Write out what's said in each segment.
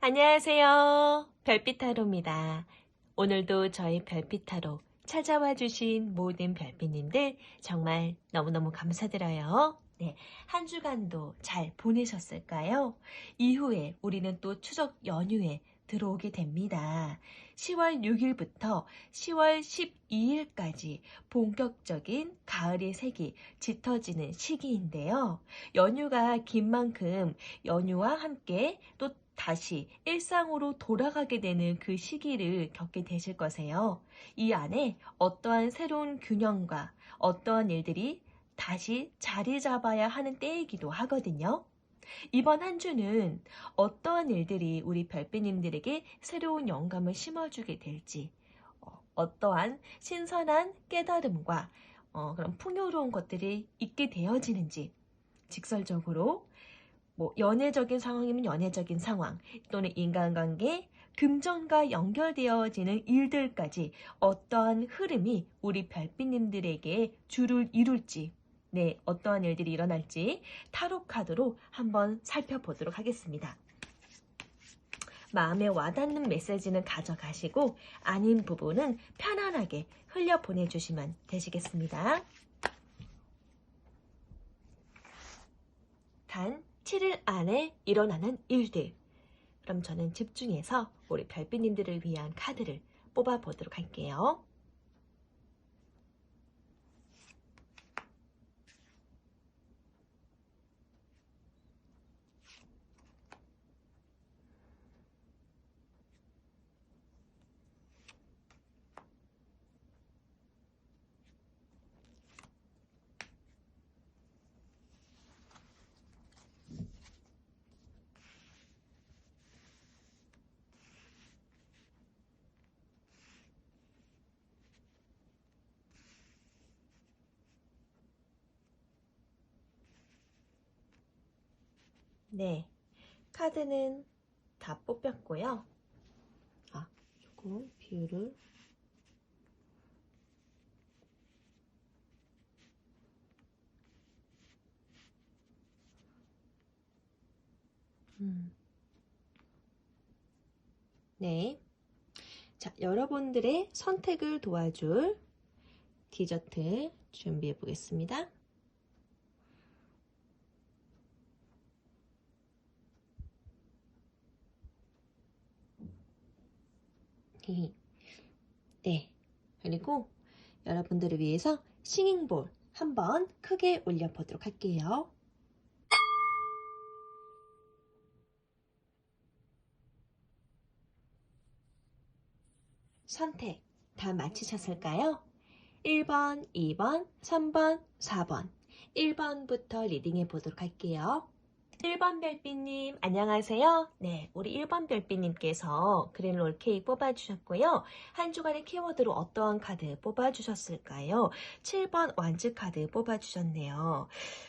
안녕하세요. 별빛타로입니다. 오늘도 저희 별빛타로 찾아와 주신 모든 별빛님들 정말 너무너무 감사드려요. 네, 한 주간도 잘 보내셨을까요? 이후에 우리는 또 추석 연휴에 들어오게 됩니다. 10월 6일부터 10월 12일까지 본격적인 가을의 색이 짙어지는 시기인데요. 연휴가 긴 만큼 연휴와 함께 또 다시 일상으로 돌아가게 되는 그 시기를 겪게 되실 거세요. 이 안에 어떠한 새로운 균형과 어떠한 일들이 다시 자리 잡아야 하는 때이기도 하거든요. 이번 한 주는 어떠한 일들이 우리 별빛님들에게 새로운 영감을 심어주게 될지, 어떠한 신선한 깨달음과 그런 풍요로운 것들이 있게 되어지는지, 직설적으로 연애적인 상황이면 연애적인 상황, 또는 인간관계, 금전과 연결되어지는 일들까지 어떠한 흐름이 우리 별빛님들에게 주를 이룰지, 네, 어떠한 일들이 일어날지 타로 카드로 한번 살펴보도록 하겠습니다. 마음에 와닿는 메시지는 가져가시고 아닌 부분은 편안하게 흘려 보내주시면 되시겠습니다. 단 7일 안에 일어나는 일들. 그럼 저는 집중해서 우리 별빛님들을 위한 카드를 뽑아보도록 할게요. 네, 카드는 다 뽑혔고요. 조금 비율을 네, 자, 여러분들의 선택을 도와줄 디저트 준비해 보겠습니다. 네, 그리고 여러분들을 위해서 싱잉볼 한번 크게 올려보도록 할게요. 선택 다 마치셨을까요? 1번, 2번, 3번, 4번 1번부터 리딩해 보도록 할게요. 1번 별빛님 안녕하세요. 네, 우리 1번 별빛님께서 그린롤 케이크 뽑아주셨고요. 한 주간의 키워드로 어떠한 카드 뽑아주셨을까요? 7번 완즈 카드 뽑아주셨네요.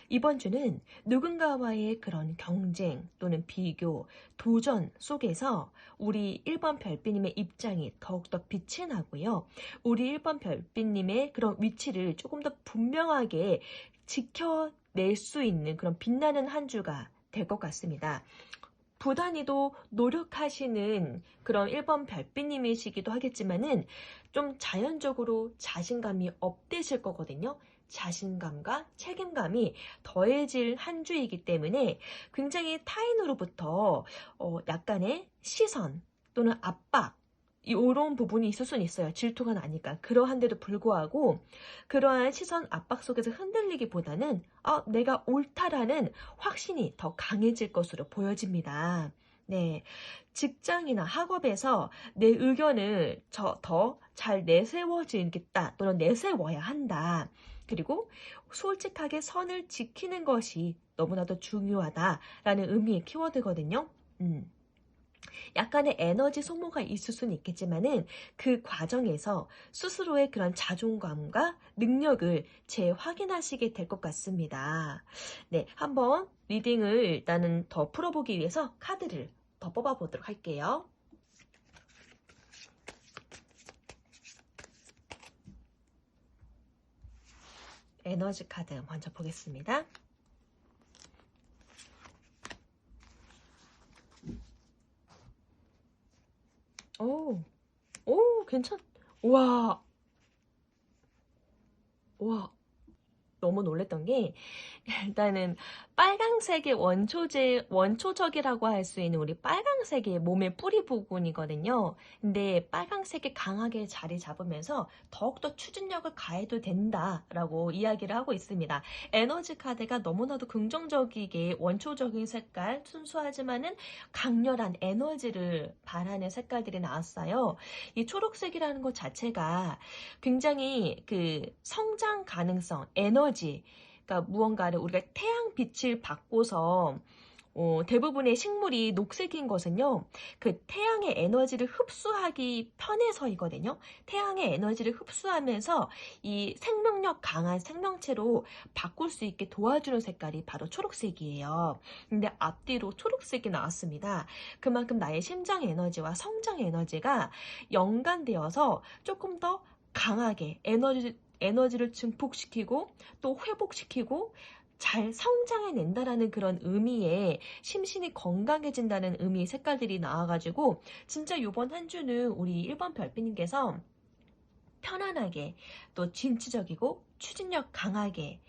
이번 주는 누군가와의 그런 경쟁 또는 비교, 도전 속에서 우리 1번 별빛님의 입장이 더욱더 빛이 나고요. 우리 1번 별빛님의 그런 위치를 조금 더 분명하게 지켜낼 수 있는 그런 빛나는 한 주가 될 것 같습니다. 부단히도 노력하시는 그런 1번 별빛님이시기도 하겠지만은 좀 자연적으로 자신감이 업되실 거거든요. 자신감과 책임감이 더해질 한 주이기 때문에 굉장히 타인으로부터 약간의 시선 또는 압박 이런 부분이 있을 수는 있어요. 질투가 나니까. 그러한데도 불구하고 그러한 시선 압박 속에서 흔들리기보다는 내가 옳다라는 확신이 더 강해질 것으로 보여집니다. 네, 직장이나 학업에서 내 의견을 더 잘 내세워지겠다 또는 내세워야 한다. 그리고 솔직하게 선을 지키는 것이 너무나도 중요하다라는 의미의 키워드거든요. 약간의 에너지 소모가 있을 수는 있겠지만은 그 과정에서 스스로의 그런 자존감과 능력을 재확인하시게 될 것 같습니다. 네, 한번 리딩을 일단은 더 풀어보기 위해서 카드를 더 뽑아보도록 할게요. 에너지 카드 먼저 보겠습니다. 오, 오, 우와, 우와. 너무 놀랬던 게 일단은 빨강색의 원초적이라고 할 수 있는 우리 빨강색의 몸의 뿌리 부분이거든요. 근데 빨강색이 강하게 자리 잡으면서 더욱더 추진력을 가해도 된다라고 이야기를 하고 있습니다. 에너지 카드가 너무나도 긍정적이게 원초적인 색깔, 순수하지만은 강렬한 에너지를 발하는 색깔들이 나왔어요. 이 초록색이라는 것 자체가 굉장히 그 성장 가능성, 에너지, 그러니까 무언가를 우리가 태양빛을 받고서 대부분의 식물이 녹색인 것은요, 그 태양의 에너지를 흡수하기 편해서이거든요. 태양의 에너지를 흡수하면서 이 생명력 강한 생명체로 바꿀 수 있게 도와주는 색깔이 바로 초록색이에요. 근데 앞뒤로 초록색이 나왔습니다. 그만큼 나의 심장 에너지와 성장 에너지가 연관되어서 조금 더 강하게 에너지를 증폭시키고 또 회복시키고 잘 성장해낸다라는 그런 의미의 심신이 건강해진다는 의미의 색깔들이 나와가지고 진짜 이번 한 주는 우리 1번 별빛님께서 편안하게 또 진취적이고 추진력 강하게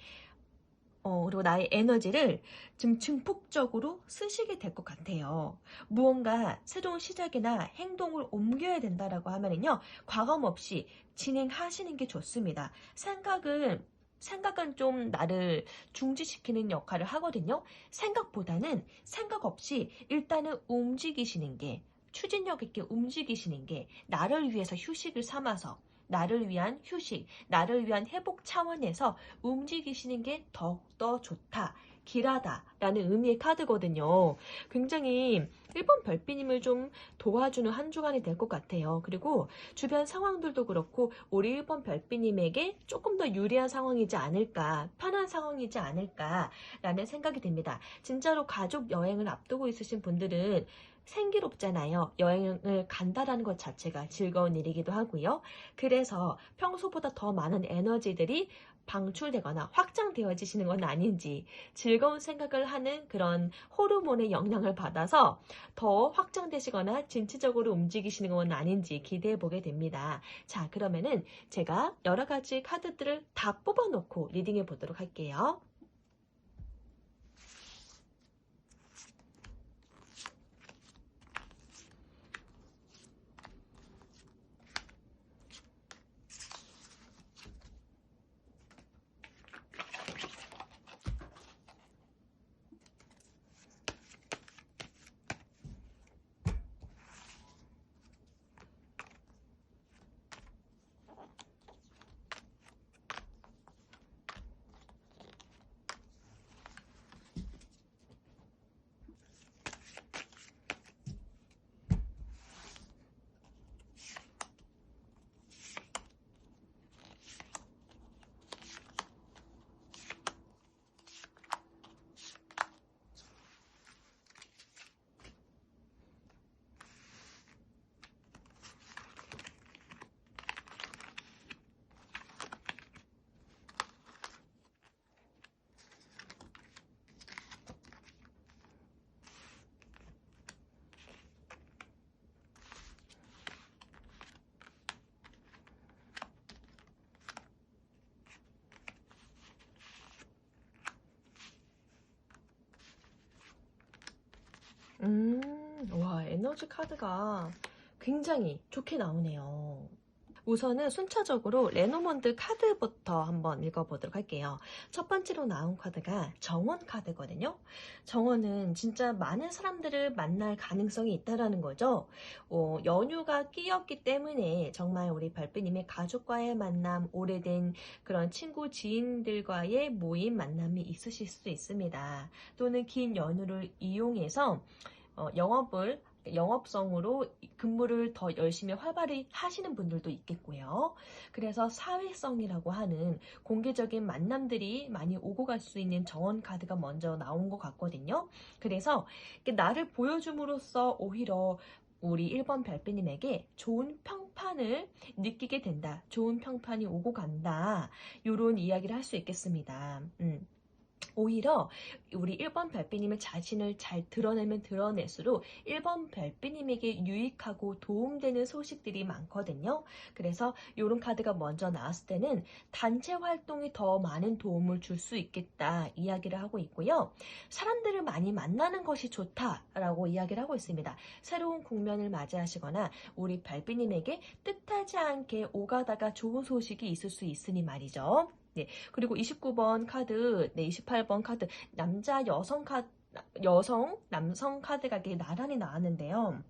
그리고 나의 에너지를 좀 증폭적으로 쓰시게 될 것 같아요. 무언가 새로운 시작이나 행동을 옮겨야 된다라고 하면은요, 과감 없이 진행하시는 게 좋습니다. 생각은 좀 나를 중지시키는 역할을 하거든요. 생각보다는 생각 없이 일단은 움직이시는 게, 추진력 있게 움직이시는 게 나를 위해서 휴식을 삼아서 나를 위한 휴식, 나를 위한 회복 차원에서 움직이시는 게 더욱더 좋다, 길하다 라는 의미의 카드거든요. 굉장히 1번 별빛님을 좀 도와주는 한 주간이 될 것 같아요. 그리고 주변 상황들도 그렇고 우리 1번 별빛님에게 조금 더 유리한 상황이지 않을까, 편한 상황이지 않을까 라는 생각이 듭니다. 진짜로 가족 여행을 앞두고 있으신 분들은 생기롭잖아요. 여행을 간다라는 것 자체가 즐거운 일이기도 하고요. 그래서 평소보다 더 많은 에너지들이 방출되거나 확장되어지시는 건 아닌지, 즐거운 생각을 하는 그런 호르몬의 영향을 받아서 더 확장되시거나 진취적으로 움직이시는 건 아닌지 기대해 보게 됩니다. 자, 그러면은 제가 여러 가지 카드들을 다 뽑아놓고 리딩해 보도록 할게요. 와, 에너지 카드가 굉장히 좋게 나오네요. 우선은 순차적으로 레노먼드 카드부터 한번 읽어보도록 할게요. 첫 번째로 나온 카드가 정원 카드거든요. 정원은 진짜 많은 사람들을 만날 가능성이 있다라는 거죠. 연휴가 끼었기 때문에 정말 우리 별빛님의 가족과의 만남, 오래된 그런 친구, 지인들과의 모임 만남이 있으실 수 있습니다. 또는 긴 연휴를 이용해서 영업성으로 근무를 더 열심히 활발히 하시는 분들도 있겠고요. 그래서 사회성이라고 하는 공개적인 만남들이 많이 오고 갈 수 있는 정원 카드가 먼저 나온 것 같거든요. 그래서 나를 보여줌으로써 오히려 우리 1번 별빛님에게 좋은 평판을 느끼게 된다. 좋은 평판이 오고 간다. 이런 이야기를 할 수 있겠습니다. 오히려 우리 1번 별빛님의 자신을 잘 드러내면 드러낼수록 1번 별빛님에게 유익하고 도움되는 소식들이 많거든요. 그래서 이런 카드가 먼저 나왔을 때는 단체 활동이 더 많은 도움을 줄 수 있겠다 이야기를 하고 있고요. 사람들을 많이 만나는 것이 좋다라고 이야기를 하고 있습니다. 새로운 국면을 맞이하시거나 우리 별빛님에게 뜻하지 않게 오가다가 좋은 소식이 있을 수 있으니 말이죠. 네, 그리고 29번 카드, 네, 28번 카드, 남자, 여성 카드, 남성 카드가 이렇게 나란히 나왔는데요.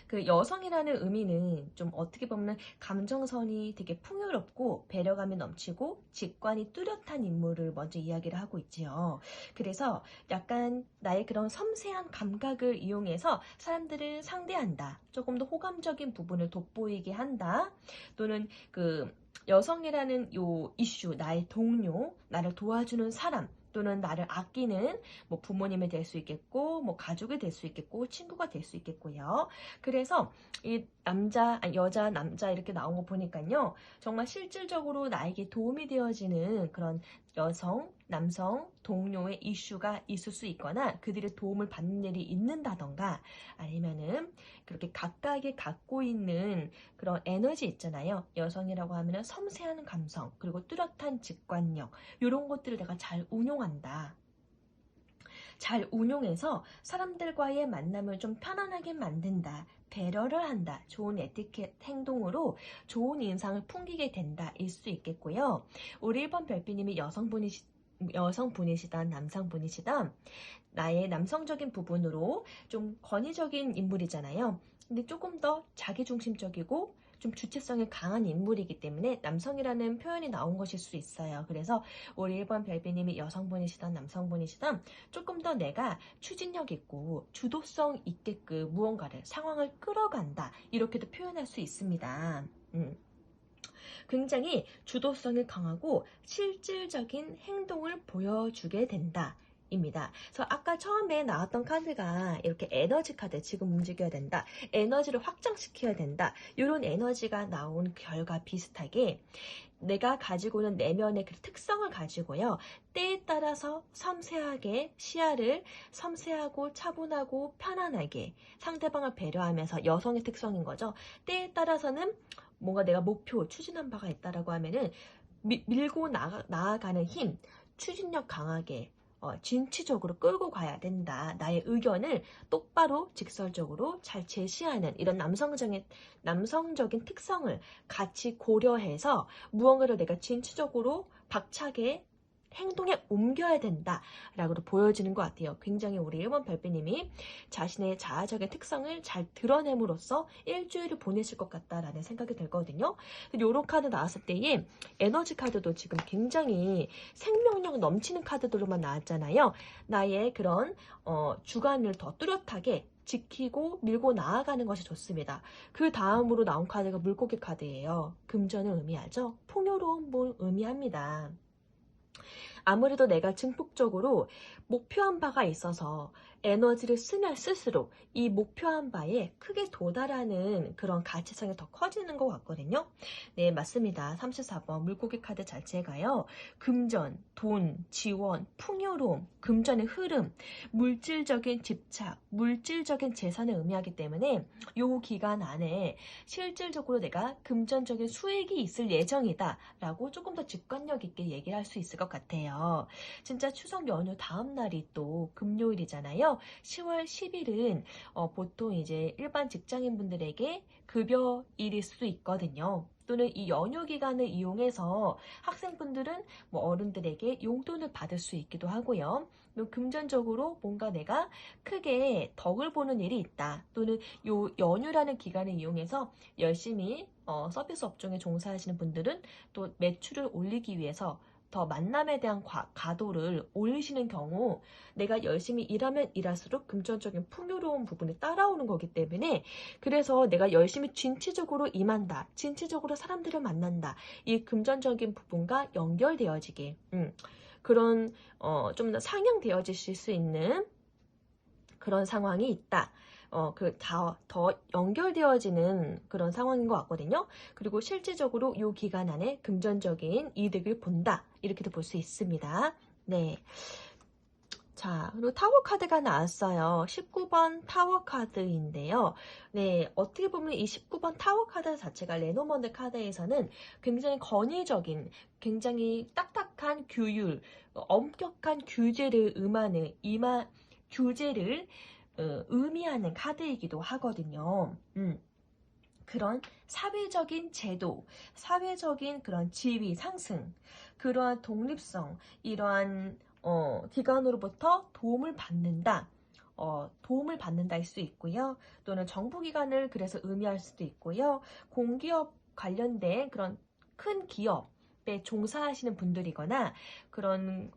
그 여성이라는 의미는 좀 어떻게 보면 감정선이 되게 풍요롭고 배려감이 넘치고 직관이 뚜렷한 인물을 먼저 이야기를 하고 있지요. 그래서 약간 나의 그런 섬세한 감각을 이용해서 사람들을 상대한다. 조금 더 호감적인 부분을 돋보이게 한다. 또는 그 여성이라는 요 이슈, 나의 동료, 나를 도와주는 사람, 또는 나를 아끼는 뭐 부모님이 될 수 있겠고, 뭐 가족이 될 수 있겠고, 친구가 될 수 있겠고요. 그래서 이 남자, 여자, 남자 이렇게 나온 거 보니까요. 정말 실질적으로 나에게 도움이 되어지는 그런 여성, 남성, 동료의 이슈가 있을 수 있거나 그들의 도움을 받는 일이 있는다던가 아니면은 그렇게 각각이 갖고 있는 그런 에너지 있잖아요. 여성이라고 하면은 섬세한 감성, 그리고 뚜렷한 직관력, 이런 것들을 내가 잘 운용한다. 잘 운용해서 사람들과의 만남을 좀 편안하게 만든다. 배려를 한다. 좋은 에티켓 행동으로 좋은 인상을 풍기게 된다. 일 수 있겠고요. 우리 1번 별빛님이 여성분이시다, 남성분이시다. 나의 남성적인 부분으로 좀 권위적인 인물이잖아요. 근데 조금 더 자기중심적이고 좀 주체성이 강한 인물이기 때문에 남성이라는 표현이 나온 것일 수 있어요. 그래서 우리 1번 별빛님이 여성분이시던 남성분이시던 조금 더 내가 추진력 있고 주도성 있게끔 무언가를 상황을 끌어간다. 이렇게도 표현할 수 있습니다. 굉장히 주도성이 강하고 실질적인 행동을 보여주게 된다. 입니다. 그래서 아까 처음에 나왔던 카드가 이렇게 에너지 카드, 지금 움직여야 된다. 에너지를 확장시켜야 된다. 이런 에너지가 나온 결과 비슷하게 내가 가지고 있는 내면의 그 특성을 가지고요. 때에 따라서 섬세하게 시야를 섬세하고 차분하고 편안하게 상대방을 배려하면서 여성의 특성인 거죠. 때에 따라서는 뭔가 내가 목표, 추진한 바가 있다라고 하면은 밀고 나아가는 힘, 추진력 강하게 진취적으로 끌고 가야 된다. 나의 의견을 똑바로 직설적으로 잘 제시하는 이런 남성적인 특성을 같이 고려해서 무언가를 내가 진취적으로 박차게 행동에 옮겨야 된다라고 보여지는 것 같아요. 굉장히 우리 1번 별빛님이 자신의 자아적인 특성을 잘 드러냄으로써 일주일을 보내실 것 같다라는 생각이 들거든요. 이런 카드 나왔을 때에 에너지 카드도 지금 굉장히 생명력 넘치는 카드들로만 나왔잖아요. 나의 그런 주관을 더 뚜렷하게 지키고 밀고 나아가는 것이 좋습니다. 그 다음으로 나온 카드가 물고기 카드예요. 금전을 의미하죠. 풍요로운 분 의미합니다. 아무래도 내가 증폭적으로 목표한 바가 있어서 에너지를 쓰면 쓸수록 이 목표한 바에 크게 도달하는 그런 가치성이 더 커지는 것 같거든요. 네, 맞습니다. 34번 물고기 카드 자체가요. 금전, 돈, 지원, 풍요로움, 금전의 흐름, 물질적인 집착, 물질적인 재산을 의미하기 때문에 이 기간 안에 실질적으로 내가 금전적인 수익이 있을 예정이다 라고 조금 더 직관력 있게 얘기를 할 수 있을 것 같아요. 진짜 추석 연휴 다음 날이 또 금요일이잖아요. 10월 10일은 보통 이제 일반 직장인분들에게 급여일일 수도 있거든요. 또는 이 연휴 기간을 이용해서 학생분들은 뭐 어른들에게 용돈을 받을 수 있기도 하고요. 금전적으로 뭔가 내가 크게 덕을 보는 일이 있다. 또는 요 연휴라는 기간을 이용해서 열심히 서비스 업종에 종사하시는 분들은 또 매출을 올리기 위해서 더 만남에 대한 가도를 올리시는 경우 내가 열심히 일하면 일할수록 금전적인 풍요로운 부분이 따라오는 거기 때문에 그래서 내가 열심히 진취적으로 임한다. 진취적으로 사람들을 만난다. 이 금전적인 부분과 연결되어지게 그런 좀 더 상향되어지실 수 있는 그런 상황이 있다. 더 연결되어지는 그런 상황인 것 같거든요. 그리고 실질적으로 이 기간 안에 금전적인 이득을 본다. 이렇게도 볼 수 있습니다. 네. 자, 그리고 타워 카드가 나왔어요. 19번 타워 카드인데요. 네, 어떻게 보면 이 19번 타워 카드 자체가 레노먼드 카드에서는 굉장히 권위적인, 굉장히 딱딱한 규율, 엄격한 규제를 규제를 의미하는 카드이기도 하거든요. 그런 사회적인 제도, 사회적인 그런 지위 상승, 그러한 독립성, 이러한 기관으로부터 도움을 받는다 할 수 있고요. 또는 정부기관을 그래서 의미할 수도 있고요. 공기업 관련된 그런 큰 기업에 종사하시는 분들이거나 그런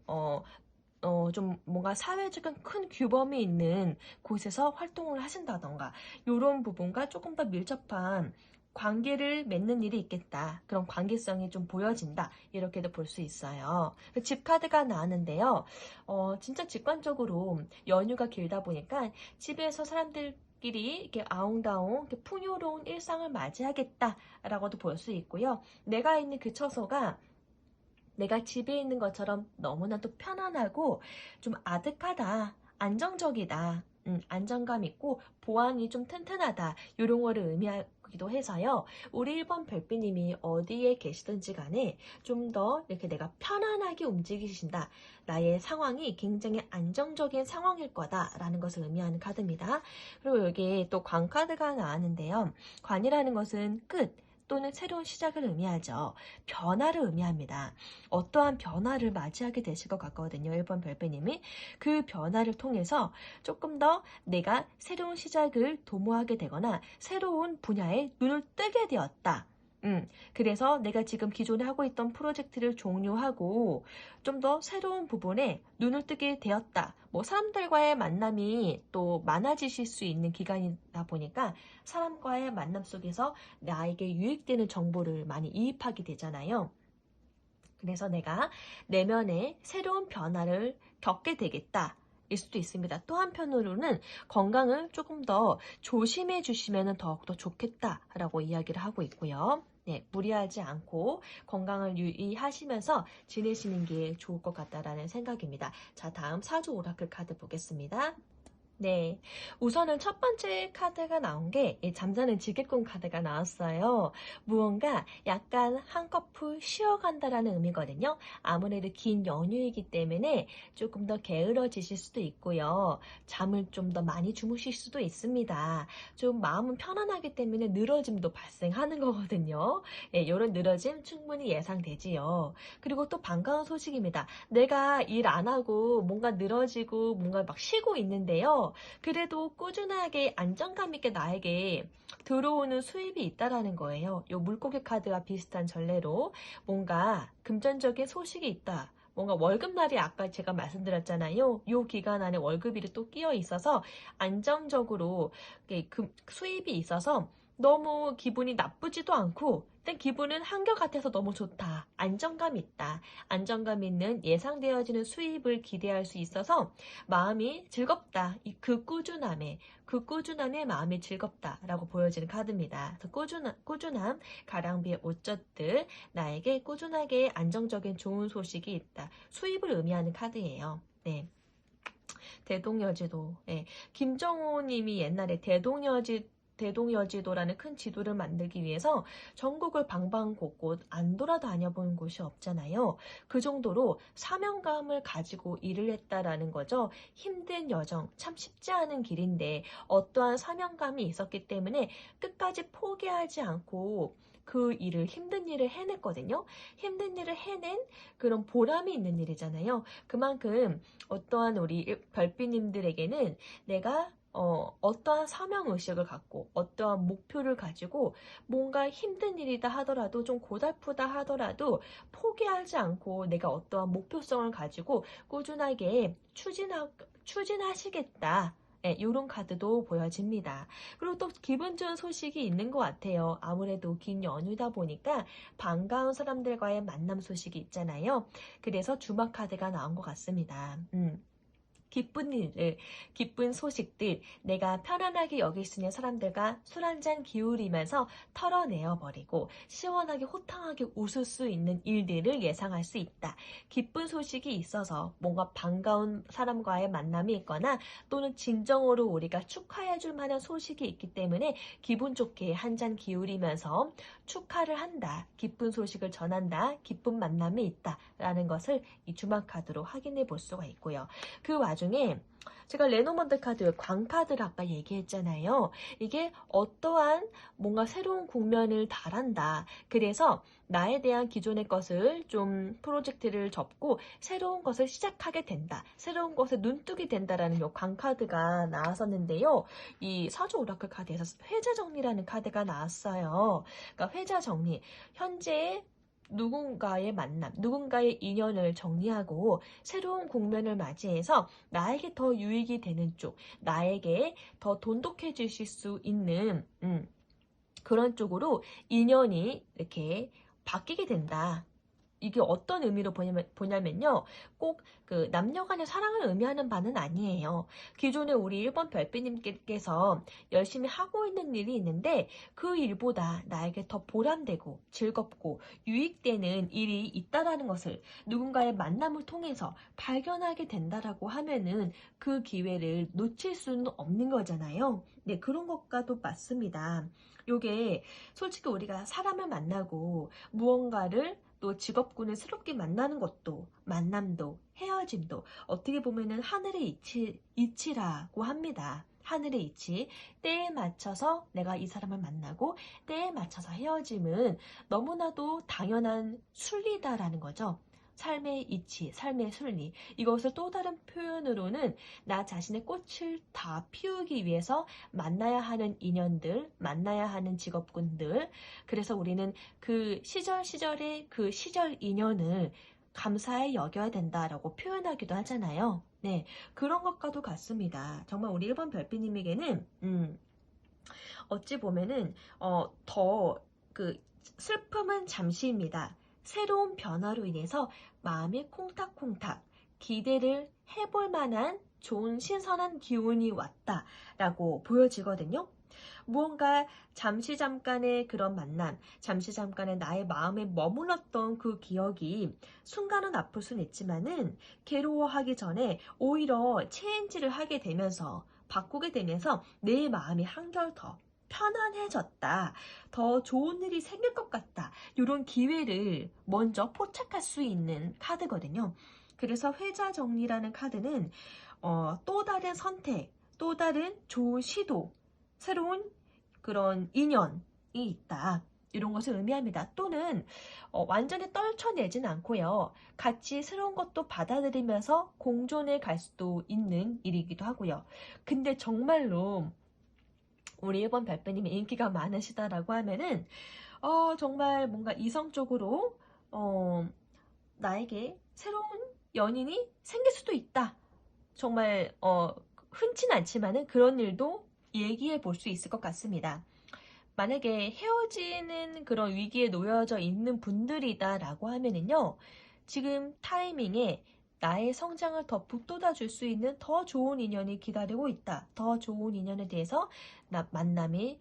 좀 뭔가 사회적인 큰 규범이 있는 곳에서 활동을 하신다던가 이런 부분과 조금 더 밀접한 관계를 맺는 일이 있겠다. 그런 관계성이 좀 보여진다. 이렇게도 볼 수 있어요. 집 카드가 나왔는데요. 진짜 직관적으로 연휴가 길다 보니까 집에서 사람들끼리 이렇게 아웅다웅 이렇게 풍요로운 일상을 맞이하겠다라고도 볼 수 있고요. 내가 있는 그 처소가 내가 집에 있는 것처럼 너무나도 편안하고 좀 아득하다, 안정적이다, 안정감 있고 보안이 좀 튼튼하다 이런 거를 의미하기도 해서요. 우리 1번 별빛님이 어디에 계시든지 간에 좀 더 이렇게 내가 편안하게 움직이신다. 나의 상황이 굉장히 안정적인 상황일 거다라는 것을 의미하는 카드입니다. 그리고 여기에 또 관 카드가 나왔는데요. 관이라는 것은 끝, 또는 새로운 시작을 의미하죠. 변화를 의미합니다. 어떠한 변화를 맞이하게 되실 것 같거든요. 1번 별배님이. 그 변화를 통해서 조금 더 내가 새로운 시작을 도모하게 되거나 새로운 분야에 눈을 뜨게 되었다. 그래서 내가 지금 기존에 하고 있던 프로젝트를 종료하고 좀 더 새로운 부분에 눈을 뜨게 되었다. 뭐 사람들과의 만남이 또 많아지실 수 있는 기간이다 보니까 사람과의 만남 속에서 나에게 유익되는 정보를 많이 이입하게 되잖아요. 그래서 내가 내면에 새로운 변화를 겪게 되겠다. 일 수도 있습니다. 또 한편으로는 건강을 조금 더 조심해 주시면 더욱더 좋겠다라고 이야기를 하고 있고요. 네, 무리하지 않고 건강을 유의하시면서 지내시는 게 좋을 것 같다라는 생각입니다. 자, 다음 사주 오라클 카드 보겠습니다. 네, 우선은 첫 번째 카드가 나온 게 잠자는 지게꾼 카드가 나왔어요. 무언가 약간 한꺼풀 쉬어간다라는 의미거든요. 아무래도 긴 연휴이기 때문에 조금 더 게으러지실 수도 있고요. 잠을 좀 더 많이 주무실 수도 있습니다. 좀 마음은 편안하기 때문에 늘어짐도 발생하는 거거든요. 이런 늘어짐 충분히 예상되지요. 그리고 또 반가운 소식입니다. 내가 일 안 하고 뭔가 늘어지고 뭔가 막 쉬고 있는데요. 그래도 꾸준하게 안정감 있게 나에게 들어오는 수입이 있다라는 거예요. 요 물고기 카드와 비슷한 전례로 뭔가 금전적인 소식이 있다. 뭔가 월급날이 아까 제가 말씀드렸잖아요. 요 기간 안에 월급일이 또 끼어 있어서 안정적으로 수입이 있어서 너무 기분이 나쁘지도 않고 일단 기분은 한결같아서 너무 좋다. 안정감 있다. 안정감 있는 예상되어지는 수입을 기대할 수 있어서 마음이 즐겁다. 그 꾸준함에 마음이 즐겁다라고 보여지는 카드입니다. 그래서 꾸준함, 가랑비의 옷젖들, 나에게 꾸준하게 안정적인 좋은 소식이 있다. 수입을 의미하는 카드예요. 네. 대동여지도. 네. 김정호 님이 옛날에 대동여지도라는 큰 지도를 만들기 위해서 전국을 방방곳곳 안 돌아다녀 본 곳이 없잖아요. 그 정도로 사명감을 가지고 일을 했다라는 거죠. 힘든 여정, 참 쉽지 않은 길인데 어떠한 사명감이 있었기 때문에 끝까지 포기하지 않고 그 일을, 힘든 일을 해냈거든요. 힘든 일을 해낸 그런 보람이 있는 일이잖아요. 그만큼 어떠한 우리 별빛님들에게는 내가 어떠한 사명의식을 갖고 어떠한 목표를 가지고 뭔가 힘든 일이다 하더라도 좀 고달프다 하더라도 포기하지 않고 내가 어떠한 목표성을 가지고 꾸준하게 추진하시겠다. 네, 이런 카드도 보여집니다. 그리고 또 기분 좋은 소식이 있는 것 같아요. 아무래도 긴 연휴다 보니까 반가운 사람들과의 만남 소식이 있잖아요. 그래서 주막 카드가 나온 것 같습니다. 기쁜 일을, 기쁜 소식들, 내가 편안하게 여길 수 있는 사람들과 술 한잔 기울이면서 털어내어 버리고 시원하게 호탕하게 웃을 수 있는 일들을 예상할 수 있다. 기쁜 소식이 있어서 뭔가 반가운 사람과의 만남이 있거나 또는 진정으로 우리가 축하해 줄 만한 소식이 있기 때문에 기분 좋게 한 잔 기울이면서 축하를 한다. 기쁜 소식을 전한다. 기쁜 만남이 있다. 라는 것을 이 주막카드로 확인해 볼 수가 있고요. 그 와중에 제가 레노먼드 카드, 광카드를 아까 얘기했잖아요. 이게 어떠한 뭔가 새로운 국면을 달한다. 그래서 나에 대한 기존의 것을 좀 프로젝트를 접고 새로운 것을 시작하게 된다. 새로운 것에 눈뜨게 된다라는 요 광카드가 나왔었는데요. 이 사주 오라클 카드에서 회자 정리라는 카드가 나왔어요. 그러니까 회자 정리. 현재 누군가의 만남, 누군가의 인연을 정리하고 새로운 국면을 맞이해서 나에게 더 유익이 되는 쪽, 나에게 더 돈독해지실 수 있는 그런 쪽으로 인연이 이렇게 바뀌게 된다. 이게 어떤 의미로 보냐면요. 꼭 그 남녀 간의 사랑을 의미하는 바는 아니에요. 기존에 우리 1번 별빛님께서 열심히 하고 있는 일이 있는데 그 일보다 나에게 더 보람되고 즐겁고 유익되는 일이 있다라는 것을 누군가의 만남을 통해서 발견하게 된다라고 하면은 그 기회를 놓칠 수는 없는 거잖아요. 네, 그런 것과도 맞습니다. 요게 솔직히 우리가 사람을 만나고 무언가를 또 직업군을 새롭게 만나는 것도 만남도 헤어짐도 어떻게 보면은 하늘의 이치라고 합니다. 하늘의 이치. 때에 맞춰서 내가 이 사람을 만나고 때에 맞춰서 헤어짐은 너무나도 당연한 순리다라는 거죠. 삶의 이치, 삶의 순리. 이것을 또 다른 표현으로는 나 자신의 꽃을 다 피우기 위해서 만나야 하는 인연들, 만나야 하는 직업군들. 그래서 우리는 그 시절의 그 시절 인연을 감사히 여겨야 된다라고 표현하기도 하잖아요. 네, 그런 것과도 같습니다. 정말 우리 1번 별빛님에게는 어찌 보면은 더 그 슬픔은 잠시입니다. 새로운 변화로 인해서 마음이 콩닥콩닥 기대를 해볼 만한 좋은 신선한 기운이 왔다라고 보여지거든요. 무언가 잠시 잠깐의 그런 만남, 잠시 잠깐의 나의 마음에 머물렀던 그 기억이 순간은 아플 수는 있지만은 괴로워하기 전에 오히려 체인지를 하게 되면서 바꾸게 되면서 내 마음이 한결 더 편안해졌다. 더 좋은 일이 생길 것 같다. 이런 기회를 먼저 포착할 수 있는 카드거든요. 그래서 회자 정리라는 카드는 또 다른 선택, 또 다른 좋은 시도, 새로운 그런 인연이 있다. 이런 것을 의미합니다. 또는 완전히 떨쳐내진 않고요. 같이 새로운 것도 받아들이면서 공존해 갈 수도 있는 일이기도 하고요. 근데 정말로 우리 1번 별배님이 인기가 많으시다라고 하면은 정말 뭔가 이성적으로 나에게 새로운 연인이 생길 수도 있다. 정말 흔치는 않지만은 그런 일도 얘기해 볼 수 있을 것 같습니다. 만약에 헤어지는 그런 위기에 놓여져 있는 분들이다라고 하면은요, 지금 타이밍에 나의 성장을 더 북돋아 줄 수 있는 더 좋은 인연이 기다리고 있다. 더 좋은 인연에 대해서 만남이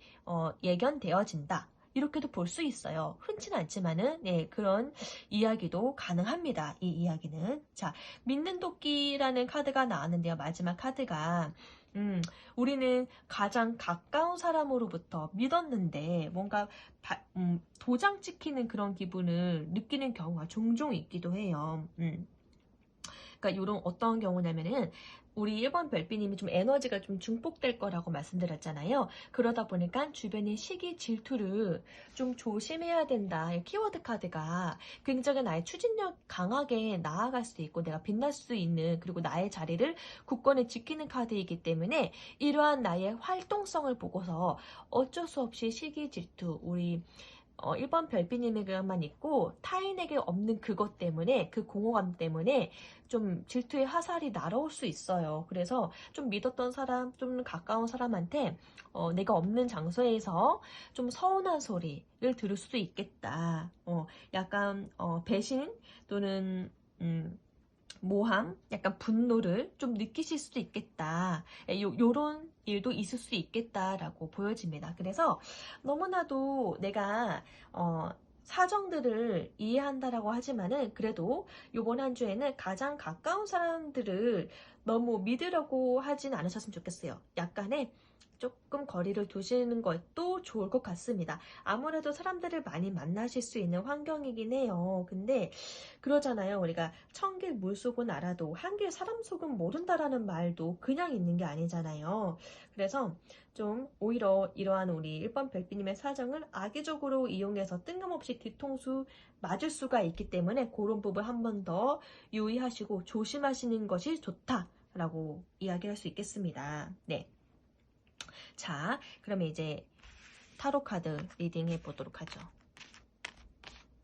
예견되어진다. 이렇게도 볼 수 있어요. 흔치는 않지만은 네, 그런 이야기도 가능합니다. 이 이야기는. 자, 믿는 도끼라는 카드가 나왔는데요. 마지막 카드가 우리는 가장 가까운 사람으로부터 믿었는데 뭔가 도장 찍히는 그런 기분을 느끼는 경우가 종종 있기도 해요. 그러니까 이런 어떤 경우냐면은 우리 1번 별빛님이 좀 에너지가 좀 중복될 거라고 말씀드렸잖아요. 그러다 보니까 주변의 시기 질투를 좀 조심해야 된다. 키워드 카드가 굉장히 나의 추진력 강하게 나아갈 수 있고 내가 빛날 수 있는 그리고 나의 자리를 굳건히 지키는 카드이기 때문에 이러한 나의 활동성을 보고서 어쩔 수 없이 시기 질투 우리 1번 별빛님에게만 있고 타인에게 없는 그것 때문에 그 공허감 때문에 좀 질투의 화살이 날아올 수 있어요. 그래서 좀 믿었던 사람, 좀 가까운 사람한테 내가 없는 장소에서 좀 서운한 소리를 들을 수도 있겠다. 약간 배신 또는 모함, 약간 분노를 좀 느끼실 수도 있겠다. 요런 일도 있을 수 있겠다라고 보여집니다. 그래서 너무나도 내가 사정들을 이해한다라고 하지만은 그래도 요번 한 주에는 가장 가까운 사람들을 너무 믿으려고 하진 않으셨으면 좋겠어요. 약간의 조금 거리를 두시는 것도 좋을 것 같습니다. 아무래도 사람들을 많이 만나실 수 있는 환경이긴 해요. 근데 그러잖아요. 우리가 천길 물속은 알아도 한길 사람 속은 모른다라는 말도 그냥 있는 게 아니잖아요. 그래서 좀 오히려 이러한 우리 1번 별비님의 사정을 악의적으로 이용해서 뜬금없이 뒤통수 맞을 수가 있기 때문에 그런 부분 한 번 더 유의하시고 조심하시는 것이 좋다라고 이야기할 수 있겠습니다. 네. 자, 그러면 이제 타로 카드 리딩 해보도록 하죠.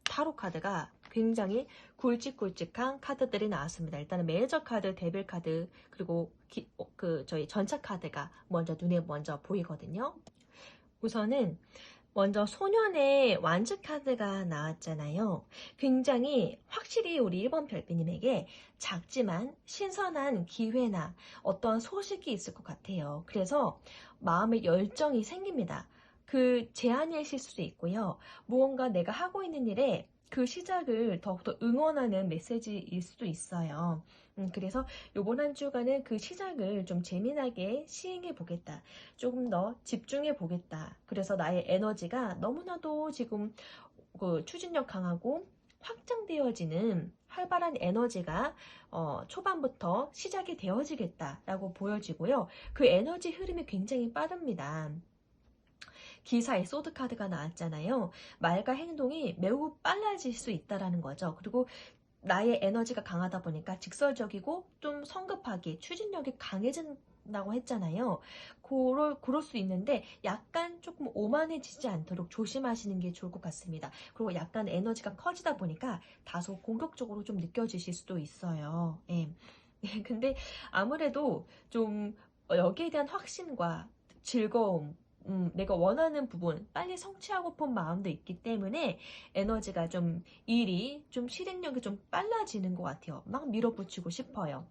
타로 카드가 굉장히 굵직굵직한 카드들이 나왔습니다. 일단은 매니저 카드, 데빌 카드, 그리고 저희 전차 카드가 눈에 먼저 보이거든요. 우선은 먼저 소년의 완즈 카드가 나왔잖아요. 굉장히 확실히 우리 1번 별비님에게 작지만 신선한 기회나 어떤 소식이 있을 것 같아요. 그래서 마음의 열정이 생깁니다. 그 제안이실 수도 있고요. 무언가 내가 하고 있는 일에 그 시작을 더욱더 응원하는 메시지일 수도 있어요. 그래서 요번 한 주간은 그 시작을 좀 재미나게 시행해 보겠다. 조금 더 집중해 보겠다. 그래서 나의 에너지가 너무나도 지금 그 추진력 강하고 확장되어지는 활발한 에너지가 초반부터 시작이 되어지겠다라고 보여지고요. 그 에너지 흐름이 굉장히 빠릅니다. 기사의 소드 카드가 나왔잖아요. 말과 행동이 매우 빨라질 수 있다라는 거죠. 그리고 나의 에너지가 강하다 보니까 직설적이고 좀 성급하게 추진력이 강해진다고 했잖아요. 그럴 수 있는데 약간 조금 오만해지지 않도록 조심하시는 게 좋을 것 같습니다. 그리고 약간 에너지가 커지다 보니까 다소 공격적으로 좀 느껴지실 수도 있어요. 예. 근데 아무래도 좀 여기에 대한 확신과 즐거움, 내가 원하는 부분 빨리 성취하고픈 마음도 있기 때문에 에너지가 좀 일이 좀 실행력이 좀 빨라지는 것 같아요. 막 밀어붙이고 싶어요.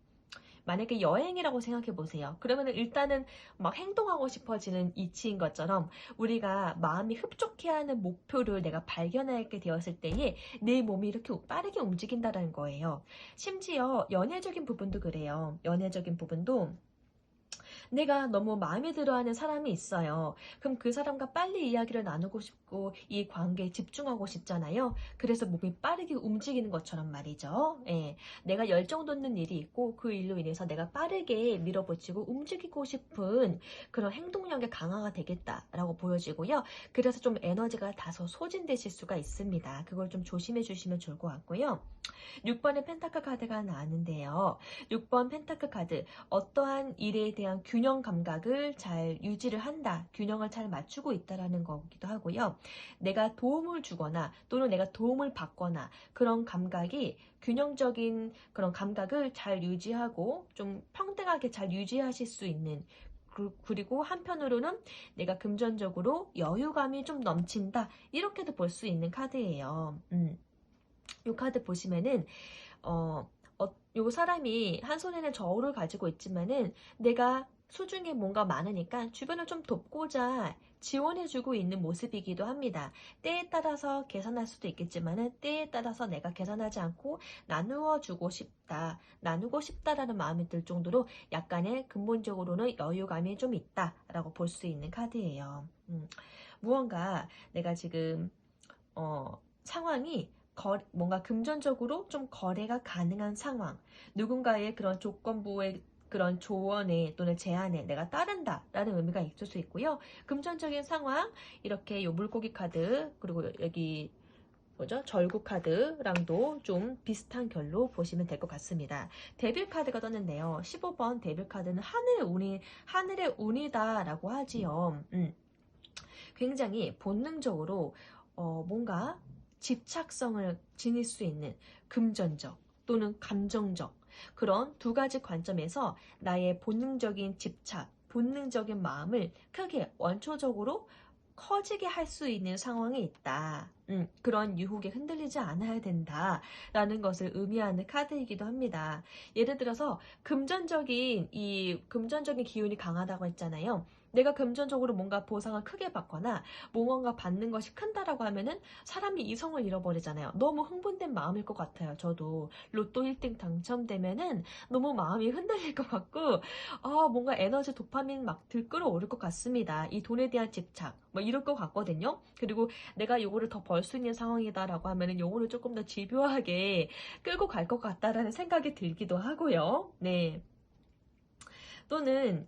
만약에 여행이라고 생각해 보세요. 그러면 일단은 막 행동하고 싶어지는 이치인 것처럼 우리가 마음이 흡족해하는 목표를 내가 발견하게 되었을 때에 내 몸이 이렇게 빠르게 움직인다는 거예요. 심지어 연애적인 부분도 그래요. 연애적인 부분도 내가 너무 마음에 들어하는 사람이 있어요. 그럼 그 사람과 빨리 이야기를 나누고 싶고 이 관계에 집중하고 싶잖아요. 그래서 몸이 빠르게 움직이는 것처럼 말이죠. 예. 내가 열정 돋는 일이 있고 그 일로 인해서 내가 빠르게 밀어붙이고 움직이고 싶은 그런 행동력의 강화가 되겠다라고 보여지고요. 그래서 좀 에너지가 다소 소진되실 수가 있습니다. 그걸 좀 조심해 주시면 좋을 것 같고요. 6번의 펜타클 카드가 나왔는데요. 6번 펜타클 카드, 어떠한 일에 대한 균형 감각을 잘 유지를 한다, 균형을 잘 맞추고 있다라는 거기도 하고요. 내가 도움을 주거나 또는 내가 도움을 받거나 그런 감각이 균형적인 그런 감각을 잘 유지하고 좀 평등하게 잘 유지하실 수 있는, 그리고 한편으로는 내가 금전적으로 여유감이 좀 넘친다, 이렇게도 볼 수 있는 카드예요. 이 카드 보시면은 요 사람이 한 손에는 저울을 가지고 있지만은 내가 수중에 뭔가 많으니까 주변을 좀 돕고자 지원해주고 있는 모습이기도 합니다. 때에 따라서 계산할 수도 있겠지만은 때에 따라서 내가 계산하지 않고 나누어주고 싶다, 나누고 싶다라는 마음이 들 정도로 약간의 근본적으로는 여유감이 좀 있다라고 볼 수 있는 카드예요. 무언가 내가 지금 상황이 뭔가 금전적으로 좀 거래가 가능한 상황, 누군가의 그런 조건부의 그런 조언에 또는 제안에 내가 따른다 라는 의미가 있을 수 있고요. 금전적인 상황, 이렇게 요 물고기 카드, 그리고 여기 뭐죠? 절구 카드랑도 좀 비슷한 결로 보시면 될 것 같습니다. 데빌 카드가 떴는데요. 15번 데빌 카드는 하늘의 운이다라고 하지요. 굉장히 본능적으로 뭔가 집착성을 지닐 수 있는 금전적 또는 감정적 그런 두 가지 관점에서 나의 본능적인 집착, 본능적인 마음을 크게 원초적으로 커지게 할 수 있는 상황이 있다. 그런 유혹에 흔들리지 않아야 된다라는 것을 의미하는 카드이기도 합니다. 예를 들어서 금전적인 기운이 강하다고 했잖아요. 내가 금전적으로 뭔가 보상을 크게 받거나 뭔가 받는 것이 큰다라고 하면은 사람이 이성을 잃어버리잖아요. 너무 흥분된 마음일 것 같아요. 저도 로또 1등 당첨되면은 너무 마음이 흔들릴 것 같고, 뭔가 에너지 도파민 막 들끓어오를 것 같습니다. 이 돈에 대한 집착, 뭐 이럴 것 같거든요. 그리고 내가 요거를 더 벌 수 있는 상황이다라고 하면은 요거를 조금 더 집요하게 끌고 갈 것 같다라는 생각이 들기도 하고요. 네. 또는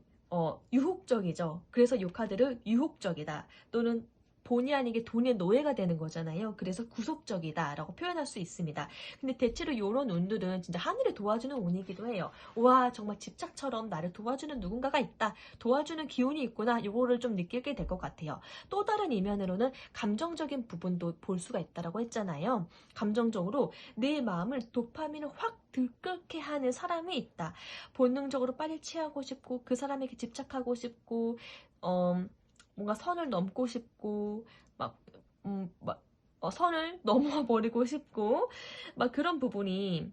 유혹적이죠. 그래서 이 카드를 유혹적이다. 또는 본의 아니게 돈의 노예가 되는 거잖아요. 그래서 구속적이다라고 표현할 수 있습니다. 근데 대체로 이런 운들은 진짜 하늘이 도와주는 운이기도 해요. 와, 정말 집착처럼 나를 도와주는 누군가가 있다. 도와주는 기운이 있구나. 이거를 좀 느끼게 될 것 같아요. 또 다른 이면으로는 감정적인 부분도 볼 수가 있다라고 했잖아요. 감정적으로 내 마음을 도파민을 확 들끓게 하는 사람이 있다. 본능적으로 빨리 취하고 싶고 그 사람에게 집착하고 싶고 뭔가 선을 넘고 싶고 막, 선을 넘어버리고 싶고 막 그런 부분이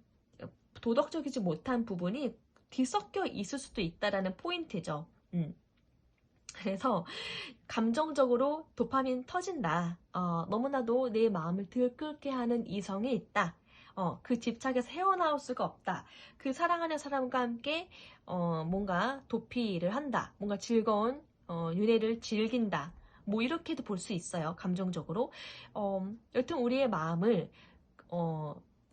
도덕적이지 못한 부분이 뒤섞여 있을 수도 있다라는 포인트죠. 그래서 감정적으로 도파민 터진다. 너무나도 내 마음을 들끓게 하는 이성이 있다. 그 집착에서 헤어나올 수가 없다. 그 사랑하는 사람과 함께 뭔가 도피를 한다. 뭔가 즐거운 윤회를 즐긴다. 뭐 이렇게도 볼 수 있어요. 감정적으로. 여튼 우리의 마음을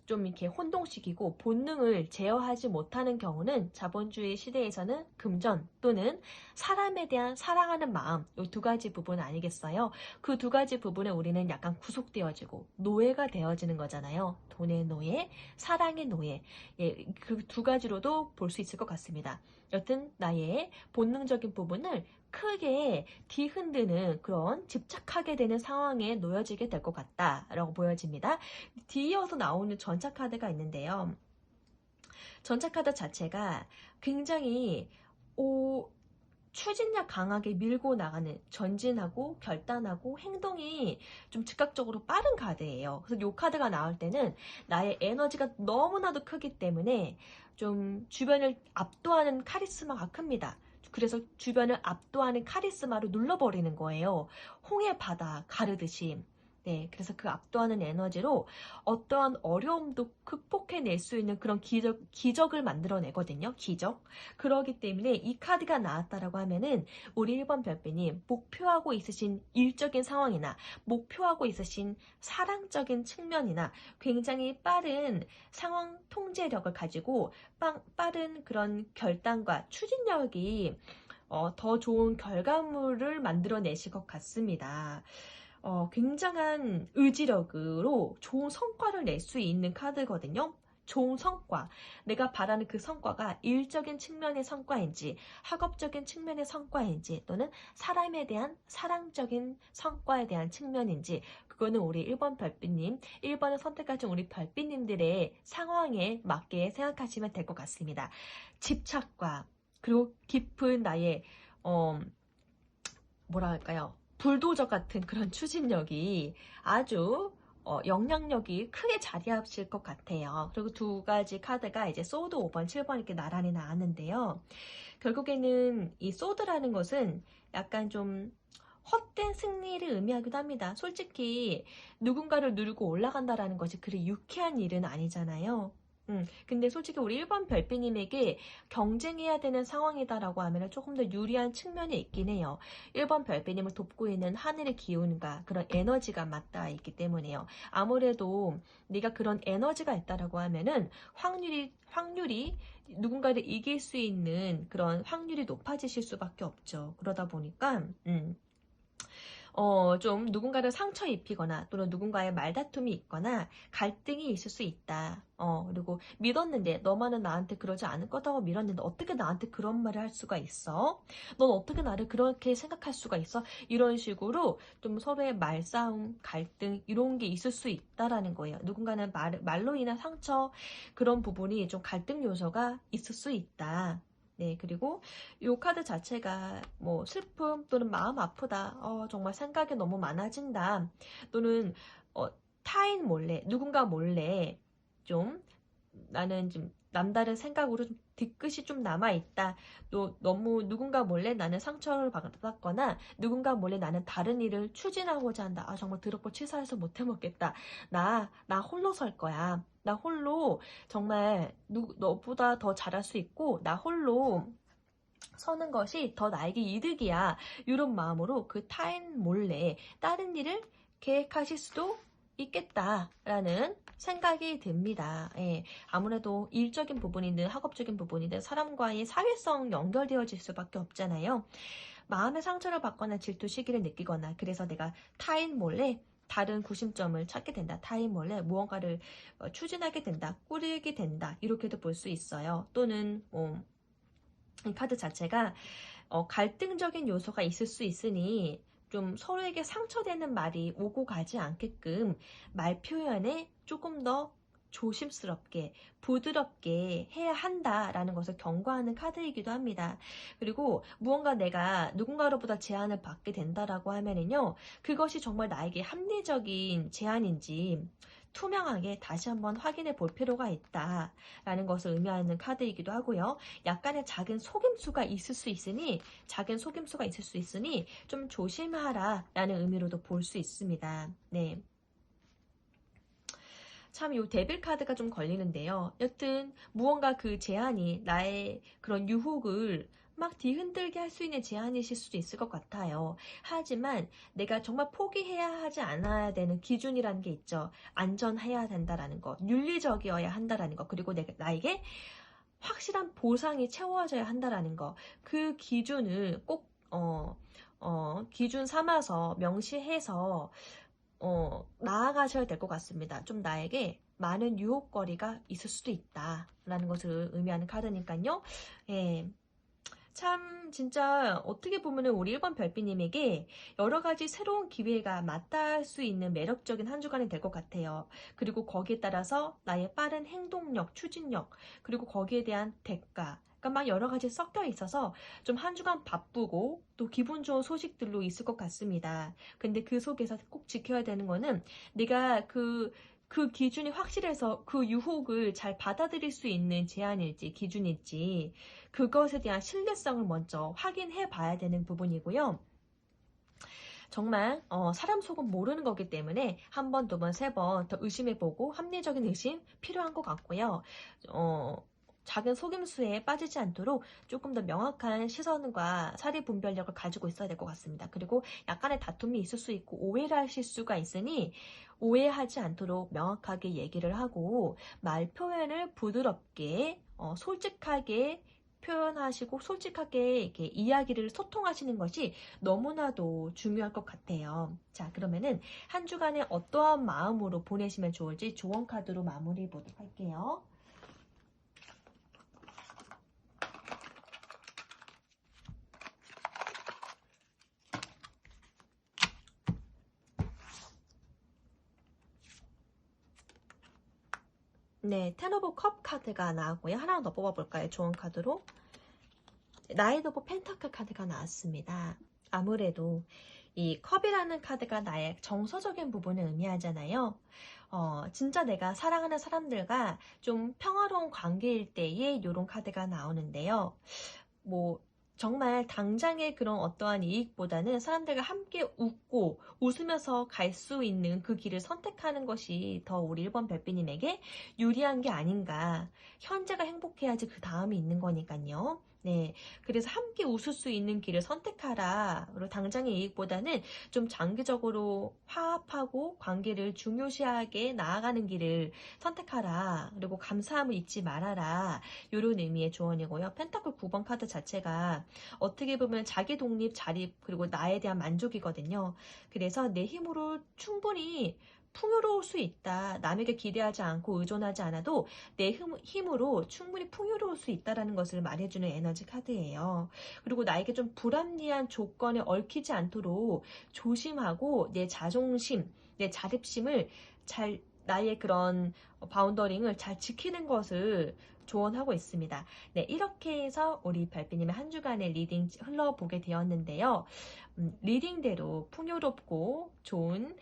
좀 이렇게 혼동시키고 본능을 제어하지 못하는 경우는 자본주의 시대에서는 금전 또는 사람에 대한 사랑하는 마음, 이 두 가지 부분 아니겠어요? 그 두 가지 부분에 우리는 약간 구속되어지고 노예가 되어지는 거잖아요. 돈의 노예, 사랑의 노예. 예, 그 두 가지로도 볼 수 있을 것 같습니다. 여튼 나의 본능적인 부분을 크게 뒤흔드는 그런 집착하게 되는 상황에 놓여지게 될 것 같다라고 보여집니다. 뒤이어서 나오는 전차 카드가 있는데요. 전차 카드 자체가 굉장히 추진력 강하게 밀고 나가는 전진하고 결단하고 행동이 좀 즉각적으로 빠른 카드예요. 그래서 이 카드가 나올 때는 나의 에너지가 너무나도 크기 때문에 좀 주변을 압도하는 카리스마가 큽니다. 그래서 주변을 압도하는 카리스마로 눌러버리는 거예요. 홍해 바다 가르듯이. 네, 그래서 그 압도하는 에너지로 어떠한 어려움도 극복해낼 수 있는 그런 기적을 만들어내거든요. 기적. 그러기 때문에 이 카드가 나왔다라고 하면은 우리 1번 별빛님 목표하고 있으신 일적인 상황이나 목표하고 있으신 사랑적인 측면이나 굉장히 빠른 상황 통제력을 가지고 빠른 그런 결단과 추진력이 더 좋은 결과물을 만들어내실 것 같습니다. 굉장한 의지력으로 좋은 성과를 낼 수 있는 카드거든요. 좋은 성과, 내가 바라는 그 성과가 일적인 측면의 성과인지 학업적인 측면의 성과인지 또는 사람에 대한 사랑적인 성과에 대한 측면인지 그거는 우리 1번 별빛님, 1번을 선택하신 우리 별빛님들의 상황에 맞게 생각하시면 될 것 같습니다. 집착과 그리고 깊은 나의 뭐라 할까요? 불도저 같은 그런 추진력이 아주 영향력이 크게 자리하실 것 같아요. 그리고 두 가지 카드가 이제 소드 5번, 7번 이렇게 나란히 나왔는데요. 결국에는 이 소드라는 것은 약간 좀 헛된 승리를 의미하기도 합니다. 솔직히 누군가를 누르고 올라간다라는 것이 그리 유쾌한 일은 아니잖아요. 근데 솔직히 우리 1번 별빛님에게 경쟁해야 되는 상황이다라고 하면 조금 더 유리한 측면이 있긴 해요. 1번 별빛님을 돕고 있는 하늘의 기운과 그런 에너지가 맞닿아 있기 때문에요. 아무래도 네가 그런 에너지가 있다라고 하면은 확률이 누군가를 이길 수 있는 그런 확률이 높아지실 수밖에 없죠. 그러다 보니까 좀 누군가를 상처 입히거나 또는 누군가의 말다툼이 있거나 갈등이 있을 수 있다. 그리고 믿었는데 너만은 나한테 그러지 않을 거다고 믿었는데 어떻게 나한테 그런 말을 할 수가 있어? 넌 어떻게 나를 그렇게 생각할 수가 있어? 이런 식으로 좀 서로의 말싸움, 갈등 이런 게 있을 수 있다라는 거예요. 누군가는 말로 인한 상처 그런 부분이 좀 갈등 요소가 있을 수 있다. 네, 그리고 이 카드 자체가 뭐 슬픔 또는 마음 아프다, 정말 생각이 너무 많아진다, 또는 타인 몰래, 누군가 몰래 좀 나는 좀 남다른 생각으로 좀 뒤끝이 좀 남아있다. 또 너무 누군가 몰래 나는 상처를 받았거나 누군가 몰래 나는 다른 일을 추진하고자 한다. 아, 정말 더럽고 치사해서 못 해먹겠다. 나 홀로 설 거야. 나 홀로 정말 너보다 더 잘할 수 있고 나 홀로 서는 것이 더 나에게 이득이야. 이런 마음으로 그 타인 몰래 다른 일을 계획하실 수도 있겠다라는 생각이 듭니다. 예, 아무래도 일적인 부분이든 학업적인 부분이든 사람과의 사회성 연결되어질 수밖에 없잖아요. 마음의 상처를 받거나 질투 시기를 느끼거나 그래서 내가 타인 몰래 다른 구심점을 찾게 된다. 타인 몰래 무언가를 추진하게 된다. 꾸리게 된다. 이렇게도 볼 수 있어요. 또는 이 카드 자체가 갈등적인 요소가 있을 수 있으니 좀 서로에게 상처되는 말이 오고 가지 않게끔 말 표현에 조금 더 조심스럽게 부드럽게 해야 한다라는 것을 경고하는 카드이기도 합니다. 그리고 무언가 내가 누군가로부터 제안을 받게 된다라고 하면은요, 그것이 정말 나에게 합리적인 제안인지 투명하게 다시 한번 확인해 볼 필요가 있다라는 것을 의미하는 카드이기도 하고요. 약간의 작은 속임수가 있을 수 있으니 좀 조심하라라는 의미로도 볼 수 있습니다. 네. 참, 요 데빌 카드가 좀 걸리는데요. 여튼 무언가 그 제안이 나의 그런 유혹을 막 뒤흔들게 할 수 있는 제안이실 수도 있을 것 같아요. 하지만 내가 정말 포기해야 하지 않아야 되는 기준이라는 게 있죠. 안전해야 된다라는 것, 윤리적이어야 한다라는 것, 그리고 나에게 확실한 보상이 채워져야 한다라는 것. 그 기준을 꼭 기준 삼아서 명시해서 나아가셔야 될 것 같습니다. 좀 나에게 많은 유혹거리가 있을 수도 있다라는 것을 의미하는 카드니까요. 예. 참 진짜 어떻게 보면은 우리 1번 별비님에게 여러 가지 새로운 기회가 맞닿을 수 있는 매력적인 한 주간이 될 것 같아요. 그리고 거기에 따라서 나의 빠른 행동력, 추진력, 그리고 거기에 대한 대가, 그러니까 막 여러 가지 섞여 있어서 좀 한 주간 바쁘고 또 기분 좋은 소식들로 있을 것 같습니다. 근데 그 속에서 꼭 지켜야 되는 거는 내가 그 기준이 확실해서 그 유혹을 잘 받아들일 수 있는 제안일지 기준일지 그것에 대한 신뢰성을 먼저 확인해 봐야 되는 부분이고요. 정말 사람 속은 모르는 거기 때문에 한 번, 두 번, 세 번 더 의심해보고 합리적인 의심 필요한 것 같고요. 작은 속임수에 빠지지 않도록 조금 더 명확한 시선과 사리 분별력을 가지고 있어야 될 것 같습니다. 그리고 약간의 다툼이 있을 수 있고 오해를 하실 수가 있으니 오해하지 않도록 명확하게 얘기를 하고 말 표현을 부드럽게 솔직하게 표현하시고 솔직하게 이렇게 이야기를 소통하시는 것이 너무나도 중요할 것 같아요. 자, 그러면은 한 주간에 어떠한 마음으로 보내시면 좋을지 조언 카드로 마무리 보도록 할게요. 네, 텐 오브 컵 카드가 나왔고요. 하나 더 뽑아볼까요? 조언 카드로. 나이트 오브 펜타클 카드가 나왔습니다. 아무래도 이 컵이라는 카드가 나의 정서적인 부분을 의미하잖아요. 진짜 내가 사랑하는 사람들과 좀 평화로운 관계일 때에 이런 카드가 나오는데요. 뭐 정말 당장의 그런 어떠한 이익보다는 사람들과 함께 웃고 웃으면서 갈 수 있는 그 길을 선택하는 것이 더 우리 1번 별비님에게 유리한 게 아닌가. 현재가 행복해야지 그 다음이 있는 거니까요. 네, 그래서 함께 웃을 수 있는 길을 선택하라. 그리고 당장의 이익보다는 좀 장기적으로 화합하고 관계를 중요시하게 나아가는 길을 선택하라. 그리고 감사함을 잊지 말아라. 이런 의미의 조언이고요. 펜타클 9번 카드 자체가 어떻게 보면 자기 독립, 자립, 그리고 나에 대한 만족이거든요. 그래서 내 힘으로 충분히 풍요로울 수 있다. 남에게 기대하지 않고 의존하지 않아도 내 힘으로 충분히 풍요로울 수 있다는 것을 말해주는 에너지 카드예요. 그리고 나에게 좀 불합리한 조건에 얽히지 않도록 조심하고 내 자존심, 내 자립심을 나의 그런 바운더링을 잘 지키는 것을 조언하고 있습니다. 네, 이렇게 해서 우리 별빛님의 한 주간의 리딩 흘러보게 되었는데요. 리딩대로 풍요롭고 좋은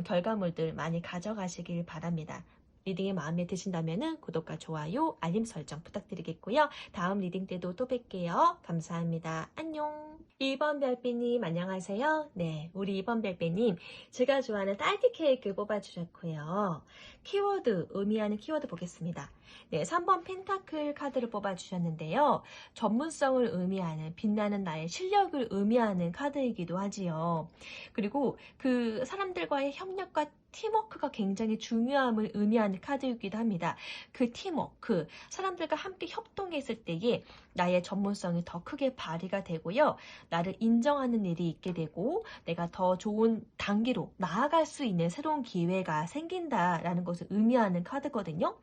결과물들 많이 가져가시길 바랍니다. 리딩이 마음에 드신다면 구독과 좋아요, 알림 설정 부탁드리겠고요. 다음 리딩 때도 또 뵐게요. 감사합니다. 안녕. 2번 별빛님 안녕하세요. 네, 우리 2번 별빛님 제가 좋아하는 딸기 케이크 뽑아주셨고요. 키워드, 의미하는 키워드 보겠습니다. 네, 3번 펜타클 카드를 뽑아주셨는데요. 전문성을 의미하는 빛나는 나의 실력을 의미하는 카드이기도 하지요. 그리고 그 사람들과의 협력과 팀워크가 굉장히 중요함을 의미하는 카드이기도 합니다. 그 팀워크, 사람들과 함께 협동했을 때에 나의 전문성이 더 크게 발휘가 되고요. 나를 인정하는 일이 있게 되고 내가 더 좋은 단계로 나아갈 수 있는 새로운 기회가 생긴다라는 것을 의미하는 카드거든요.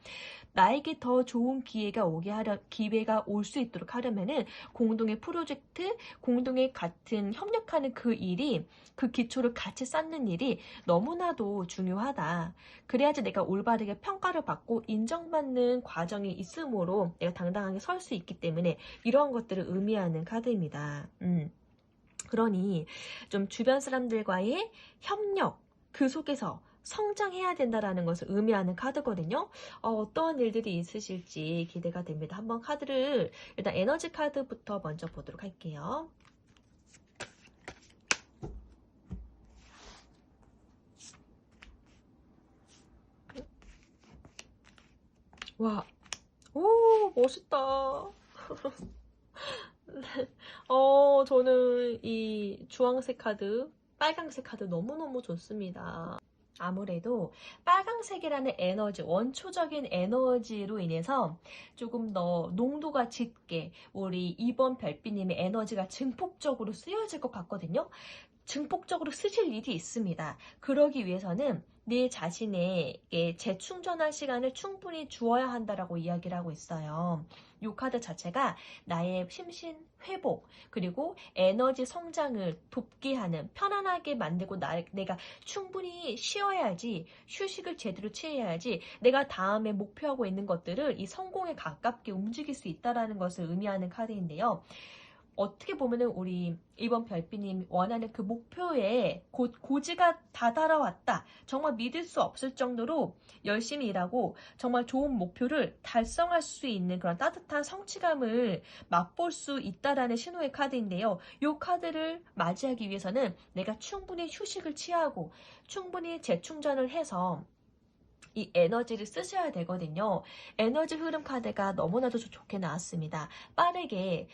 나에게 더 좋은 기회가 올 수 있도록 하려면은 공동의 프로젝트, 공동의 같은 협력하는 그 일이, 그 기초를 같이 쌓는 일이 너무나도 중요하다. 그래야지 내가 올바르게 평가를 받고 인정받는 과정이 있으므로 내가 당당하게 설 수 있기 때문에 이러한 것들을 의미하는 카드입니다. 그러니 좀 주변 사람들과의 협력, 그 속에서 성장해야 된다라는 것을 의미하는 카드거든요. 어떤 일들이 있으실지 기대가 됩니다. 한번 카드를 일단 에너지 카드부터 먼저 보도록 할게요. 와, 오, 멋있다. 저는 이 주황색 카드, 빨강색 카드 너무너무 좋습니다. 아무래도 빨강색이라는 에너지, 원초적인 에너지로 인해서 조금 더 농도가 짙게 우리 2번 별빛님의 에너지가 증폭적으로 쓰여질 것 같거든요. 증폭적으로 쓰실 일이 있습니다. 그러기 위해서는 내 자신에게 재충전할 시간을 충분히 주어야 한다라고 이야기를 하고 있어요. 이 카드 자체가 나의 심신 회복 그리고 에너지 성장을 돕게 하는 편안하게 만들고 내가 충분히 쉬어야지 휴식을 제대로 취해야지 내가 다음에 목표하고 있는 것들을 이 성공에 가깝게 움직일 수 있다는 것을 의미하는 카드인데요. 어떻게 보면은 우리 이번 별빛님 원하는 그 목표에 곧 고지가 다다라왔다. 정말 믿을 수 없을 정도로 열심히 일하고 정말 좋은 목표를 달성할 수 있는 그런 따뜻한 성취감을 맛볼 수 있다라는 신호의 카드인데요. 이 카드를 맞이하기 위해서는 내가 충분히 휴식을 취하고 충분히 재충전을 해서 이 에너지를 쓰셔야 되거든요. 에너지 흐름 카드가 너무나도 좋게 나왔습니다. 빠르게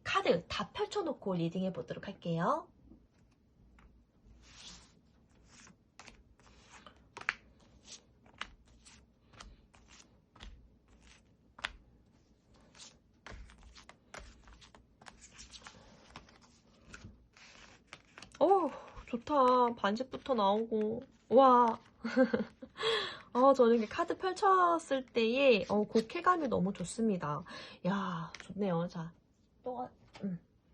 카드 다 펼쳐놓고 리딩해 보도록 할게요. 좋다. 반지부터 나오고. 와. 저는 카드 펼쳤을 때의 그 쾌감이 너무 좋습니다. 야, 좋네요. 자, 또,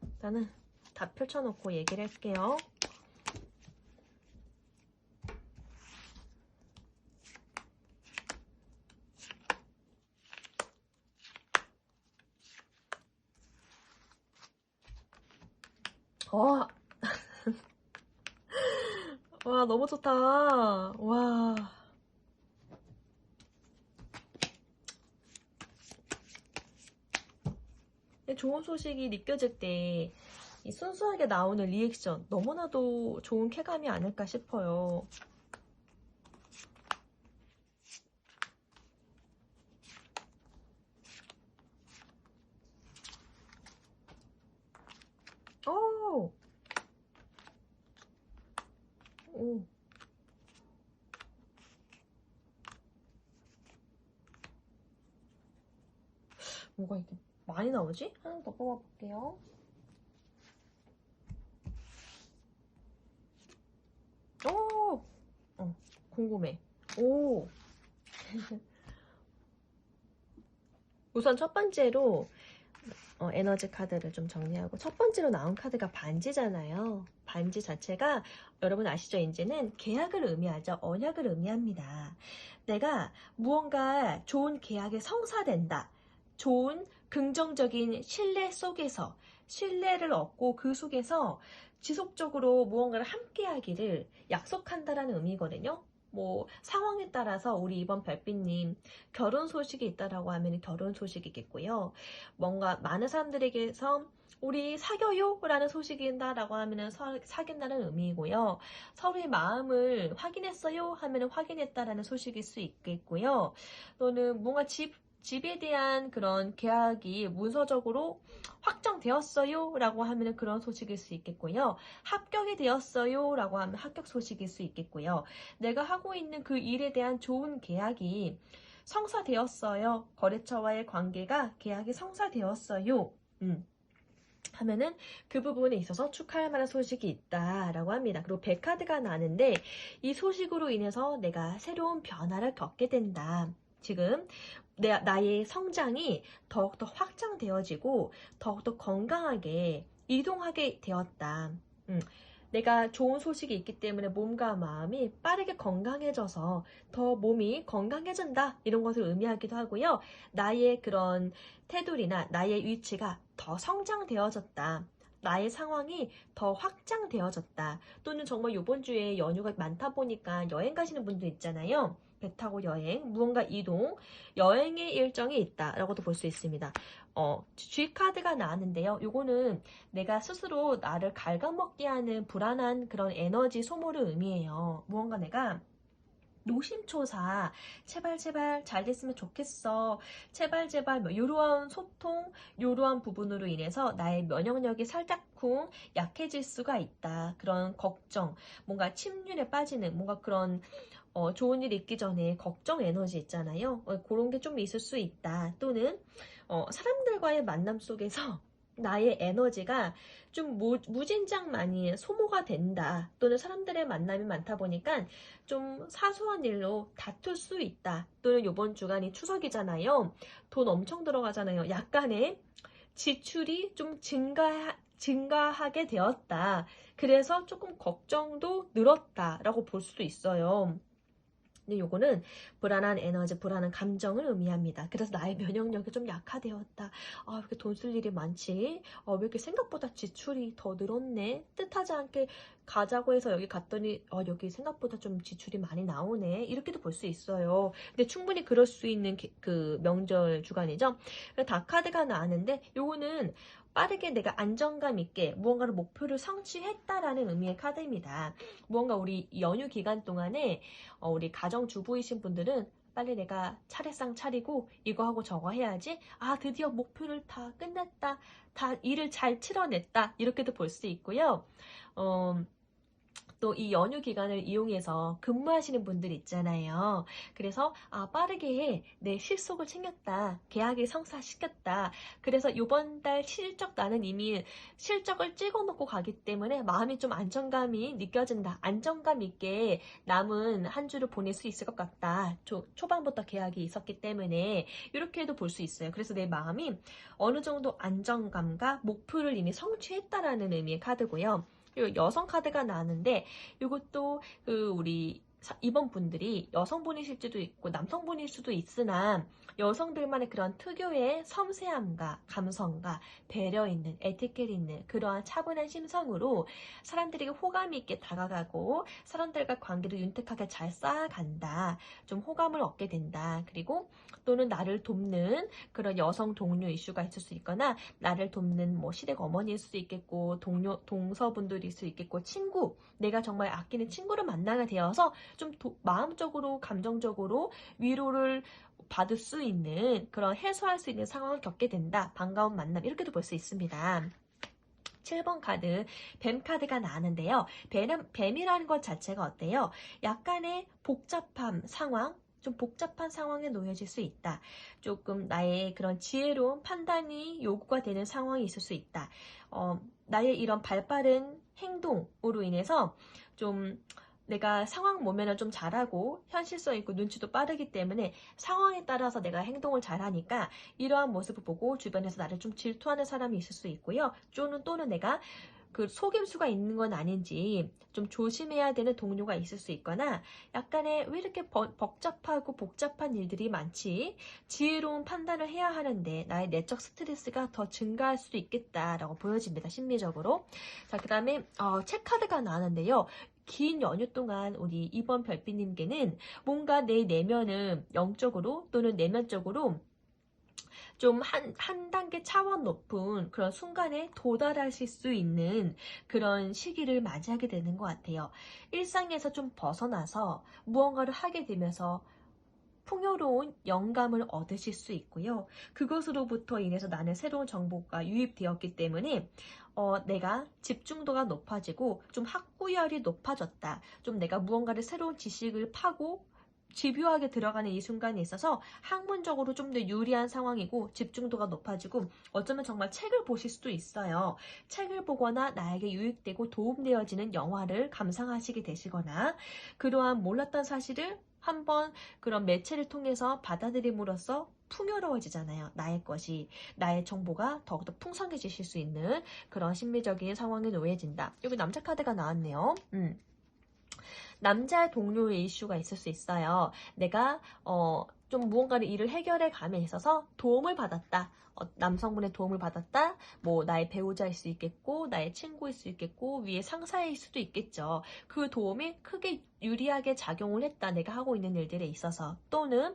일단은 다 펼쳐놓고 얘기를 할게요. 와, 와, 너무 좋다. 와. 좋은 소식이 느껴질 때 이 순수하게 나오는 리액션 너무나도 좋은 쾌감이 아닐까 싶어요. 오. 뭐가 이렇게 많이 나오지? 하나 더 뽑아볼게요. 궁금해. 오. 우선 첫 번째로 에너지 카드를 좀 정리하고 첫 번째로 나온 카드가 반지잖아요. 반지 자체가 여러분 아시죠? 이제는 계약을 의미하죠. 언약을 의미합니다. 내가 무언가 좋은 계약에 성사된다. 좋은 긍정적인 신뢰 속에서 신뢰를 얻고 그 속에서 지속적으로 무언가를 함께 하기를 약속한다라는 의미거든요. 뭐 상황에 따라서 우리 이번 별빛님 결혼 소식이 있다라고 하면 결혼 소식이겠고요. 뭔가 많은 사람들에게서 우리 사겨요 라는 소식이 있다라고 하면 사귄다는 의미이고요. 서로의 마음을 확인했어요 하면 확인했다라는 소식일 수 있겠고요. 또는 뭔가 집에 대한 그런 계약이 문서적으로 확정되었어요 라고 하면 그런 소식일 수 있겠고요. 합격이 되었어요 라고 하면 합격 소식일 수 있겠고요. 내가 하고 있는 그 일에 대한 좋은 계약이 성사되었어요. 거래처와의 관계가 계약이 성사되었어요. 하면은 그 부분에 있어서 축하할 만한 소식이 있다라고 합니다. 그리고 백카드가 나는데 이 소식으로 인해서 내가 새로운 변화를 겪게 된다. 지금 나의 성장이 더욱더 확장되어지고 더욱더 건강하게 이동하게 되었다. 내가 좋은 소식이 있기 때문에 몸과 마음이 빠르게 건강해져서 더 몸이 건강해진다 이런 것을 의미하기도 하고요. 나의 그런 테두리나 나의 위치가 더 성장되어졌다. 나의 상황이 더 확장되어졌다. 또는 정말 이번 주에 연휴가 많다 보니까 여행 가시는 분들 있잖아요. 배 타고 여행, 무언가 이동, 여행의 일정이 있다라고도 볼 수 있습니다. G카드가 나왔는데요. 요거는 내가 스스로 나를 갉아먹게 하는 불안한 그런 에너지 소모를 의미해요. 무언가 내가 노심초사 제발 잘 됐으면 좋겠어 제발 뭐 이러한 소통 이러한 부분으로 인해서 나의 면역력이 살짝쿵 약해질 수가 있다. 그런 걱정 뭔가 침륜에 빠지는 뭔가 그런 좋은 일 있기 전에 걱정 에너지 있잖아요. 그런 게 좀 있을 수 있다. 또는 사람들과의 만남 속에서 나의 에너지가 좀 무진장 많이 소모가 된다. 또는 사람들의 만남이 많다 보니까 좀 사소한 일로 다툴 수 있다. 또는 이번 주간이 추석이잖아요. 돈 엄청 들어가잖아요. 약간의 지출이 좀 증가하게 되었다. 그래서 조금 걱정도 늘었다라고 볼 수도 있어요. 근데 요거는 불안한 에너지, 불안한 감정을 의미합니다. 그래서 나의 면역력이 좀 약화되었다. 아, 왜 이렇게 돈 쓸 일이 많지? 왜 이렇게 생각보다 지출이 더 늘었네? 뜻하지 않게 가자고 해서 여기 갔더니 여기 생각보다 좀 지출이 많이 나오네. 이렇게도 볼 수 있어요. 근데 충분히 그럴 수 있는 그 명절 주간이죠. 다카드가 나왔는데 요거는 빠르게 내가 안정감 있게 무언가를 목표를 성취했다라는 의미의 카드입니다. 무언가 우리 연휴 기간 동안에 우리 가정주부이신 분들은 빨리 내가 차례상 차리고 이거 하고 저거 해야지. 아, 드디어 목표를 다 끝냈다. 다 일을 잘 치러냈다. 이렇게도 볼 수 있고요. 또 이 연휴 기간을 이용해서 근무하시는 분들 있잖아요. 그래서 빠르게 내 실속을 챙겼다. 계약을 성사시켰다. 그래서 이번 달 실적 나는 이미 실적을 찍어놓고 가기 때문에 마음이 좀 안정감이 느껴진다. 안정감 있게 남은 한 주를 보낼 수 있을 것 같다. 초반부터 계약이 있었기 때문에 이렇게도 볼 수 있어요. 그래서 내 마음이 어느 정도 안정감과 목표를 이미 성취했다라는 의미의 카드고요. 그리고 여성 카드가 나왔는데 이것도 우리 이번 분들이 여성분이실 수도 있고 남성분일 수도 있으나 여성들만의 그런 특유의 섬세함과 감성과 배려 있는 에티켓 있는 그러한 차분한 심성으로 사람들에게 호감 있게 다가가고 사람들과 관계를 윤택하게 잘 쌓아간다. 좀 호감을 얻게 된다. 그리고 또는 나를 돕는 그런 여성 동료 이슈가 있을 수 있거나 나를 돕는 뭐 시댁 어머니일 수도 있겠고 동서분들일 수 있겠고 친구 내가 정말 아끼는 친구를 만나게 되어서 좀 마음적으로 감정적으로 위로를 받을 수 있는 그런 해소할 수 있는 상황을 겪게 된다. 반가운 만남 이렇게도 볼 수 있습니다. 7번 카드 뱀 카드가 나왔는데요. 뱀이라는 것 자체가 어때요? 약간의 복잡한 상황 좀 복잡한 상황에 놓여질 수 있다. 조금 나의 그런 지혜로운 판단이 요구가 되는 상황이 있을 수 있다. 나의 이런 발빠른 행동으로 인해서 좀 내가 상황 모면을 좀 잘하고 현실성 있고 눈치도 빠르기 때문에 상황에 따라서 내가 행동을 잘하니까 이러한 모습을 보고 주변에서 나를 좀 질투하는 사람이 있을 수 있고요. 또는 내가 그 속임수가 있는 건 아닌지 좀 조심해야 되는 동료가 있을 수 있거나 약간의 왜 이렇게 복잡하고 복잡한 일들이 많지? 지혜로운 판단을 해야 하는데 나의 내적 스트레스가 더 증가할 수도 있겠다라고 보여집니다. 심리적으로. 자, 그 다음에 체크카드가 나왔는데요. 긴 연휴 동안 우리 이번 별빛님께는 뭔가 내 내면을 영적으로 또는 내면적으로 좀 한 단계 차원 높은 그런 순간에 도달하실 수 있는 그런 시기를 맞이하게 되는 것 같아요. 일상에서 좀 벗어나서 무언가를 하게 되면서 풍요로운 영감을 얻으실 수 있고요. 그것으로부터 인해서 나는 새로운 정보가 유입되었기 때문에 내가 집중도가 높아지고 좀 학구열이 높아졌다. 좀 내가 무언가를 새로운 지식을 파고 집요하게 들어가는 이 순간에 있어서 학문적으로 좀 더 유리한 상황이고 집중도가 높아지고 어쩌면 정말 책을 보실 수도 있어요. 책을 보거나 나에게 유익되고 도움되어지는 영화를 감상하시게 되시거나 그러한 몰랐던 사실을 한번 그런 매체를 통해서 받아들임으로써 풍요로워지잖아요. 나의 것이, 나의 정보가 더욱더 풍성해지실 수 있는 그런 심리적인 상황에 놓여진다. 여기 남자 카드가 나왔네요. 남자 동료의 이슈가 있을 수 있어요. 내가 좀 무언가를 일을 해결해 감에 있어서 도움을 받았다. 남성분의 도움을 받았다. 뭐 나의 배우자일 수 있겠고 나의 친구일 수 있겠고 위에 상사일 수도 있겠죠. 그 도움이 크게 유리하게 작용을 했다. 내가 하고 있는 일들에 있어서 또는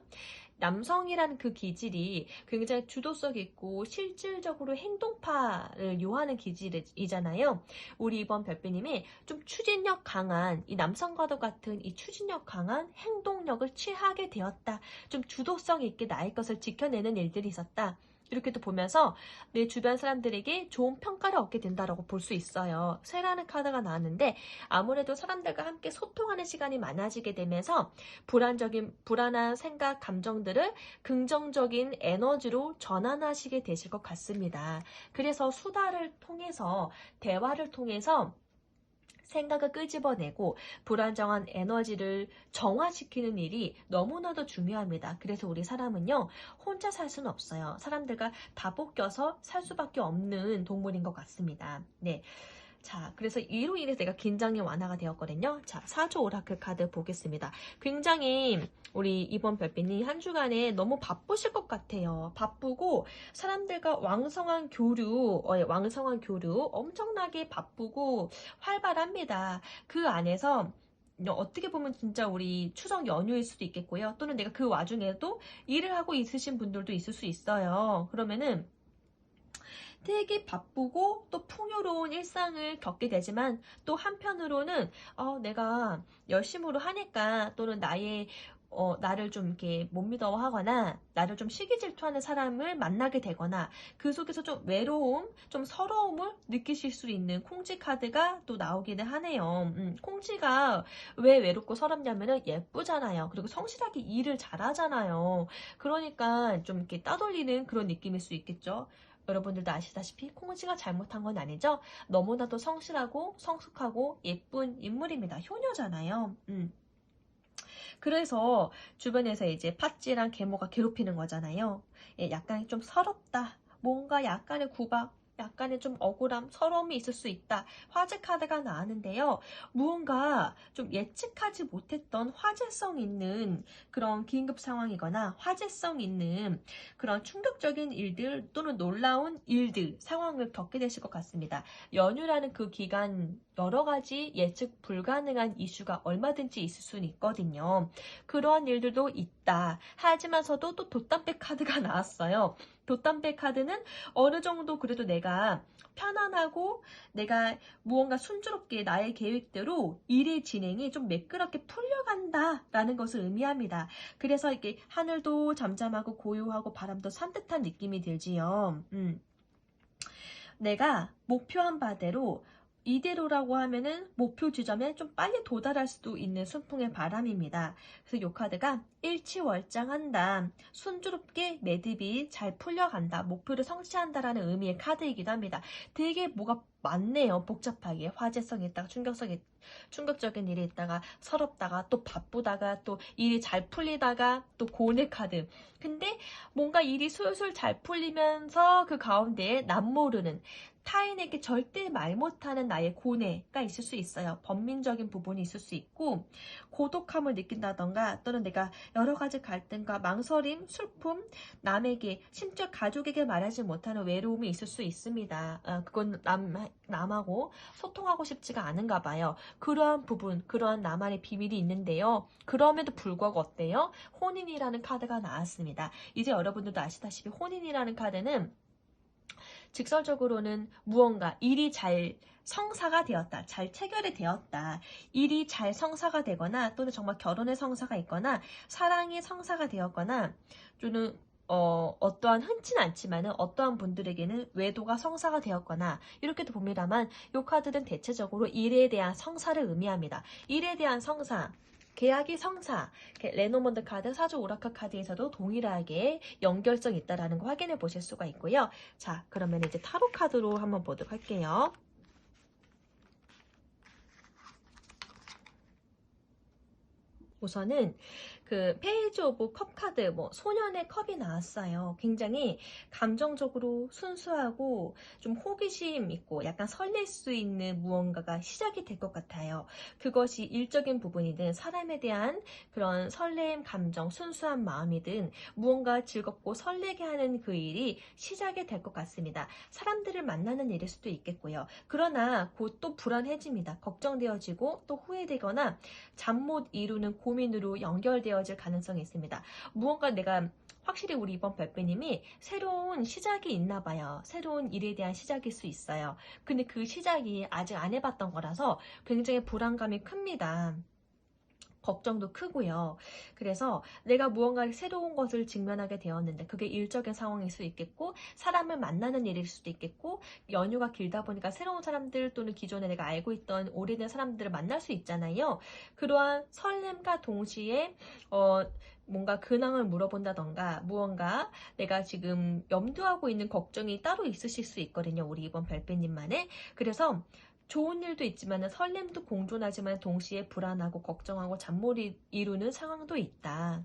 남성이라는 그 기질이 굉장히 주도성 있고 실질적으로 행동파를 요하는 기질이잖아요. 우리 이번 별빛님이 좀 추진력 강한 이 남성과도 같은 이 추진력 강한 행동력을 취하게 되었다. 좀 주도성 있게 나의 것을 지켜내는 일들이 있었다. 이렇게 또 보면서 내 주변 사람들에게 좋은 평가를 얻게 된다라고 볼 수 있어요. 쇠라는 카드가 나왔는데 아무래도 사람들과 함께 소통하는 시간이 많아지게 되면서 불안한 생각, 감정들을 긍정적인 에너지로 전환하시게 되실 것 같습니다. 그래서 수다를 통해서 대화를 통해서 생각을 끄집어내고 불안정한 에너지를 정화시키는 일이 너무나도 중요합니다. 그래서 우리 사람은요, 혼자 살 수는 없어요. 사람들과 다 볶여서 살 수밖에 없는 동물인 것 같습니다. 네. 자, 그래서 이로 인해서 내가 긴장이 완화가 되었거든요. 자, 사조 오라클 카드 보겠습니다. 굉장히 우리 이번 별빛님 한 주간에 너무 바쁘실 것 같아요. 바쁘고 사람들과 왕성한 교류, 엄청나게 바쁘고 활발합니다. 그 안에서 어떻게 보면 진짜 우리 추석 연휴일 수도 있겠고요. 또는 내가 그 와중에도 일을 하고 있으신 분들도 있을 수 있어요. 그러면은 되게 바쁘고 또 풍요로운 일상을 겪게 되지만 또 한편으로는 내가 열심으로 하니까 또는 나를 좀 이렇게 못 믿어하거나 나를 좀 시기 질투하는 사람을 만나게 되거나 그 속에서 좀 외로움, 좀 서러움을 느끼실 수 있는 콩쥐 카드가 또 나오기는 하네요. 콩쥐가 왜 외롭고 서럽냐면은 예쁘잖아요. 그리고 성실하게 일을 잘하잖아요. 그러니까 좀 이렇게 따돌리는 그런 느낌일 수 있겠죠. 여러분들도 아시다시피 콩쥐가 잘못한 건 아니죠. 너무나도 성실하고 성숙하고 예쁜 인물입니다. 효녀잖아요. 그래서 주변에서 이제 팥쥐랑 계모가 괴롭히는 거잖아요. 약간 좀 서럽다. 뭔가 약간의 구박, 약간의 좀 억울함, 서러움이 있을 수 있다. 화재 카드가 나왔는데요. 무언가 좀 예측하지 못했던 화제성 있는 그런 긴급 상황이거나 화제성 있는 그런 충격적인 일들 또는 놀라운 일들, 상황을 겪게 되실 것 같습니다. 연휴라는 그 기간 여러 가지 예측 불가능한 이슈가 얼마든지 있을 수는 있거든요. 그러한 일들도 있다. 하지만서도 또 돛담배 카드가 나왔어요. 돛담배 카드는 어느 정도 그래도 내가 편안하고 내가 무언가 순조롭게 나의 계획대로 일의 진행이 좀 매끄럽게 풀려간다라는 것을 의미합니다. 그래서 이게 하늘도 잠잠하고 고요하고 바람도 산뜻한 느낌이 들지요. 내가 목표한 바대로 이대로라고 하면은 목표 지점에 좀 빨리 도달할 수도 있는 순풍의 바람입니다. 그래서 이 카드가 일치월장한다. 순조롭게 매듭이 잘 풀려간다. 목표를 성취한다라는 의미의 카드이기도 합니다. 되게 뭐가 많네요. 복잡하게 화제성이 있다가 충격적인 일이 있다가 서럽다가 또 바쁘다가 또 일이 잘 풀리다가 또 고뇌 카드. 근데 뭔가 일이 술술 잘 풀리면서 그 가운데에 남모르는 타인에게 절대 말 못하는 나의 고뇌가 있을 수 있어요. 번민적인 부분이 있을 수 있고 고독함을 느낀다던가 또는 내가 여러 가지 갈등과 망설임, 슬픔, 남에게 심지어 가족에게 말하지 못하는 외로움이 있을 수 있습니다. 그건 남하고 소통하고 싶지가 않은가 봐요. 그러한 부분, 그러한 나만의 비밀이 있는데요. 그럼에도 불구하고 어때요? 혼인이라는 카드가 나왔습니다. 이제 여러분들도 아시다시피 혼인이라는 카드는 직설적으로는 무언가 일이 잘 성사가 되었다. 잘 체결이 되었다. 일이 잘 성사가 되거나 또는 정말 결혼의 성사가 있거나 사랑의 성사가 되었거나 또는 어떠한 흔치는 않지만은 어떠한 분들에게는 외도가 성사가 되었거나 이렇게도 봅니다만 이 카드는 대체적으로 일에 대한 성사를 의미합니다. 일에 대한 성사, 계약이 성사, 레노먼드 카드, 사주 오라클 카드에서도 동일하게 연결성이 있다는 거 확인해 보실 수가 있고요. 자, 그러면 이제 타로 카드로 한번 보도록 할게요. 우선은 그 페이지 오브 컵 카드, 소년의 컵이 나왔어요. 굉장히 감정적으로 순수하고 좀 호기심 있고 약간 설렐 수 있는 무언가가 시작이 될 것 같아요. 그것이 일적인 부분이든 사람에 대한 그런 설렘, 감정, 순수한 마음이든 무언가 즐겁고 설레게 하는 그 일이 시작이 될 것 같습니다. 사람들을 만나는 일일 수도 있겠고요. 그러나 곧 또 불안해집니다. 걱정되어지고 또 후회되거나 잠 못 이루는 고민으로 연결되어질 가능성이 있습니다. 무언가 내가 확실히 우리 이번 별빛님이 새로운 시작이 있나 봐요. 새로운 일에 대한 시작일 수 있어요. 근데 그 시작이 아직 안 해봤던 거라서 굉장히 불안감이 큽니다. 걱정도 크고요. 그래서 내가 무언가 새로운 것을 직면하게 되었는데 그게 일적인 상황일 수 있겠고 사람을 만나는 일일 수도 있겠고 연휴가 길다 보니까 새로운 사람들 또는 기존에 내가 알고 있던 오래된 사람들을 만날 수 있잖아요. 그러한 설렘과 동시에 뭔가 근황을 물어본다던가 무언가 내가 지금 염두하고 있는 걱정이 따로 있으실 수 있거든요. 우리 이번 별빛님만의. 그래서 좋은 일도 있지만 설렘도 공존하지만 동시에 불안하고 걱정하고 잠 못 이루는 상황도 있다.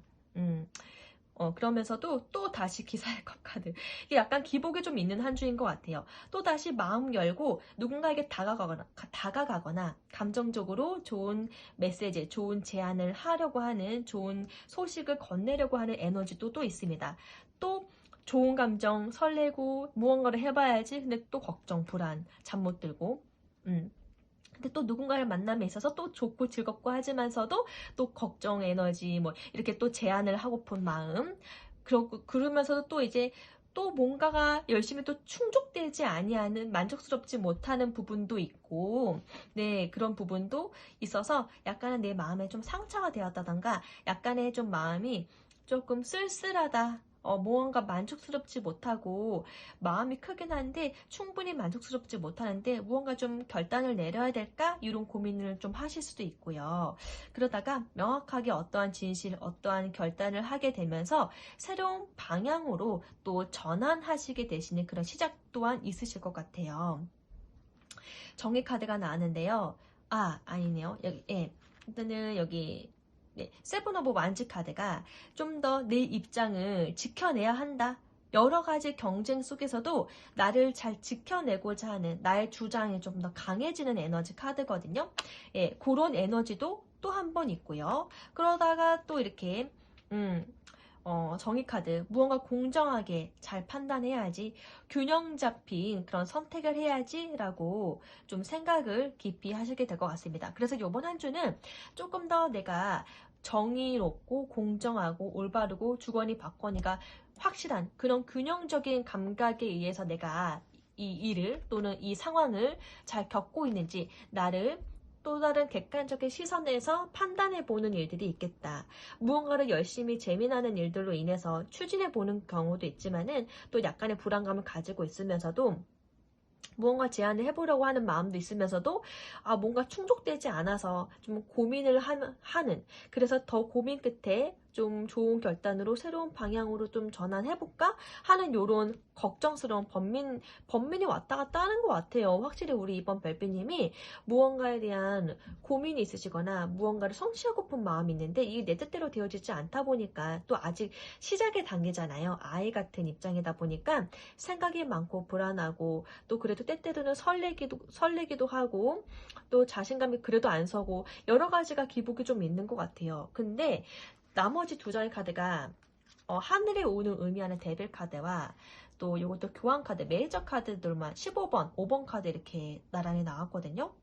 그러면서도 또 다시 기사의 컵 카드. 이게 약간 기복이 좀 있는 한 주인 것 같아요. 또 다시 마음 열고 누군가에게 다가가거나 감정적으로 좋은 메시지, 좋은 제안을 하려고 하는 좋은 소식을 건네려고 하는 에너지도 또 있습니다. 또 좋은 감정, 설레고 무언가를 해봐야지. 근데 또 걱정, 불안, 잠 못 들고. 근데 또 누군가를 만남에 있어서 또 좋고 즐겁고 하지만서도 또 걱정 에너지 이렇게 또 제안을 하고픈 마음 그러면서도 또 이제 또 뭔가가 열심히 또 충족되지 아니하는 만족스럽지 못하는 부분도 있고 네 그런 부분도 있어서 약간은 내 마음에 좀 상처가 되었다던가 약간의 좀 마음이 조금 쓸쓸하다 무언가 만족스럽지 못하고 마음이 크긴 한데 충분히 만족스럽지 못하는데 무언가 좀 결단을 내려야 될까? 이런 고민을 좀 하실 수도 있고요. 그러다가 명확하게 어떠한 진실, 어떠한 결단을 하게 되면서 새로운 방향으로 또 전환하시게 되시는 그런 시작 또한 있으실 것 같아요. 정의 카드가 나왔는데요. 아니네요. 일단은 여기 네, 세븐 오브 완즈 카드가 좀 더 내 입장을 지켜내야 한다. 여러 가지 경쟁 속에서도 나를 잘 지켜내고자 하는 나의 주장이 좀 더 강해지는 에너지 카드거든요. 그런 에너지도 또 한 번 있고요. 그러다가 또 이렇게 정의 카드 무언가 공정하게 잘 판단해야지 균형 잡힌 그런 선택을 해야지 라고 좀 생각을 깊이 하시게 될 것 같습니다. 그래서 이번 한 주는 조금 더 내가 정의롭고 공정하고 올바르고 주거니 받거니가 확실한 그런 균형적인 감각에 의해서 내가 이 일을 또는 이 상황을 잘 겪고 있는지 나를 또 다른 객관적인 시선에서 판단해보는 일들이 있겠다. 무언가를 열심히 재미나는 일들로 인해서 추진해보는 경우도 있지만은 또 약간의 불안감을 가지고 있으면서도 무언가 제안을 해보려고 하는 마음도 있으면서도 뭔가 충족되지 않아서 좀 고민을 하는 그래서 더 고민 끝에 좀 좋은 결단으로 새로운 방향으로 좀 전환해볼까 하는 요런 걱정스러운 번민이 왔다 갔다 하는 것 같아요. 확실히 우리 이번 별빛님이 무언가에 대한 고민이 있으시거나 무언가를 성취하고픈 마음이 있는데 이게 내 뜻대로 되어지지 않다 보니까 또 아직 시작의 단계잖아요. 아이 같은 입장이다 보니까 생각이 많고 불안하고 또 그래도 때때로는 설레기도 하고 또 자신감이 그래도 안 서고 여러 가지가 기복이 좀 있는 것 같아요. 근데 나머지 두 장의 카드가 하늘에 오는 의미하는 데빌 카드와 또 이것도 교환 카드, 메이저 카드들만 15번, 5번 카드 이렇게 나란히 나왔거든요.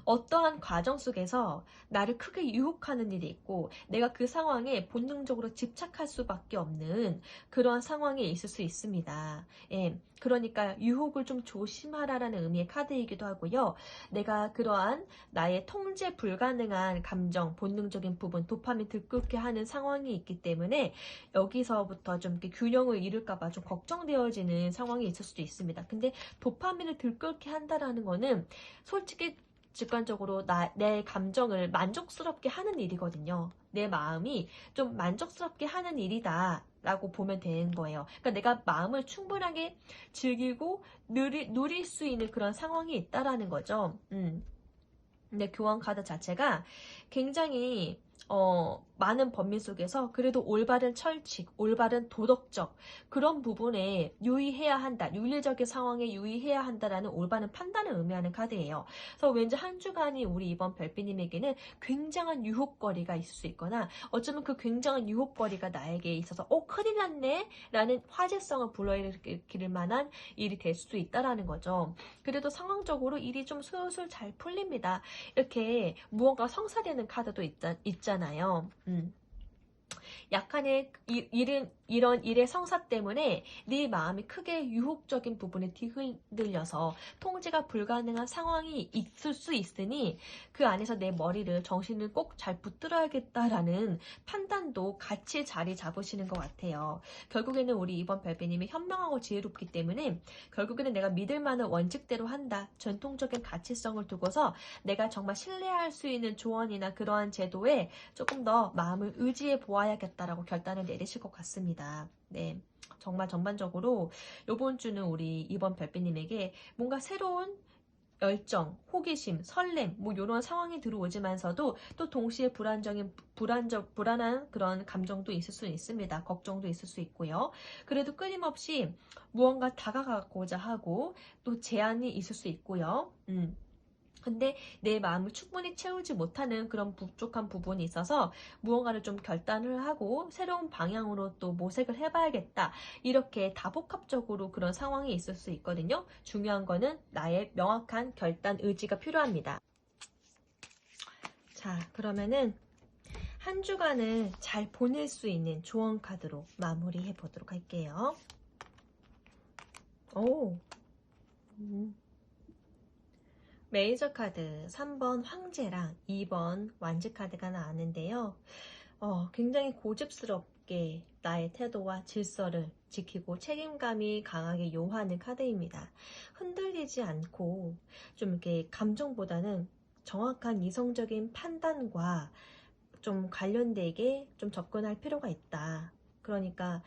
어떠한 과정 속에서 나를 크게 유혹하는 일이 있고 내가 그 상황에 본능적으로 집착할 수밖에 없는 그러한 상황이 있을 수 있습니다. 예, 그러니까 유혹을 좀 조심하라라는 의미의 카드이기도 하고요. 내가 그러한 나의 통제 불가능한 감정, 본능적인 부분, 도파민 들끓게 하는 상황이 있기 때문에 여기서부터 좀 이렇게 균형을 잃을까봐 좀 걱정되어지는 상황이 있을 수도 있습니다. 근데 도파민을 들끓게 한다라는 거는 솔직히 직관적으로 내 감정을 만족스럽게 하는 일이거든요. 내 마음이 좀 만족스럽게 하는 일이다 라고 보면 되는 거예요. 그러니까 내가 마음을 충분하게 즐기고 누릴 수 있는 그런 상황이 있다라는 거죠. 근데 교환 카드 자체가 굉장히 많은 범위 속에서 그래도 올바른 철칙, 올바른 도덕적 그런 부분에 유의해야 한다. 윤리적인 상황에 유의해야 한다라는 올바른 판단을 의미하는 카드예요. 그래서 왠지 한 주간이 우리 이번 별빛님에게는 굉장한 유혹거리가 있을 수 있거나 어쩌면 그 굉장한 유혹거리가 나에게 있어서 큰일 났네 라는 화제성을 불러일으킬 만한 일이 될 수도 있다라는 거죠. 그래도 상황적으로 일이 좀 술술 잘 풀립니다. 이렇게 무언가 성사되는 카드도 있잖아요. 약간의 이런 일의 성사 때문에 네 마음이 크게 유혹적인 부분에 뒤흔들려서 통제가 불가능한 상황이 있을 수 있으니 그 안에서 내 머리를 정신을 꼭 잘 붙들어야겠다라는 판단도 같이 자리 잡으시는 것 같아요. 결국에는 우리 이번 별빛님이 현명하고 지혜롭기 때문에 결국에는 내가 믿을 만한 원칙대로 한다. 전통적인 가치성을 두고서 내가 정말 신뢰할 수 있는 조언이나 그러한 제도에 조금 더 마음을 의지해 보아야겠다라고 결단을 내리실 것 같습니다. 네, 정말 전반적으로 이번 주는 우리 이번 별빛님에게 뭔가 새로운 열정, 호기심, 설렘 뭐 이런 상황이 들어오지만서도 또 동시에 불안한 그런 감정도 있을 수 있습니다. 걱정도 있을 수 있고요. 그래도 끊임없이 무언가 다가가고자 하고 또 제한이 있을 수 있고요. 근데 내 마음을 충분히 채우지 못하는 그런 부족한 부분이 있어서 무언가를 좀 결단을 하고 새로운 방향으로 또 모색을 해봐야겠다. 이렇게 다복합적으로 그런 상황이 있을 수 있거든요. 중요한 거는 나의 명확한 결단 의지가 필요합니다. 자, 그러면은 한 주간을 잘 보낼 수 있는 조언 카드로 마무리해 보도록 할게요. 오. 메이저 카드 3번 황제랑 2번 완지 카드가 나왔는데요. 굉장히 고집스럽게 나의 태도와 질서를 지키고 책임감이 강하게 요하는 카드입니다. 흔들리지 않고 좀 이렇게 감정보다는 정확한 이성적인 판단과 좀 관련되게 좀 접근할 필요가 있다. 그러니까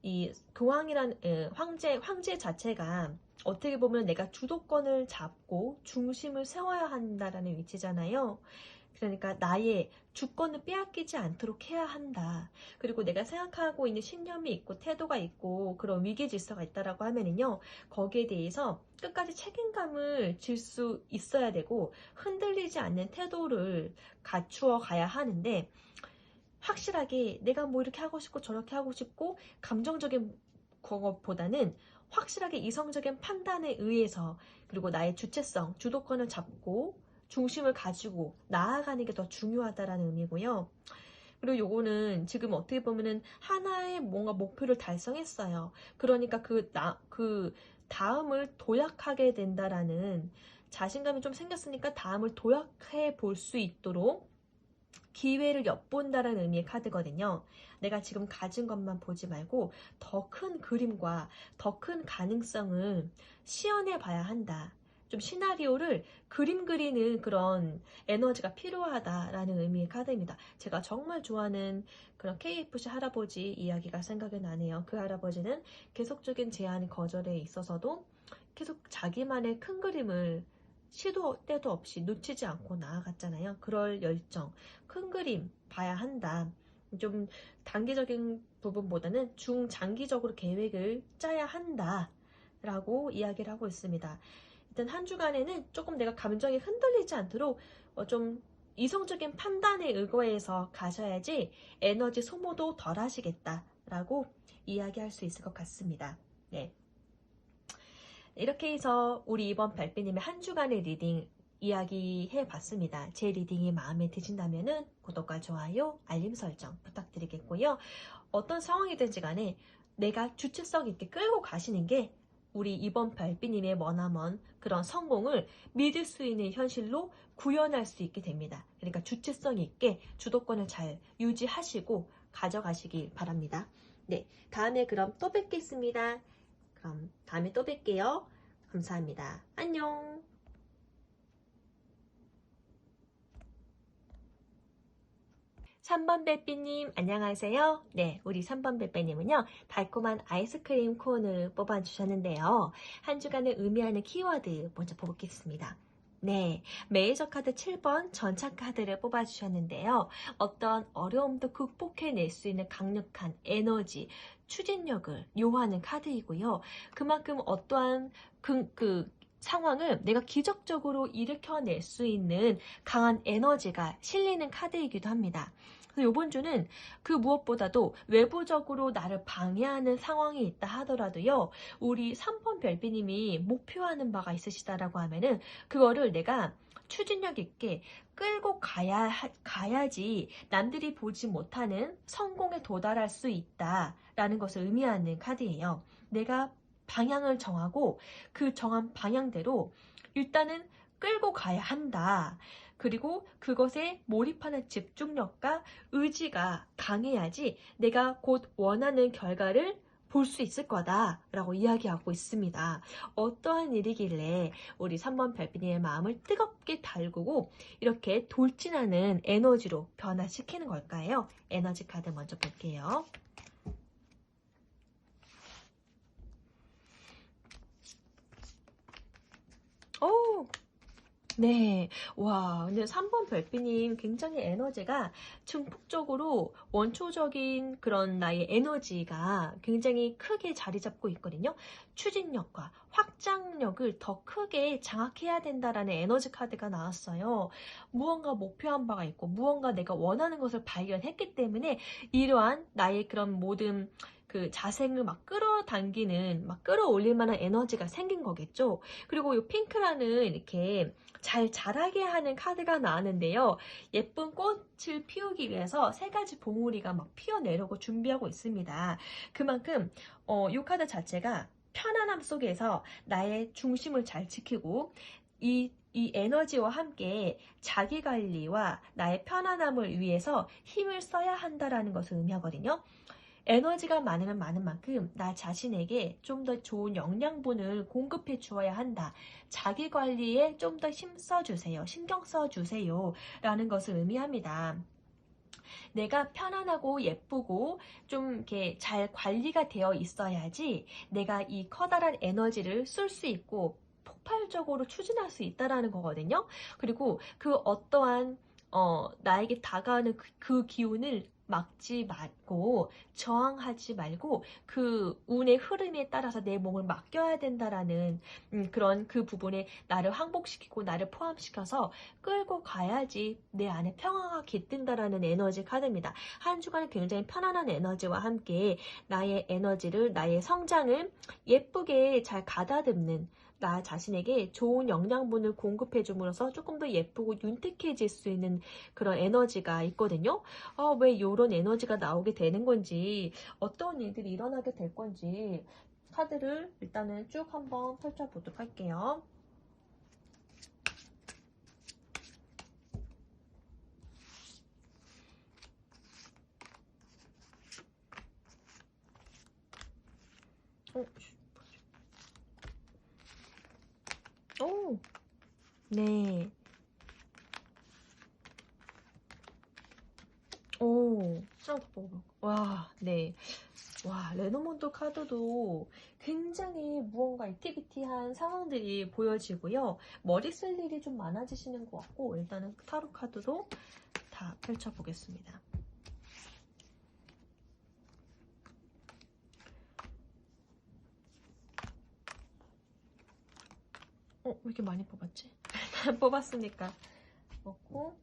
이 교황이란 황제 자체가 어떻게 보면 내가 주도권을 잡고 중심을 세워야 한다라는 위치잖아요. 그러니까 나의 주권을 빼앗기지 않도록 해야 한다. 그리고 내가 생각하고 있는 신념이 있고 태도가 있고 그런 위계 질서가 있다라고 하면은요. 거기에 대해서 끝까지 책임감을 질 수 있어야 되고 흔들리지 않는 태도를 갖추어 가야 하는데 확실하게 내가 뭐 이렇게 하고 싶고 저렇게 하고 싶고 감정적인 것보다는 확실하게 이성적인 판단에 의해서 그리고 나의 주체성, 주도권을 잡고 중심을 가지고 나아가는 게 더 중요하다라는 의미고요. 그리고 요거는 지금 어떻게 보면은 하나의 뭔가 목표를 달성했어요. 그러니까 그 다음을 도약하게 된다라는 자신감이 좀 생겼으니까 다음을 도약해 볼 수 있도록 기회를 엿본다라는 의미의 카드거든요. 내가 지금 가진 것만 보지 말고 더 큰 그림과 더 큰 가능성을 시연해 봐야 한다. 좀 시나리오를 그림 그리는 그런 에너지가 필요하다라는 의미의 카드입니다. 제가 정말 좋아하는 그런 KFC 할아버지 이야기가 생각이 나네요. 그 할아버지는 계속적인 제한 거절에 있어서도 계속 자기만의 큰 그림을 시도 때도 없이 놓치지 않고 나아갔잖아요. 그럴 열정, 큰 그림 봐야 한다. 좀 단기적인 부분보다는 중장기적으로 계획을 짜야 한다. 라고 이야기를 하고 있습니다. 일단 한 주간에는 조금 내가 감정이 흔들리지 않도록 좀 이성적인 판단에 의거해서 가셔야지 에너지 소모도 덜 하시겠다라고 이야기할 수 있을 것 같습니다. 네. 이렇게 해서 우리 이번 별빛님의 한 주간의 리딩 이야기해 봤습니다. 제 리딩이 마음에 드신다면 구독과 좋아요, 알림 설정 부탁드리겠고요. 어떤 상황이든지 간에 내가 주체성 있게 끌고 가시는 게 우리 이번 별빛님의 머나먼 그런 성공을 믿을 수 있는 현실로 구현할 수 있게 됩니다. 그러니까 주체성 있게 주도권을 잘 유지하시고 가져가시기 바랍니다. 네, 다음에 그럼 또 뵙겠습니다. 그럼 다음에 또 뵐게요. 감사합니다. 안녕. 3번 빼삐님 안녕하세요. 네, 우리 3번 빼빼님은요 달콤한 아이스크림 콘을 뽑아주셨는데요. 한 주간을 의미하는 키워드 먼저 보겠습니다. 네, 메이저 카드 7번 전차 카드를 뽑아주셨는데요. 어떤 어려움도 극복해낼 수 있는 강력한 에너지, 추진력을 요하는 카드이고요. 그만큼 어떠한 상황을 내가 기적적으로 일으켜낼 수 있는 강한 에너지가 실리는 카드이기도 합니다. 이번 주는 그 무엇보다도 외부적으로 나를 방해하는 상황이 있다 하더라도요. 우리 3번 별비님이 목표하는 바가 있으시다라고 하면은 그거를 내가 추진력 있게 끌고 가야지 남들이 보지 못하는 성공에 도달할 수 있다라는 것을 의미하는 카드예요. 내가 방향을 정하고 그 정한 방향대로 일단은 끌고 가야 한다. 그리고 그것에 몰입하는 집중력과 의지가 강해야지 내가 곧 원하는 결과를 볼 수 있을 거다라고 이야기하고 있습니다. 어떠한 일이길래 우리 3번 별빛님의 마음을 뜨겁게 달구고 이렇게 돌진하는 에너지로 변화시키는 걸까요? 에너지 카드 먼저 볼게요. 오! 네. 와, 근데 3번 별빛님 굉장히 에너지가 증폭적으로 원초적인 그런 나의 에너지가 굉장히 크게 자리 잡고 있거든요. 추진력과 확장력을 더 크게 장악해야 된다라는 에너지 카드가 나왔어요. 무언가 목표한 바가 있고 무언가 내가 원하는 것을 발견했기 때문에 이러한 나의 그런 모든 그 자생을 막 끌어당기는, 막 끌어올릴 만한 에너지가 생긴 거겠죠. 그리고 이 핑크라는 이렇게 잘 자라게 하는 카드가 나왔는데요. 예쁜 꽃을 피우기 위해서 3가지 봉우리가 막 피어내려고 준비하고 있습니다. 그만큼 이 카드 자체가 편안함 속에서 나의 중심을 잘 지키고 이 에너지와 함께 자기관리와 나의 편안함을 위해서 힘을 써야 한다라는 것을 의미하거든요. 에너지가 많으면 많은 만큼 나 자신에게 좀 더 좋은 영양분을 공급해 주어야 한다. 자기 관리에 좀 더 힘써주세요. 신경 써주세요. 라는 것을 의미합니다. 내가 편안하고 예쁘고 좀 이렇게 잘 관리가 되어 있어야지 내가 이 커다란 에너지를 쓸 수 있고 폭발적으로 추진할 수 있다라는 거거든요. 그리고 그 어떠한 나에게 다가오는 그 기운을 막지 말고 저항하지 말고 그 운의 흐름에 따라서 내 몸을 맡겨야 된다라는 그런 그 부분에 나를 항복시키고 나를 포함시켜서 끌고 가야지 내 안에 평화가 깃든다라는 에너지 카드입니다. 한 주간 굉장히 편안한 에너지와 함께 나의 에너지를 나의 성장을 예쁘게 잘 가다듬는 나 자신에게 좋은 영양분을 공급해 줌으로써 조금 더 예쁘고 윤택해질 수 있는 그런 에너지가 있거든요. 왜 이런 에너지가 나오게 되는 건지 어떤 일들이 일어나게 될 건지 카드를 일단은 쭉 한번 펼쳐보도록 할게요. 오, 네. 오, 와, 네. 와, 레노몬드 카드도 굉장히 무언가 액티비티한 상황들이 보여지고요. 머리 쓸 일이 좀 많아지시는 것 같고, 일단은 타로 카드도 다 펼쳐보겠습니다. 왜 이렇게 많이 뽑았지? 뽑았으니까 먹고,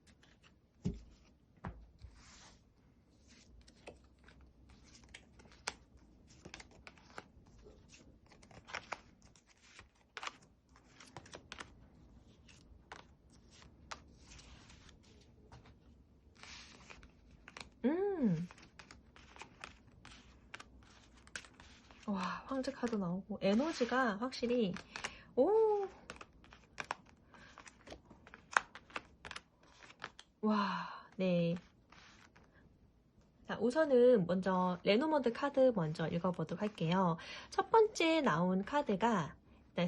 와, 황제 카드 나오고, 에너지가 확실히, 오, 와, 네. 자, 우선은 먼저 레노먼드 카드 먼저 읽어보도록 할게요. 첫 번째 나온 카드가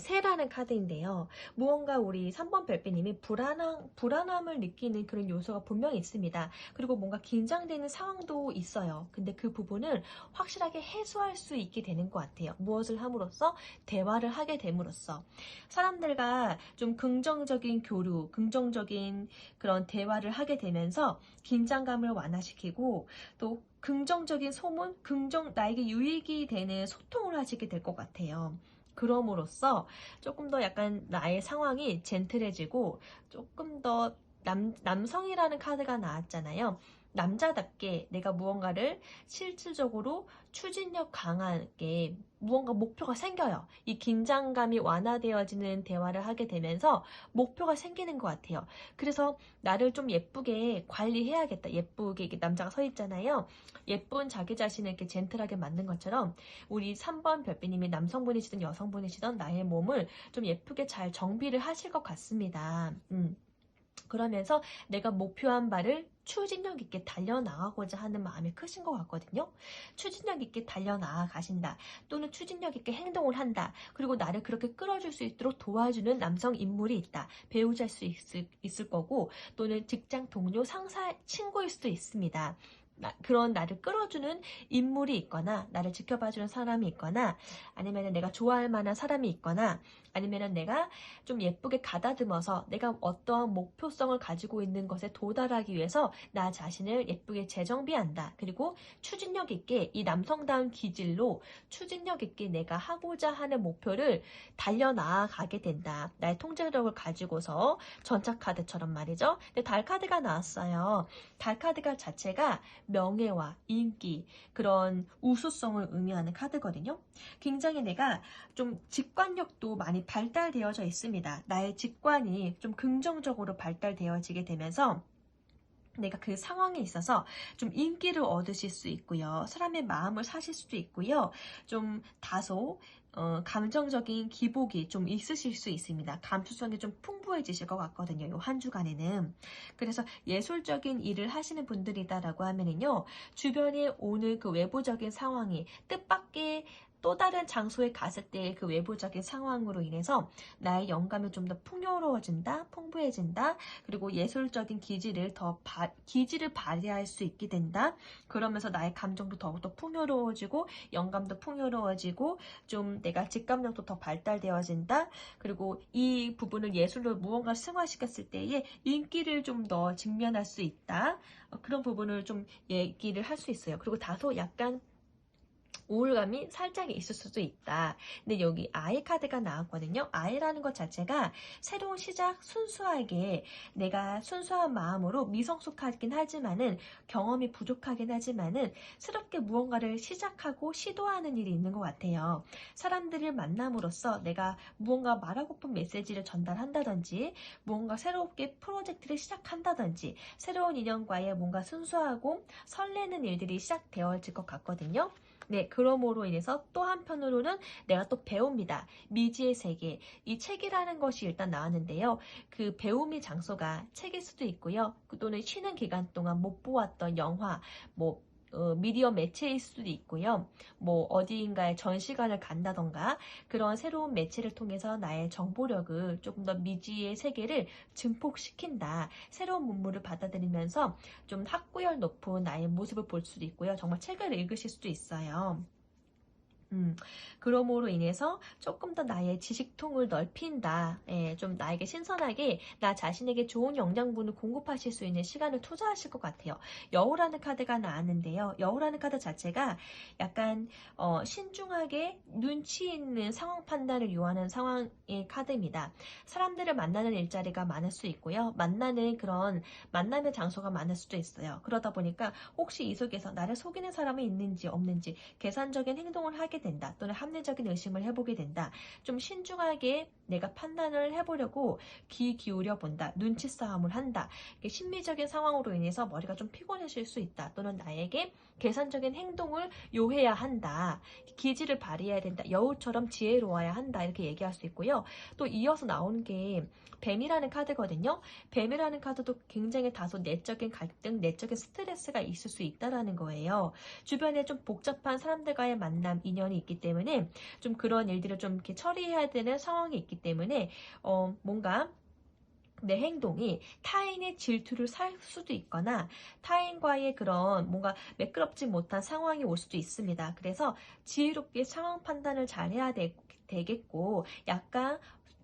새라는 카드인데요. 무언가 우리 3번 별빛님이 불안함을 느끼는 그런 요소가 분명히 있습니다. 그리고 뭔가 긴장되는 상황도 있어요. 근데 그 부분을 확실하게 해소할 수 있게 되는 것 같아요. 무엇을 함으로써? 대화를 하게 됨으로써. 사람들과 좀 긍정적인 교류, 긍정적인 그런 대화를 하게 되면서 긴장감을 완화시키고 또 긍정적인 소문, 나에게 유익이 되는 소통을 하시게 될 것 같아요. 그럼으로써 조금 더 약간 나의 상황이 젠틀해지고 조금 더 남성이라는 카드가 나왔잖아요. 남자답게 내가 무언가를 실질적으로 추진력 강하게 무언가 목표가 생겨요. 이 긴장감이 완화되어지는 대화를 하게 되면서 목표가 생기는 것 같아요. 그래서 나를 좀 예쁘게 관리해야겠다. 예쁘게 이렇게 남자가 서 있잖아요. 예쁜 자기 자신을 이렇게 젠틀하게 만든 것처럼 우리 3번 별빛님이 남성분이시든 여성분이시든 나의 몸을 좀 예쁘게 잘 정비를 하실 것 같습니다. 그러면서 내가 목표한 바를 추진력 있게 달려나가고자 하는 마음이 크신 것 같거든요. 추진력 있게 달려나가 가신다. 또는 추진력 있게 행동을 한다. 그리고 나를 그렇게 끌어줄 수 있도록 도와주는 남성 인물이 있다. 배우자일 수 있을 거고 또는 직장 동료, 상사, 친구일 수도 있습니다. 그런 나를 끌어주는 인물이 있거나 나를 지켜봐주는 사람이 있거나 아니면 내가 좋아할 만한 사람이 있거나 아니면 내가 좀 예쁘게 가다듬어서 내가 어떠한 목표성을 가지고 있는 것에 도달하기 위해서 나 자신을 예쁘게 재정비한다. 그리고 추진력 있게 이 남성다운 기질로 추진력 있게 내가 하고자 하는 목표를 달려나가게 된다. 나의 통제력을 가지고서 전차카드처럼 말이죠. 근데 달카드가 나왔어요. 달카드가 자체가 명예와 인기, 그런 우수성을 의미하는 카드거든요. 굉장히 내가 좀 직관력도 많이 발달되어져 있습니다. 나의 직관이 좀 긍정적으로 발달되어지게 되면서 내가 그 상황에 있어서 좀 인기를 얻으실 수 있고요. 사람의 마음을 사실 수도 있고요. 좀 다소 감정적인 기복이 좀 있으실 수 있습니다. 감수성이 좀 풍부해지실 것 같거든요. 요 한 주간에는. 그래서 예술적인 일을 하시는 분들이다라고 하면은요. 주변에 오는 그 외부적인 상황이 뜻밖의 또 다른 장소에 갔을 때 그 외부적인 상황으로 인해서 나의 영감이 좀 더 풍요로워진다, 풍부해진다, 그리고 예술적인 기질을 발휘할 수 있게 된다. 그러면서 나의 감정도 더욱더 풍요로워지고, 영감도 풍요로워지고, 좀 내가 직감력도 더 발달되어진다. 그리고 이 부분을 예술로 무언가 승화시켰을 때에 인기를 좀 더 직면할 수 있다. 그런 부분을 좀 얘기를 할 수 있어요. 그리고 다소 약간 우울감이 살짝 있을 수도 있다. 근데 여기 아이 카드가 나왔거든요. 아이라는 것 자체가 새로운 시작, 순수하게 내가 순수한 마음으로 미성숙하긴 하지만은 경험이 부족하긴 하지만은 새롭게 무언가를 시작하고 시도하는 일이 있는 것 같아요. 사람들을 만남으로써 내가 무언가 말하고픈 메시지를 전달한다든지 무언가 새롭게 프로젝트를 시작한다든지 새로운 인연과의 뭔가 순수하고 설레는 일들이 시작되어질 것 같거든요. 네, 그러므로 인해서 또 한편으로는 내가 또 배웁니다. 미지의 세계. 이 책이라는 것이 일단 나왔는데요. 그 배움의 장소가 책일 수도 있고요. 또는 쉬는 기간 동안 못 보았던 영화, 뭐, 미디어 매체일 수도 있고요. 뭐 어디인가에 전시관을 간다던가 그런 새로운 매체를 통해서 나의 정보력을 조금 더 미지의 세계를 증폭시킨다. 새로운 문물을 받아들이면서 좀 학구열 높은 나의 모습을 볼 수도 있고요. 정말 책을 읽으실 수도 있어요. 그러므로 인해서 조금 더 나의 지식통을 넓힌다. 예, 좀 나에게 신선하게 나 자신에게 좋은 영양분을 공급하실 수 있는 시간을 투자하실 것 같아요. 여우라는 카드가 나왔는데요. 여우라는 카드 자체가 약간 신중하게 눈치 있는 상황 판단을 요하는 상황의 카드입니다. 사람들을 만나는 일자리가 많을 수 있고요. 만나는 그런 만남의 장소가 많을 수도 있어요. 그러다 보니까 혹시 이 속에서 나를 속이는 사람이 있는지 없는지 계산적인 행동을 하게 된다. 또는 합리적인 의심을 해보게 된다. 좀 신중하게 내가 판단을 해보려고 귀 기울여 본다. 눈치 싸움을 한다. 심리적인 상황으로 인해서 머리가 좀 피곤해질 수 있다. 또는 나에게 계산적인 행동을 요해야 한다. 기지를 발휘해야 된다. 여우처럼 지혜로워야 한다. 이렇게 얘기할 수 있고요. 또 이어서 나오는 게 뱀이라는 카드거든요. 뱀이라는 카드도 굉장히 다소 내적인 갈등, 내적인 스트레스가 있을 수 있다라는 거예요. 주변에 좀 복잡한 사람들과의 만남, 인연이 있기 때문에 좀 그런 일들을 좀 이렇게 처리해야 되는 상황이 있기 때문에 뭔가 내 행동이 타인의 질투를 살 수도 있거나 타인과의 그런 뭔가 매끄럽지 못한 상황이 올 수도 있습니다. 그래서 지혜롭게 상황 판단을 잘 해야 되겠고 약간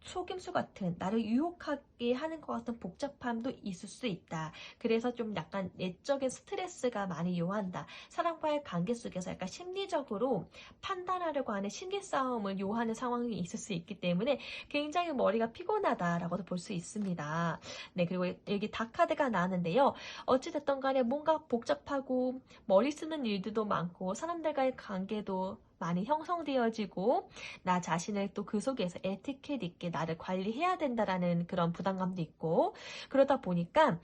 속임수 같은 나를 유혹하게 하는 것 같은 복잡함도 있을 수 있다. 그래서 좀 약간 내적인 스트레스가 많이 요한다. 사람과의 관계 속에서 약간 심리적으로 판단하려고 하는 심리 싸움을 요하는 상황이 있을 수 있기 때문에 굉장히 머리가 피곤하다라고도 볼 수 있습니다. 네, 그리고 여기 닭카드가 나왔는데요. 어찌됐든 간에 뭔가 복잡하고 머리 쓰는 일들도 많고 사람들과의 관계도 많이 형성되어지고 나 자신을 또 그 속에서 에티켓 있게 나를 관리해야 된다라는 그런 부담감도 있고 그러다 보니까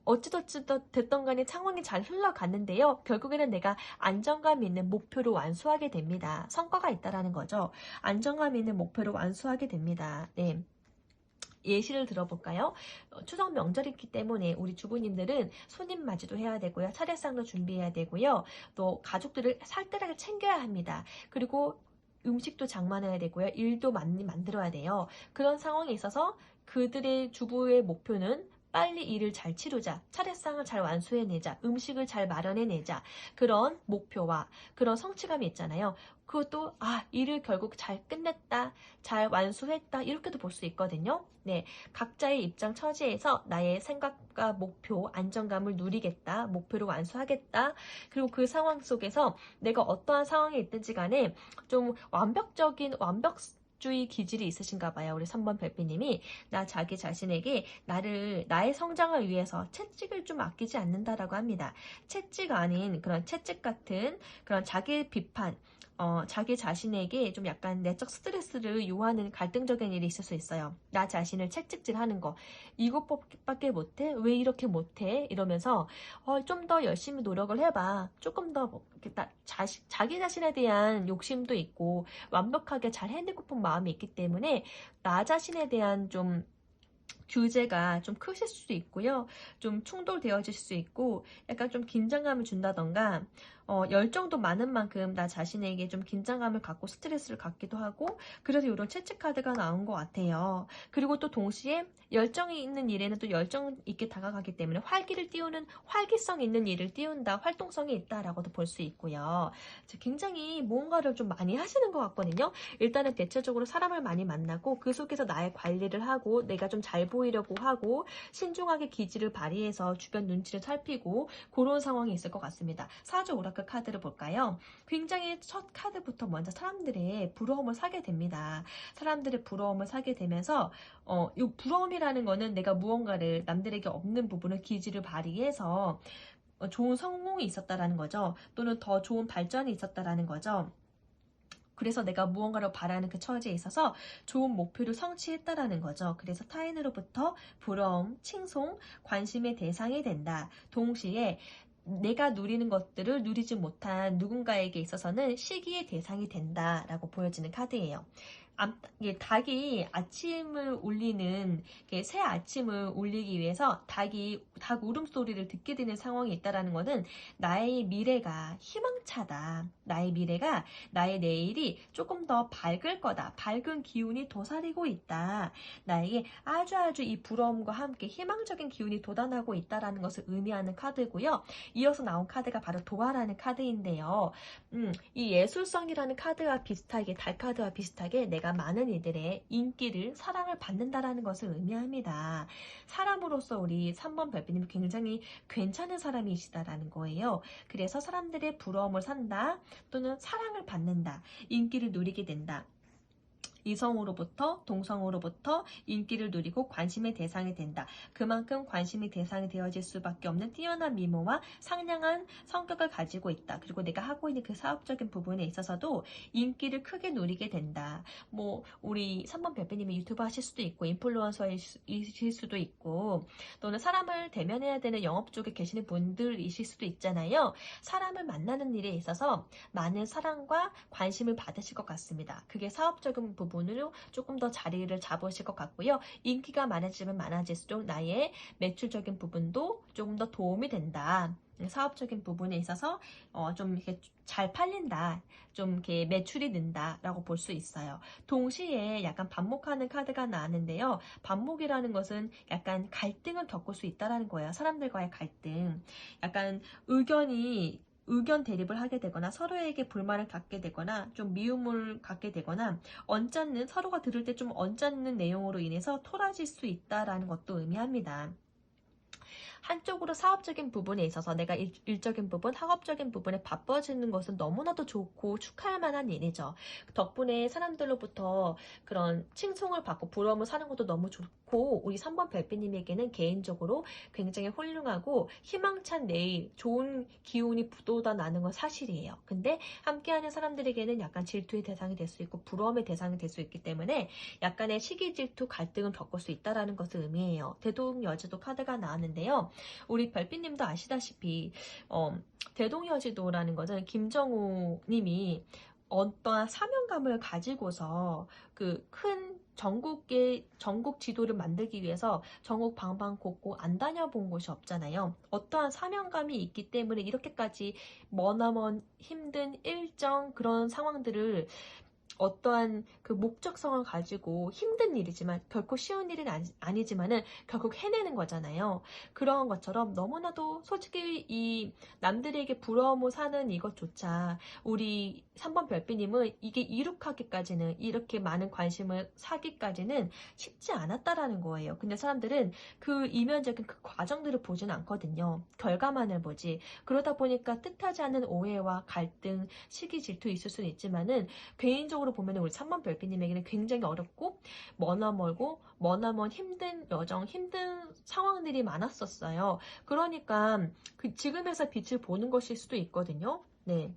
어찌됐든 간에 상황이 잘 흘러갔는데요. 결국에는 내가 안정감 있는 목표를 완수하게 됩니다. 성과가 있다라는 거죠. 안정감 있는 목표를 완수하게 됩니다. 네. 예시를 들어볼까요? 추석 명절이기 때문에 우리 주부님들은 손님 맞이도 해야 되고요. 차례상도 준비해야 되고요. 또 가족들을 살뜰하게 챙겨야 합니다. 그리고 음식도 장만해야 되고요. 일도 많이 만들어야 돼요. 그런 상황에 있어서 그들의 주부의 목표는 빨리 일을 잘 치르자, 차례상을 잘 완수해내자, 음식을 잘 마련해내자 그런 목표와 그런 성취감이 있잖아요. 그것도 일을 결국 잘 끝냈다, 잘 완수했다 이렇게도 볼 수 있거든요. 네, 각자의 입장 처지에서 나의 생각과 목표, 안정감을 누리겠다, 목표를 완수하겠다. 그리고 그 상황 속에서 내가 어떠한 상황에 있든지 간에 좀 완벽주의 기질이 있으신가 봐요. 우리 3번 별빛님이 나 자기 자신에게 나의 성장을 위해서 채찍을 좀 아끼지 않는다라고 합니다. 채찍 아닌 그런 채찍 같은 그런 자기 비판, 자기 자신에게 좀 약간 내적 스트레스를 요하는 갈등적인 일이 있을 수 있어요. 나 자신을 채찍질 하는 거. 이것밖에 못해? 왜 이렇게 못해? 이러면서 좀 더 열심히 노력을 해봐. 조금 더 자기 자신에 대한 욕심도 있고 완벽하게 잘 해내고픈 마음이 있기 때문에 나 자신에 대한 좀 규제가 좀 크실 수도 있고요. 좀 충돌되어질 수 있고 약간 좀 긴장감을 준다던가 열정도 많은 만큼 나 자신에게 좀 긴장감을 갖고 스트레스를 갖기도 하고 그래서 이런 채찍 카드가 나온 것 같아요. 그리고 또 동시에 열정이 있는 일에는 또 열정 있게 다가가기 때문에 활기를 띄우는 활기성 있는 일을 띄운다, 활동성이 있다라고도 볼 수 있고요. 굉장히 무언가를 좀 많이 하시는 것 같거든요. 일단은 대체적으로 사람을 많이 만나고 그 속에서 나의 관리를 하고 내가 좀 잘 보이려고 하고 신중하게 기지를 발휘해서 주변 눈치를 살피고 그런 상황이 있을 것 같습니다. 사주 오라클 카드를 볼까요? 굉장히 첫 카드부터 먼저 사람들의 부러움을 사게 됩니다. 사람들의 부러움을 사게 되면서 이 부러움이라는 거는 내가 무언가를 남들에게 없는 부분을 기지를 발휘해서 좋은 성공이 있었다라는 거죠. 또는 더 좋은 발전이 있었다라는 거죠. 그래서 내가 무언가를 바라는 그 처지에 있어서 좋은 목표를 성취했다라는 거죠. 그래서 타인으로부터 부러움, 칭송, 관심의 대상이 된다. 동시에 내가 누리는 것들을 누리지 못한 누군가에게 있어서는 시기의 대상이 된다라고 보여지는 카드예요. 이게 닭이 아침을 울리는, 새 아침을 울리기 위해서 닭 울음소리를 듣게 되는 상황이 있다라는 것은 나의 미래가 희망차다. 나의 미래가, 나의 내일이 조금 더 밝을 거다. 밝은 기운이 도사리고 있다. 나에게 아주 이 부러움과 함께 희망적인 기운이 돋아나고 있다라는 것을 의미하는 카드고요. 이어서 나온 카드가 바로 도화라는 카드인데요. 이 예술성이라는 카드와 비슷하게, 달 카드와 비슷하게 내가 많은 이들의 인기를, 사랑을 받는다라는 것을 의미합니다. 사람으로서 우리 3번 별빛님이 굉장히 괜찮은 사람이시다라는 거예요. 그래서 사람들의 부러움을 산다, 또는 사랑을 받는다, 인기를 누리게 된다. 이성으로부터 동성으로부터 인기를 누리고 관심의 대상이 된다. 그만큼 관심의 대상이 되어질 수밖에 없는 뛰어난 미모와 상냥한 성격을 가지고 있다. 그리고 내가 하고 있는 그 사업적인 부분에 있어서도 인기를 크게 누리게 된다. 뭐 우리 3번 별빛님이 유튜브 하실 수도 있고 인플루언서이실 수도 있고, 또는 사람을 대면해야 되는 영업 쪽에 계시는 분들이실 수도 있잖아요. 사람을 만나는 일에 있어서 많은 사랑과 관심을 받으실 것 같습니다. 그게 사업적인 부분으로 조금 더 자리를 잡으실 것 같고요. 인기가 많아지면 많아질수록 나의 매출적인 부분도 조금 더 도움이 된다. 사업적인 부분에 있어서 좀 이렇게 잘 팔린다, 좀 이렇게 매출이 는다라고 볼 수 있어요. 동시에 약간 반목하는 카드가 나왔는데요. 반목이라는 것은 약간 갈등을 겪을 수 있다라는 거예요. 사람들과의 갈등, 약간 의견 대립을 하게 되거나 서로에게 불만을 갖게 되거나 좀 미움을 갖게 되거나 언짢는, 서로가 들을 때 좀 언짢는 내용으로 인해서 토라질 수 있다라는 것도 의미합니다. 한쪽으로 사업적인 부분에 있어서 내가 일적인 부분, 학업적인 부분에 바빠지는 것은 너무나도 좋고 축하할 만한 일이죠. 덕분에 사람들로부터 그런 칭송을 받고 부러움을 사는 것도 너무 좋고, 우리 3번 별빛님에게는 개인적으로 굉장히 훌륭하고 희망찬 내일, 좋은 기운이 돋아나는 건 사실이에요. 근데 함께하는 사람들에게는 약간 질투의 대상이 될 수 있고 부러움의 대상이 될 수 있기 때문에 약간의 시기 질투 갈등을 겪을 수 있다는 것을 의미해요. 대동여지도 카드가 나왔는데요. 우리 별빛님도 아시다시피 대동여지도라는 것은 김정우 님이 어떠한 사명감을 가지고서 그 큰 전국 지도를 만들기 위해서 전국 방방곡곡 안 다녀본 곳이 없잖아요. 어떠한 사명감이 있기 때문에 이렇게까지 머나먼 힘든 일정, 그런 상황들을 어떠한 그 목적성을 가지고 힘든 일이지만, 결코 쉬운 일은 아니지만은 결국 해내는 거잖아요. 그런 것처럼 너무나도 솔직히 이 남들에게 부러움을 사는 이것조차 우리 3번 별빛님은 이게 이룩하기까지는, 이렇게 많은 관심을 사기까지는 쉽지 않았다라는 거예요. 근데 사람들은 그 이면적인 그 과정들을 보지는 않거든요. 결과만을 보지. 그러다 보니까 뜻하지 않은 오해와 갈등, 시기 질투 있을 수는 있지만은 개인적으로 보면 우리 3번 별빛님에게는 굉장히 어렵고 머나먼 힘든 여정, 힘든 상황들이 많았었어요. 그러니까 그 지금에서 빛을 보는 것일 수도 있거든요. 네.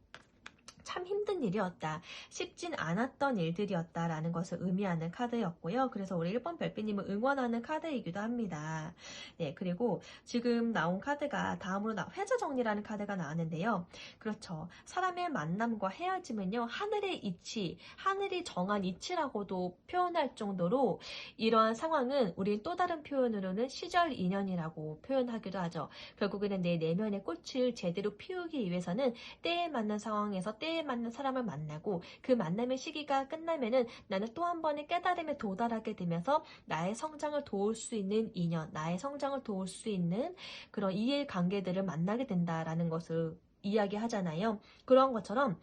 참 힘든 일이었다, 쉽진 않았던 일들이었다라는 것을 의미하는 카드였고요. 그래서 우리 1번 별빛님을 응원하는 카드이기도 합니다. 네, 그리고 지금 나온 카드가 다음으로 회자 정리라는 카드가 나왔는데요. 그렇죠. 사람의 만남과 헤어짐은요, 하늘의 이치, 하늘이 정한 이치라고도 표현할 정도로, 이러한 상황은 우리 또 다른 표현으로는 시절 인연이라고 표현하기도 하죠. 결국에는 내 내면의 꽃을 제대로 피우기 위해서는 때에 맞는 상황에서 때에 맞는 사람을 만나고, 그 만남의 시기가 끝나면은 나는 또 한 번의 깨달음에 도달하게 되면서 나의 성장을 도울 수 있는 인연, 나의 성장을 도울 수 있는 그런 이해관계들을 만나게 된다라는 것을 이야기하잖아요. 그런 것처럼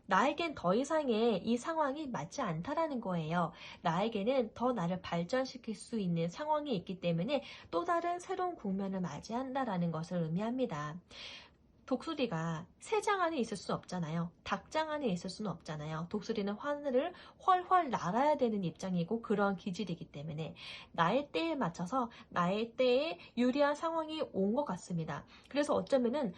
나에겐 더 이상의 이 상황이 맞지 않다라는 거예요. 나에게는 더 나를 발전시킬 수 있는 상황이 있기 때문에 또 다른 새로운 국면을 맞이한다라는 것을 의미합니다. 독수리가 새장 안에 있을 수는 없잖아요. 닭장 안에 있을 수는 없잖아요. 독수리는 하늘을 훨훨 날아야 되는 입장이고 그러한 기질이기 때문에 나의 때에 맞춰서 나의 때에 유리한 상황이 온 것 같습니다. 그래서 어쩌면은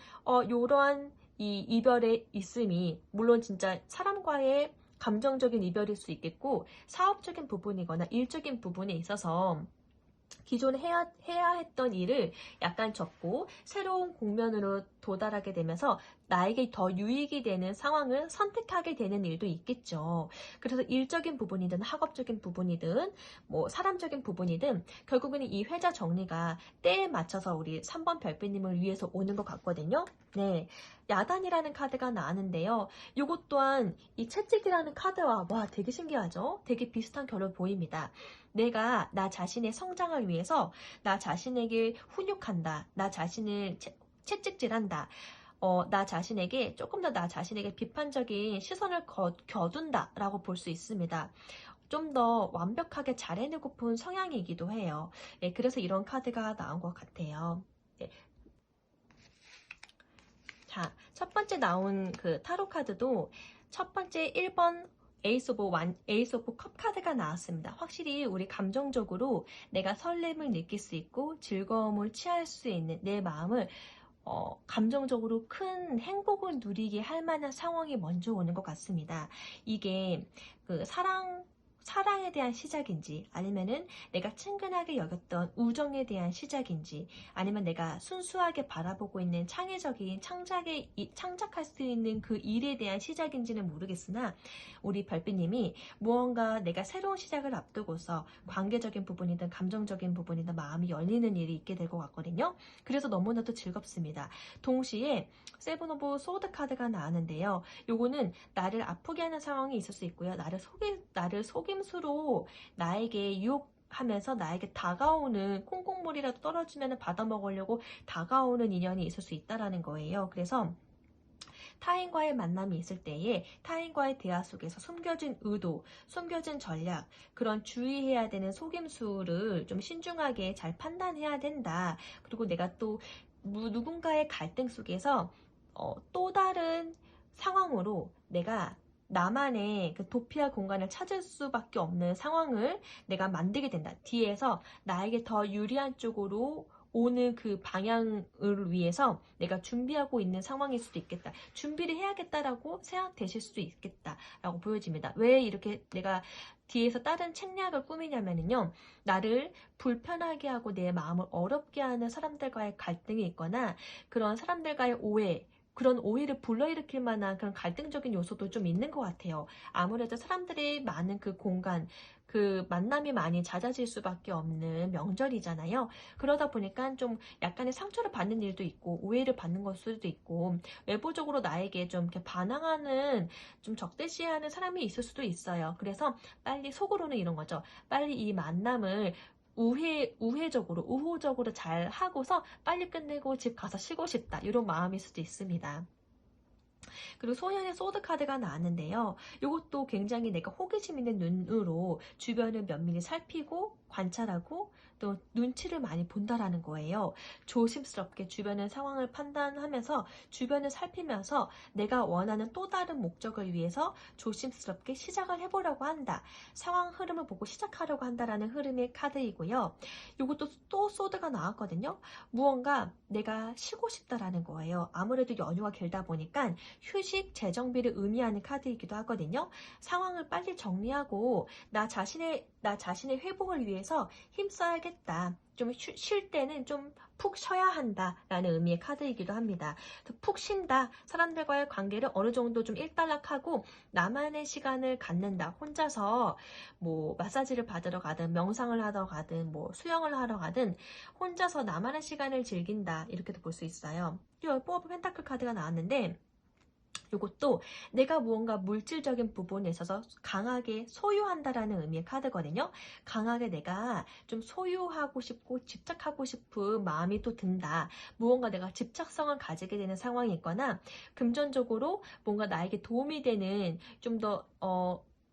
이러한 이 이별의 있음이, 물론 진짜 사람과의 감정적인 이별일 수 있겠고, 사업적인 부분이거나 일적인 부분에 있어서 기존에 해야 했던 일을 약간 접고 새로운 국면으로 도달하게 되면서 나에게 더 유익이 되는 상황을 선택하게 되는 일도 있겠죠. 그래서 일적인 부분이든 학업적인 부분이든 뭐 사람적인 부분이든 결국에는 이 회자 정리가 때에 맞춰서 우리 3번 별빛님을 위해서 오는 것 같거든요. 네, 야단이라는 카드가 나왔는데요. 이것 또한 이 채찍이라는 카드와 와 되게 신기하죠? 되게 비슷한 결을 보입니다. 내가 나 자신의 성장을 위해서 나 자신에게 훈육한다. 나 자신을 채찍질한다. 나 자신에게 조금 더 나 자신에게 비판적인 시선을 겨둔다 라고 볼 수 있습니다. 좀 더 완벽하게 잘 해내고픈 성향이기도 해요. 예, 그래서 이런 카드가 나온 것 같아요. 예. 자, 첫 번째 나온 그 타로 카드도 첫 번째 1번 에이스 오브 컵 카드가 나왔습니다. 확실히 우리 감정적으로 내가 설렘을 느낄 수 있고 즐거움을 취할 수 있는 내 마음을 감정적으로 큰 행복을 누리게 할 만한 상황이 먼저 오는 것 같습니다. 이게 그 사랑에 대한 시작인지 아니면은 내가 친근하게 여겼던 우정에 대한 시작인지 아니면 내가 순수하게 바라보고 있는 창의적인 창작할 수 있는 그 일에 대한 시작인지는 모르겠으나 우리 별빛님이 무언가 내가 새로운 시작을 앞두고서 관계적인 부분이든 감정적인 부분이든 마음이 열리는 일이 있게 될 것 같거든요. 그래서 너무나도 즐겁습니다. 동시에 세븐 오브 소드 카드가 나왔는데요. 요거는 나를 아프게 하는 상황이 있을 수 있고요. 나를 속임수로 나에게 유혹하면서 나에게 다가오는 콩콩물이라도 떨어지면 받아먹으려고 다가오는 인연이 있을 수 있다라는 거예요. 그래서 타인과의 만남이 있을 때에 타인과의 대화 속에서 숨겨진 의도, 숨겨진 전략, 그런 주의해야 되는 속임수를 좀 신중하게 잘 판단해야 된다. 그리고 내가 또 누군가의 갈등 속에서 또 다른 상황으로 내가 나만의 그 도피할 공간을 찾을 수밖에 없는 상황을 내가 만들게 된다. 뒤에서 나에게 더 유리한 쪽으로 오는 그 방향을 위해서 내가 준비하고 있는 상황일 수도 있겠다. 준비를 해야겠다라고 생각되실 수도 있겠다라고 보여집니다. 왜 이렇게 내가 뒤에서 다른 책략을 꾸미냐면요. 나를 불편하게 하고 내 마음을 어렵게 하는 사람들과의 갈등이 있거나 그런 사람들과의 오해, 그런 오해를 불러일으킬 만한 그런 갈등적인 요소도 좀 있는 것 같아요. 아무래도 사람들이 많은 그 공간, 그 만남이 많이 잦아질 수밖에 없는 명절이잖아요. 그러다 보니까 좀 약간의 상처를 받는 일도 있고 오해를 받는 걸 수도 있고 외부적으로 나에게 좀 이렇게 반항하는 좀 적대시하는 사람이 있을 수도 있어요. 그래서 빨리 속으로는 이런 거죠. 빨리 이 만남을 우호적으로 잘 하고서 빨리 끝내고 집 가서 쉬고 싶다. 이런 마음일 수도 있습니다. 그리고 소년의 소드 카드가 나왔는데요. 이것도 굉장히 내가 호기심 있는 눈으로 주변을 면밀히 살피고 관찰하고 또 눈치를 많이 본다라는 거예요. 조심스럽게 주변의 상황을 판단하면서 주변을 살피면서 내가 원하는 또 다른 목적을 위해서 조심스럽게 시작을 해보려고 한다. 상황 흐름을 보고 시작하려고 한다라는 흐름의 카드이고요. 이것도 또 소드가 나왔거든요. 무언가 내가 쉬고 싶다라는 거예요. 아무래도 연휴가 길다 보니까 휴식 재정비를 의미하는 카드이기도 하거든요. 상황을 빨리 정리하고 나 자신의 회복을 위해서 힘써야겠다. 좀 쉴 때는 좀 푹 쉬어야 한다라는 의미의 카드이기도 합니다. 푹 쉰다. 사람들과의 관계를 어느 정도 좀 일단락하고 나만의 시간을 갖는다. 혼자서 뭐 마사지를 받으러 가든 명상을 하러 가든 뭐 수영을 하러 가든 혼자서 나만의 시간을 즐긴다. 이렇게도 볼 수 있어요. 포 펜타클 카드가 나왔는데 이것도 내가 무언가 물질적인 부분에 있어서 강하게 소유한다라는 의미의 카드거든요. 강하게 내가 좀 소유하고 싶고 집착하고 싶은 마음이 또 든다. 무언가 내가 집착성을 가지게 되는 상황이 있거나 금전적으로 뭔가 나에게 도움이 되는 좀 더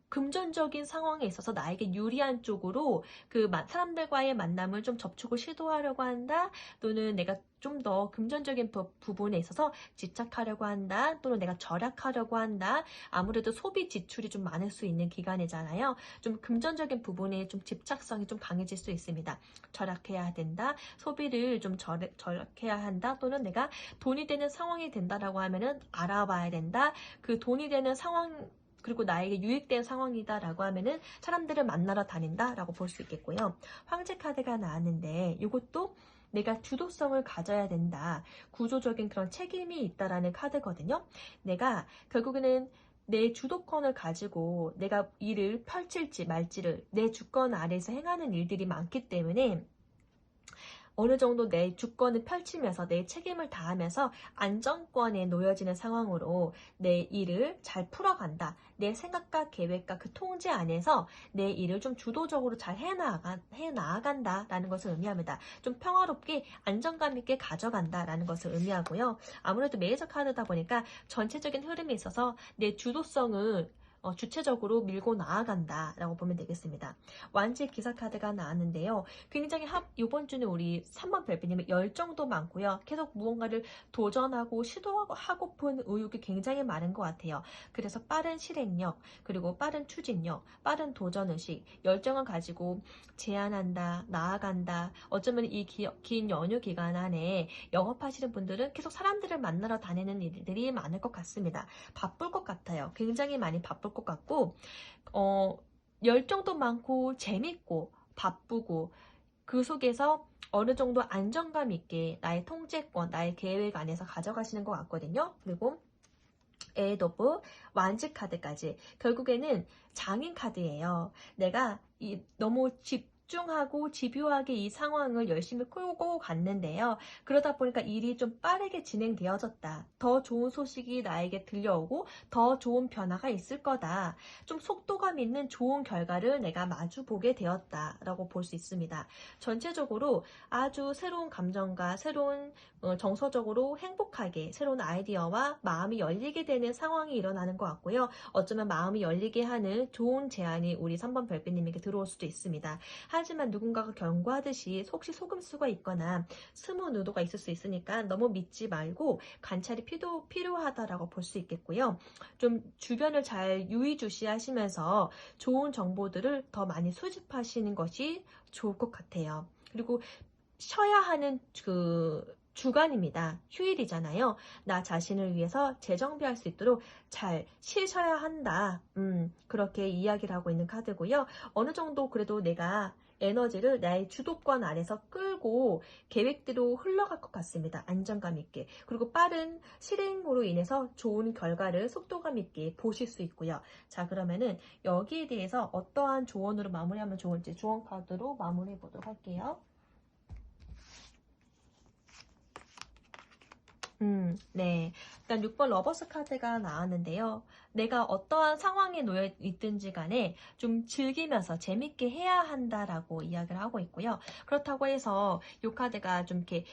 금전적인 상황에 있어서 나에게 유리한 쪽으로 그 사람들과의 만남을 좀 접촉을 시도하려고 한다. 또는 내가 좀 더 금전적인 부분에 있어서 집착하려고 한다. 또는 내가 절약하려고 한다. 아무래도 소비 지출이 좀 많을 수 있는 기간이잖아요. 좀 금전적인 부분에 좀 집착성이 좀 강해질 수 있습니다. 절약해야 된다. 소비를 좀 절약해야 한다. 또는 내가 돈이 되는 상황이 된다라고 하면은 알아봐야 된다. 그 돈이 되는 상황 그리고 나에게 유익된 상황이다라고 하면은 사람들을 만나러 다닌다라고 볼 수 있겠고요. 황제 카드가 나왔는데 이것도 내가 주도성을 가져야 된다. 구조적인 그런 책임이 있다라는 카드거든요. 내가 결국에는 내 주도권을 가지고 내가 일을 펼칠지 말지를 내 주권 아래에서 행하는 일들이 많기 때문에 어느 정도 내 주권을 펼치면서 내 책임을 다하면서 안정권에 놓여지는 상황으로 내 일을 잘 풀어간다. 내 생각과 계획과 그 통제 안에서 내 일을 좀 주도적으로 잘 해나간다라는 것을 의미합니다. 좀 평화롭게 안정감 있게 가져간다라는 것을 의미하고요. 아무래도 메이저 카드다 보니까 전체적인 흐름에 있어서 내 주도성을 주체적으로 밀고 나아간다라고 보면 되겠습니다. 완지 기사 카드가 나왔는데요. 굉장히 이번 주는 우리 3번 별빛님의 열정도 많고요. 계속 무언가를 도전하고 시도하고픈 의욕이 굉장히 많은 것 같아요. 그래서 빠른 실행력, 그리고 빠른 추진력, 빠른 도전의식, 열정을 가지고 제안한다, 나아간다. 어쩌면 이 긴 연휴 기간 안에 영업하시는 분들은 계속 사람들을 만나러 다니는 일들이 많을 것 같습니다. 바쁠 것 같아요. 굉장히 많이 바쁠 것 같고 열정도 많고 재밌고 바쁘고 그 속에서 어느 정도 안정감 있게 나의 통제권, 나의 계획 안에서 가져가시는 것 같거든요. 그리고 에이드 오브 완즈 카드까지 결국에는 장인 카드예요. 내가 너무 집중하고 집요하게 이 상황을 열심히 끌고 갔는데요. 그러다 보니까 일이 좀 빠르게 진행되어졌다. 더 좋은 소식이 나에게 들려오고 더 좋은 변화가 있을 거다. 좀 속도감 있는 좋은 결과를 내가 마주보게 되었다라고 볼 수 있습니다. 전체적으로 아주 새로운 감정과 새로운 정서적으로 행복하게 새로운 아이디어와 마음이 열리게 되는 상황이 일어나는 것 같고요. 어쩌면 마음이 열리게 하는 좋은 제안이 우리 3번 별빛님에게 들어올 수도 있습니다. 하지만 누군가가 경고하듯이 혹시 속임수가 있거나 스무 의도가 있을 수 있으니까 너무 믿지 말고 관찰이 필요하다라고 볼 수 있겠고요. 좀 주변을 잘 유의주시하시면서 좋은 정보들을 더 많이 수집하시는 것이 좋을 것 같아요. 그리고 쉬어야 하는 주간입니다. 휴일이잖아요. 나 자신을 위해서 재정비할 수 있도록 잘 쉬셔야 한다. 그렇게 이야기를 하고 있는 카드고요. 어느 정도 그래도 내가 에너지를 나의 주도권 아래서 끌고 계획대로 흘러갈 것 같습니다. 안정감 있게. 그리고 빠른 실행으로 인해서 좋은 결과를 속도감 있게 보실 수 있고요. 자, 그러면은 여기에 대해서 어떠한 조언으로 마무리하면 좋을지 조언 카드로 마무리해 보도록 할게요. 네. 일단 6번 러버스 카드가 나왔는데요. 내가 어떠한 상황에 놓여 있든지 간에 좀 즐기면서 재밌게 해야 한다라고 이야기를 하고 있고요. 그렇다고 해서 이 카드가 좀 이렇게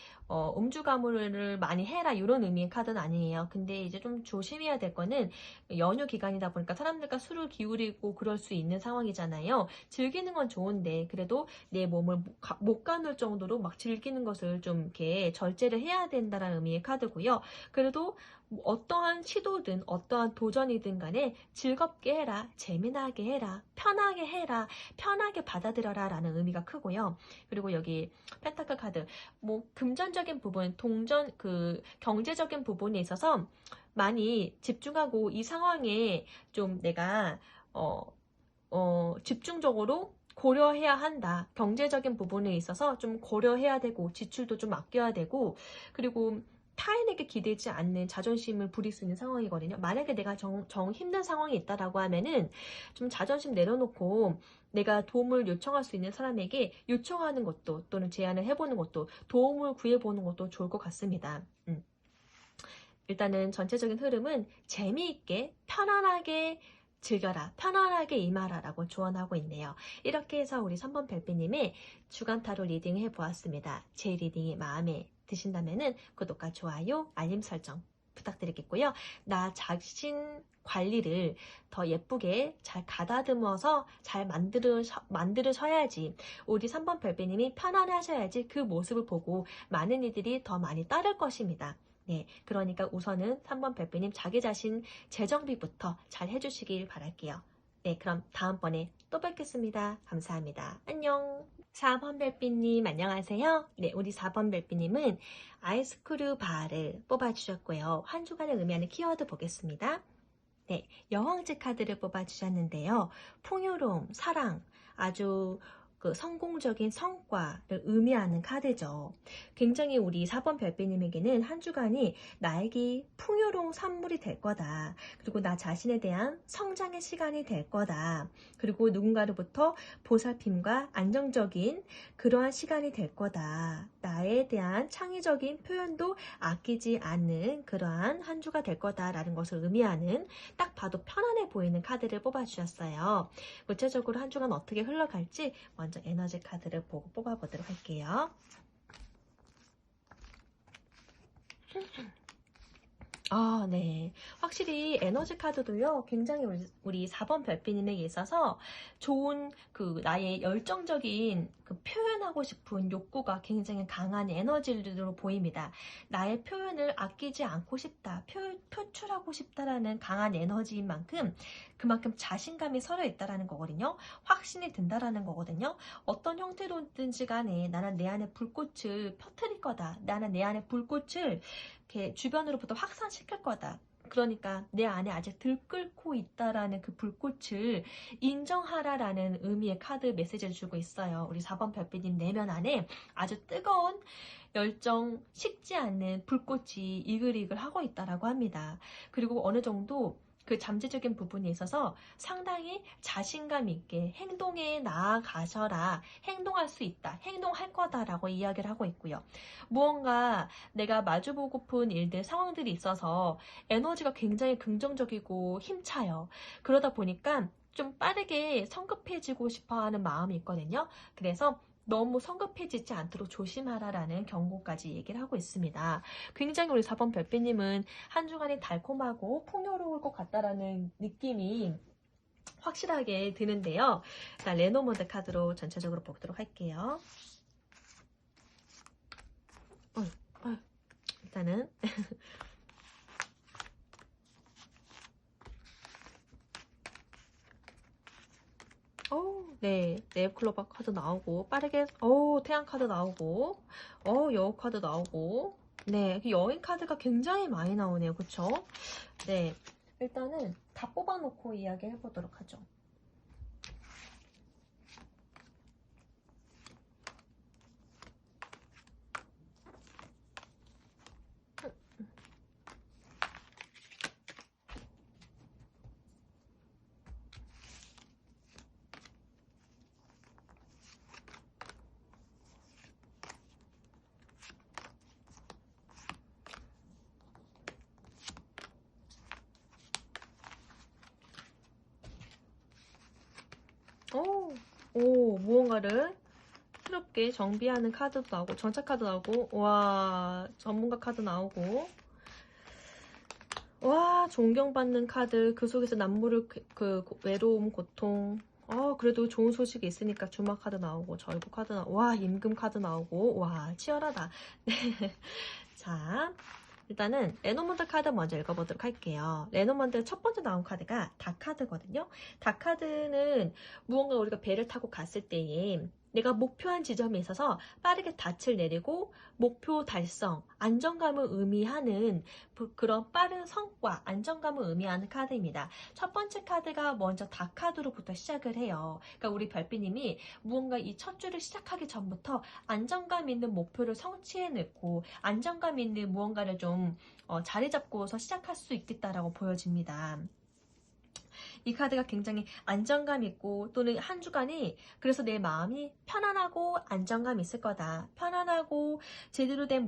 음주 가물을 많이 해라 이런 의미의 카드는 아니에요. 근데 이제 좀 조심해야 될 거는 연휴 기간이다 보니까 사람들과 술을 기울이고 그럴 수 있는 상황이잖아요. 즐기는 건 좋은데 그래도 내 몸을 못 가눌 정도로 막 즐기는 것을 좀 이렇게 절제를 해야 된다는 의미의 카드고요. 그래도 어떠한 시도든 어떠한 도전이든 간에 즐겁게 해라, 재미나게 해라, 편하게 해라, 편하게 받아들여라 라는 의미가 크고요. 그리고 여기 펜타클 카드, 뭐 금전적인 부분, 경제적인 부분에 있어서 많이 집중하고 이 상황에 좀 내가 집중적으로 고려해야 한다. 경제적인 부분에 있어서 좀 고려해야 되고 지출도 좀 아껴야 되고 그리고 타인에게 기대지 않는 자존심을 부릴 수 있는 상황이거든요. 만약에 내가 정 힘든 상황이 있다라고 하면은 좀 자존심 내려놓고 내가 도움을 요청할 수 있는 사람에게 요청하는 것도 또는 제안을 해보는 것도 도움을 구해보는 것도 좋을 것 같습니다. 일단은 전체적인 흐름은 재미있게 편안하게 즐겨라, 편안하게 임하라 라고 조언하고 있네요. 이렇게 해서 우리 3번 별빛님의 주간 타로 리딩 해보았습니다. 제 리딩이 마음에 드신다면 구독과 좋아요, 알림 설정 부탁드리겠고요. 나 자신 관리를 더 예쁘게 잘 가다듬어서 잘 만들으셔야지 우리 3번 별빛님이 편안해 하셔야지 그 모습을 보고 많은 이들이 더 많이 따를 것입니다. 네, 그러니까 우선은 3번 별빛님 자기 자신 재정비부터 잘 해주시길 바랄게요. 네, 그럼 다음번에 또 뵙겠습니다. 감사합니다. 안녕. 4번 별빛님 안녕하세요. 네, 우리 4번 별빛님은 아이스크류 바를 뽑아주셨고요. 한 주간을 의미하는 키워드 보겠습니다. 네, 여왕즈 카드를 뽑아주셨는데요. 풍요로움, 사랑, 아주 그 성공적인 성과를 의미하는 카드죠. 굉장히 우리 4번 별빛님에게는 한 주간이 나에게 풍요로운 선물이 될 거다. 그리고 나 자신에 대한 성장의 시간이 될 거다. 그리고 누군가로부터 보살핌과 안정적인 그러한 시간이 될 거다. 나에 대한 창의적인 표현도 아끼지 않는 그러한 한 주가 될 거다라는 것을 의미하는 딱 봐도 편안해 보이는 카드를 뽑아주셨어요. 구체적으로 한 주간 어떻게 흘러갈지 먼저 에너지 카드를 보고 뽑아보도록 할게요. 네. 확실히 에너지 카드도요, 굉장히 우리 4번 별빛님에게 있어서 좋은 나의 열정적인 표현하고 싶은 욕구가 굉장히 강한 에너지로 보입니다. 나의 표현을 아끼지 않고 싶다, 표출하고 싶다라는 강한 에너지인 만큼 그만큼 자신감이 서려 있다라는 거거든요. 확신이 든다라는 거거든요. 어떤 형태로든지 간에 나는 내 안에 불꽃을 펴트릴 거다. 나는 내 안에 불꽃을 이렇게 주변으로부터 확산시킬 거다. 그러니까 내 안에 아직 들끓고 있다라는 그 불꽃을 인정하라라는 의미의 카드 메시지를 주고 있어요. 우리 4번 별빛님 내면 안에 아주 뜨거운 열정, 식지 않는 불꽃이 이글이글 하고 있다라고 합니다. 그리고 어느 정도 그 잠재적인 부분에 있어서 상당히 자신감 있게 행동에 나아가셔라, 행동할 수 있다, 행동할 거다라고 이야기를 하고 있고요. 무언가 내가 마주보고픈 일들, 상황들이 있어서 에너지가 굉장히 긍정적이고 힘차요. 그러다 보니까 좀 빠르게 성급해지고 싶어하는 마음이 있거든요. 그래서 너무 성급해지지 않도록 조심하라라는 경고까지 얘기를 하고 있습니다. 굉장히 우리 4번 별빛님은 한 주간이 달콤하고 풍요로울 것 같다라는 느낌이 확실하게 드는데요. 자, 레노모드 카드로 전체적으로 보도록 할게요. 일단은 네, 네잎클로버 카드 나오고, 빠르게, 태양 카드 나오고, 여우 카드 나오고, 네, 여인 카드가 굉장히 많이 나오네요. 그쵸? 네, 일단은 다 뽑아놓고 이야기 해보도록 하죠. 무언가를 새롭게 정비하는 카드도 나오고, 전차 카드 나오고, 와, 전문가 카드 나오고, 와, 존경받는 카드, 그 속에서 남모를 외로움, 고통, 그래도 좋은 소식이 있으니까 주막 카드 나오고, 절구 카드 나오고, 와, 임금 카드 나오고, 와, 치열하다. 자, 일단은 레노먼드 카드 먼저 읽어보도록 할게요. 레노먼드 첫 번째 나온 카드가 다 카드거든요. 다 카드는 무언가 우리가 배를 타고 갔을 때에 내가 목표한 지점에 있어서 빠르게 닻을 내리고 목표 달성, 안정감을 의미하는 그런 빠른 성과, 안정감을 의미하는 카드입니다. 첫 번째 카드가 먼저 다 카드로부터 시작을 해요. 그러니까 우리 별빛님이 무언가 이 첫 주를 시작하기 전부터 안정감 있는 목표를 성취해내고 안정감 있는 무언가를 좀 자리 잡고서 시작할 수 있겠다라고 보여집니다. 이 카드가 굉장히 안정감 있고 또는 한 주간이 그래서 내 마음이 편안하고 안정감 있을 거다. 편안하고 제대로 된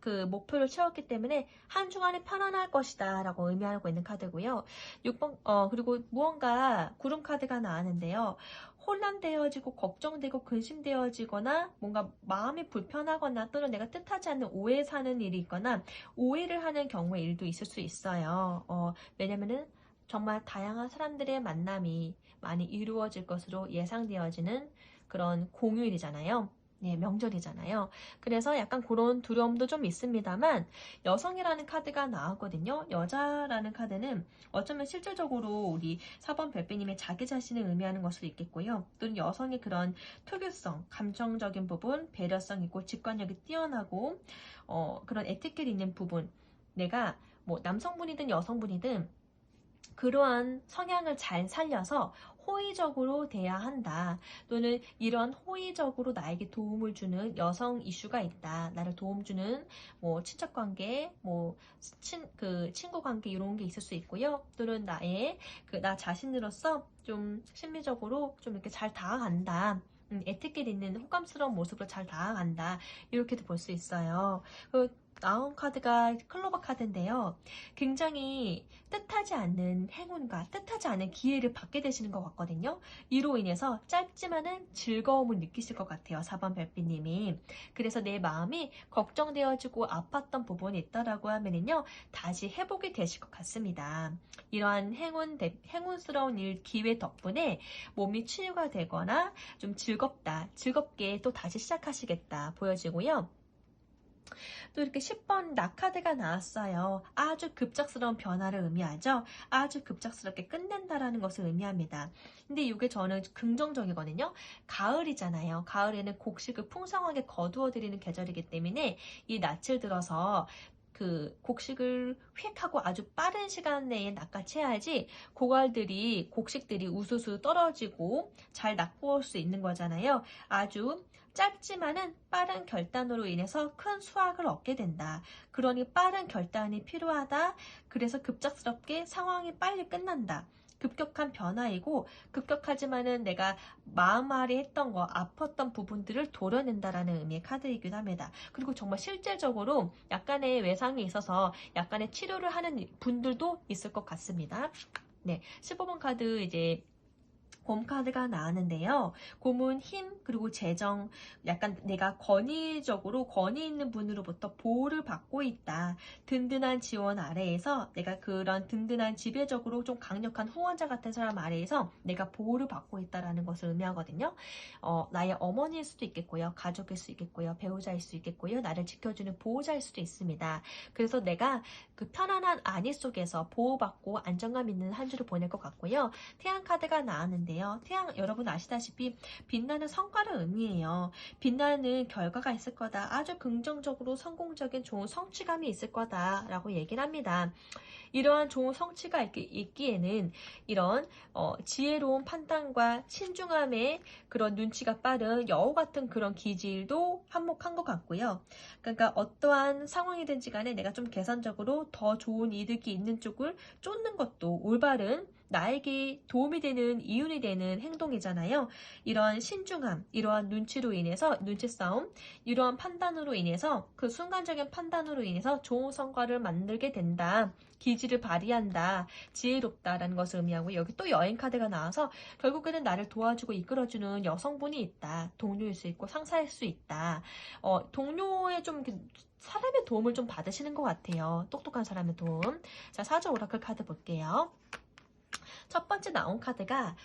그 목표를 채웠기 때문에 한 주간이 편안할 것이다 라고 의미하고 있는 카드고요. 6번 그리고 무언가 구름 카드가 나왔는데요. 혼란되어지고 걱정되고 근심되어지거나 뭔가 마음이 불편하거나 또는 내가 뜻하지 않는 오해 사는 일이 있거나 오해를 하는 경우의 일도 있을 수 있어요. 왜냐면은 정말 다양한 사람들의 만남이 많이 이루어질 것으로 예상되어지는 그런 공휴일이잖아요. 네, 명절이잖아요. 그래서 약간 그런 두려움도 좀 있습니다만 여성이라는 카드가 나왔거든요. 여자라는 카드는 어쩌면 실질적으로 우리 4번 별빛님의 자기 자신을 의미하는 것으로 있겠고요. 또는 여성의 그런 특유성, 감정적인 부분, 배려성 있고 직관력이 뛰어나고 그런 에티켓 있는 부분 내가 뭐 남성분이든 여성분이든 그러한 성향을 잘 살려서 호의적으로 돼야 한다. 또는 이런 호의적으로 나에게 도움을 주는 여성 이슈가 있다. 나를 도움 주는 뭐 친척 관계, 뭐 친구 관계 이런 게 있을 수 있고요. 또는 나의 나 자신으로서 좀 심리적으로 좀 이렇게 잘 다가간다. 에티켓 있는 호감스러운 모습으로 잘 다가간다. 이렇게도 볼 수 있어요. 나온 카드가 클로버 카드인데요. 굉장히 뜻하지 않는 행운과 뜻하지 않은 기회를 받게 되시는 것 같거든요. 이로 인해서 짧지만은 즐거움을 느끼실 것 같아요. 4번 별빛님이. 그래서 내 마음이 걱정되어지고 아팠던 부분이 있다라고 하면은요. 다시 회복이 되실 것 같습니다. 이러한 행운스러운 기회 덕분에 몸이 치유가 되거나 좀 즐겁게 또 다시 시작하시겠다 보여지고요. 또 이렇게 10번 낙카드가 나왔어요. 아주 급작스러운 변화를 의미하죠. 아주 급작스럽게 끝낸다라는 것을 의미합니다. 근데 이게 저는 긍정적이거든요. 가을이잖아요. 가을에는 곡식을 풍성하게 거두어들이는 계절이기 때문에 이 낯을 들어서 곡식을 휙하고 아주 빠른 시간 내에 낚아채야지 곡식들이 우수수 떨어지고 잘 낚아올 수 있는 거잖아요. 아주 짧지만은 빠른 결단으로 인해서 큰 수확을 얻게 된다. 그러니 빠른 결단이 필요하다. 그래서 급작스럽게 상황이 빨리 끝난다. 급격한 변화이고 급격하지만은 내가 마음앓이 했던 거 아팠던 부분들을 도려낸다라는 의미의 카드이기도 합니다. 그리고 정말 실질적으로 약간의 외상이 있어서 약간의 치료를 하는 분들도 있을 것 같습니다. 네, 15번 카드 이제 곰 카드가 나왔는데요. 곰은 힘 그리고 재정, 약간 내가 권위 있는 분으로부터 보호를 받고 있다. 든든한 지원 아래에서 내가 그런 든든한 지배적으로 좀 강력한 후원자 같은 사람 아래에서 내가 보호를 받고 있다라는 것을 의미하거든요. 나의 어머니일 수도 있겠고요. 가족일 수 있겠고요. 배우자일 수 있겠고요. 나를 지켜주는 보호자일 수도 있습니다. 그래서 내가 그 편안한 안위 속에서 보호받고 안정감 있는 한 주를 보낼 것 같고요. 태양 카드가 나왔는데요. 태양 여러분 아시다시피 빛나는 성과를 의미해요. 빛나는 결과가 있을 거다. 아주 긍정적으로 성공적인 좋은 성취감이 있을 거다라고 얘기를 합니다. 이러한 좋은 성취가 있기에는 이런 지혜로운 판단과 신중함의 그런 눈치가 빠른 여우 같은 그런 기질도 한몫한 것 같고요. 그러니까 어떠한 상황이든지 간에 내가 좀 계산적으로 더 좋은 이득이 있는 쪽을 쫓는 것도 올바른 나에게 도움이 되는 이윤이 되는 행동이잖아요. 이러한 신중함, 이러한 눈치로 인해서 눈치 싸움, 이러한 판단으로 인해서 그 순간적인 판단으로 인해서 좋은 성과를 만들게 된다. 기지를 발휘한다. 지혜롭다라는 것을 의미하고 여기 또 여행 카드가 나와서 결국에는 나를 도와주고 이끌어주는 여성분이 있다. 동료일 수 있고 상사일 수 있다. 동료의 좀 사람의 도움을 좀 받으시는 것 같아요. 똑똑한 사람의 도움. 자, 사주 오라클 카드 볼게요. 첫 번째 나온 카드가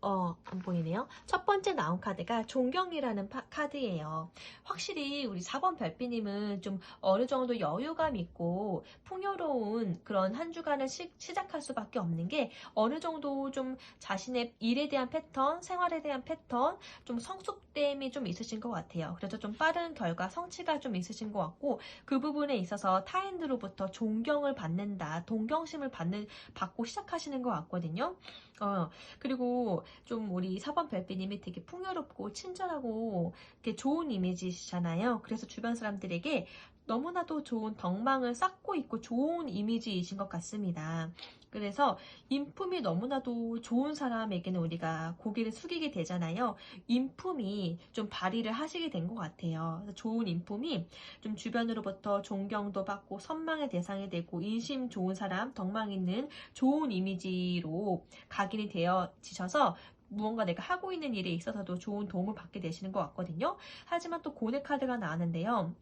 안 보이네요. 첫 번째 나온 카드가 존경이라는 카드예요. 확실히 우리 4번 별빛님은 좀 어느 정도 여유감 있고 풍요로운 그런 한 주간을 시작할 수밖에 없는 게 어느 정도 좀 자신의 일에 대한 패턴, 생활에 대한 패턴, 좀 성숙됨이 좀 있으신 것 같아요. 그래서 좀 빠른 결과, 성취가 좀 있으신 것 같고 그 부분에 있어서 타인들로부터 존경을 받는다, 동경심을 받고 시작하시는 것 같거든요. 그리고 좀 우리 4번 별빛님이 되게 풍요롭고 친절하고 되게 좋은 이미지시잖아요. 그래서 주변 사람들에게 너무나도 좋은 덕망을 쌓고 있고 좋은 이미지이신 것 같습니다. 그래서 인품이 너무나도 좋은 사람에게는 우리가 고개를 숙이게 되잖아요. 인품이 좀 발휘를 하시게 된 것 같아요. 그래서 좋은 인품이 좀 주변으로부터 존경도 받고 선망의 대상이 되고 인심 좋은 사람, 덕망 있는 좋은 이미지로 각인이 되어지셔서 무언가 내가 하고 있는 일에 있어서도 좋은 도움을 받게 되시는 것 같거든요. 하지만 또 고뇌 카드가 나왔는데요.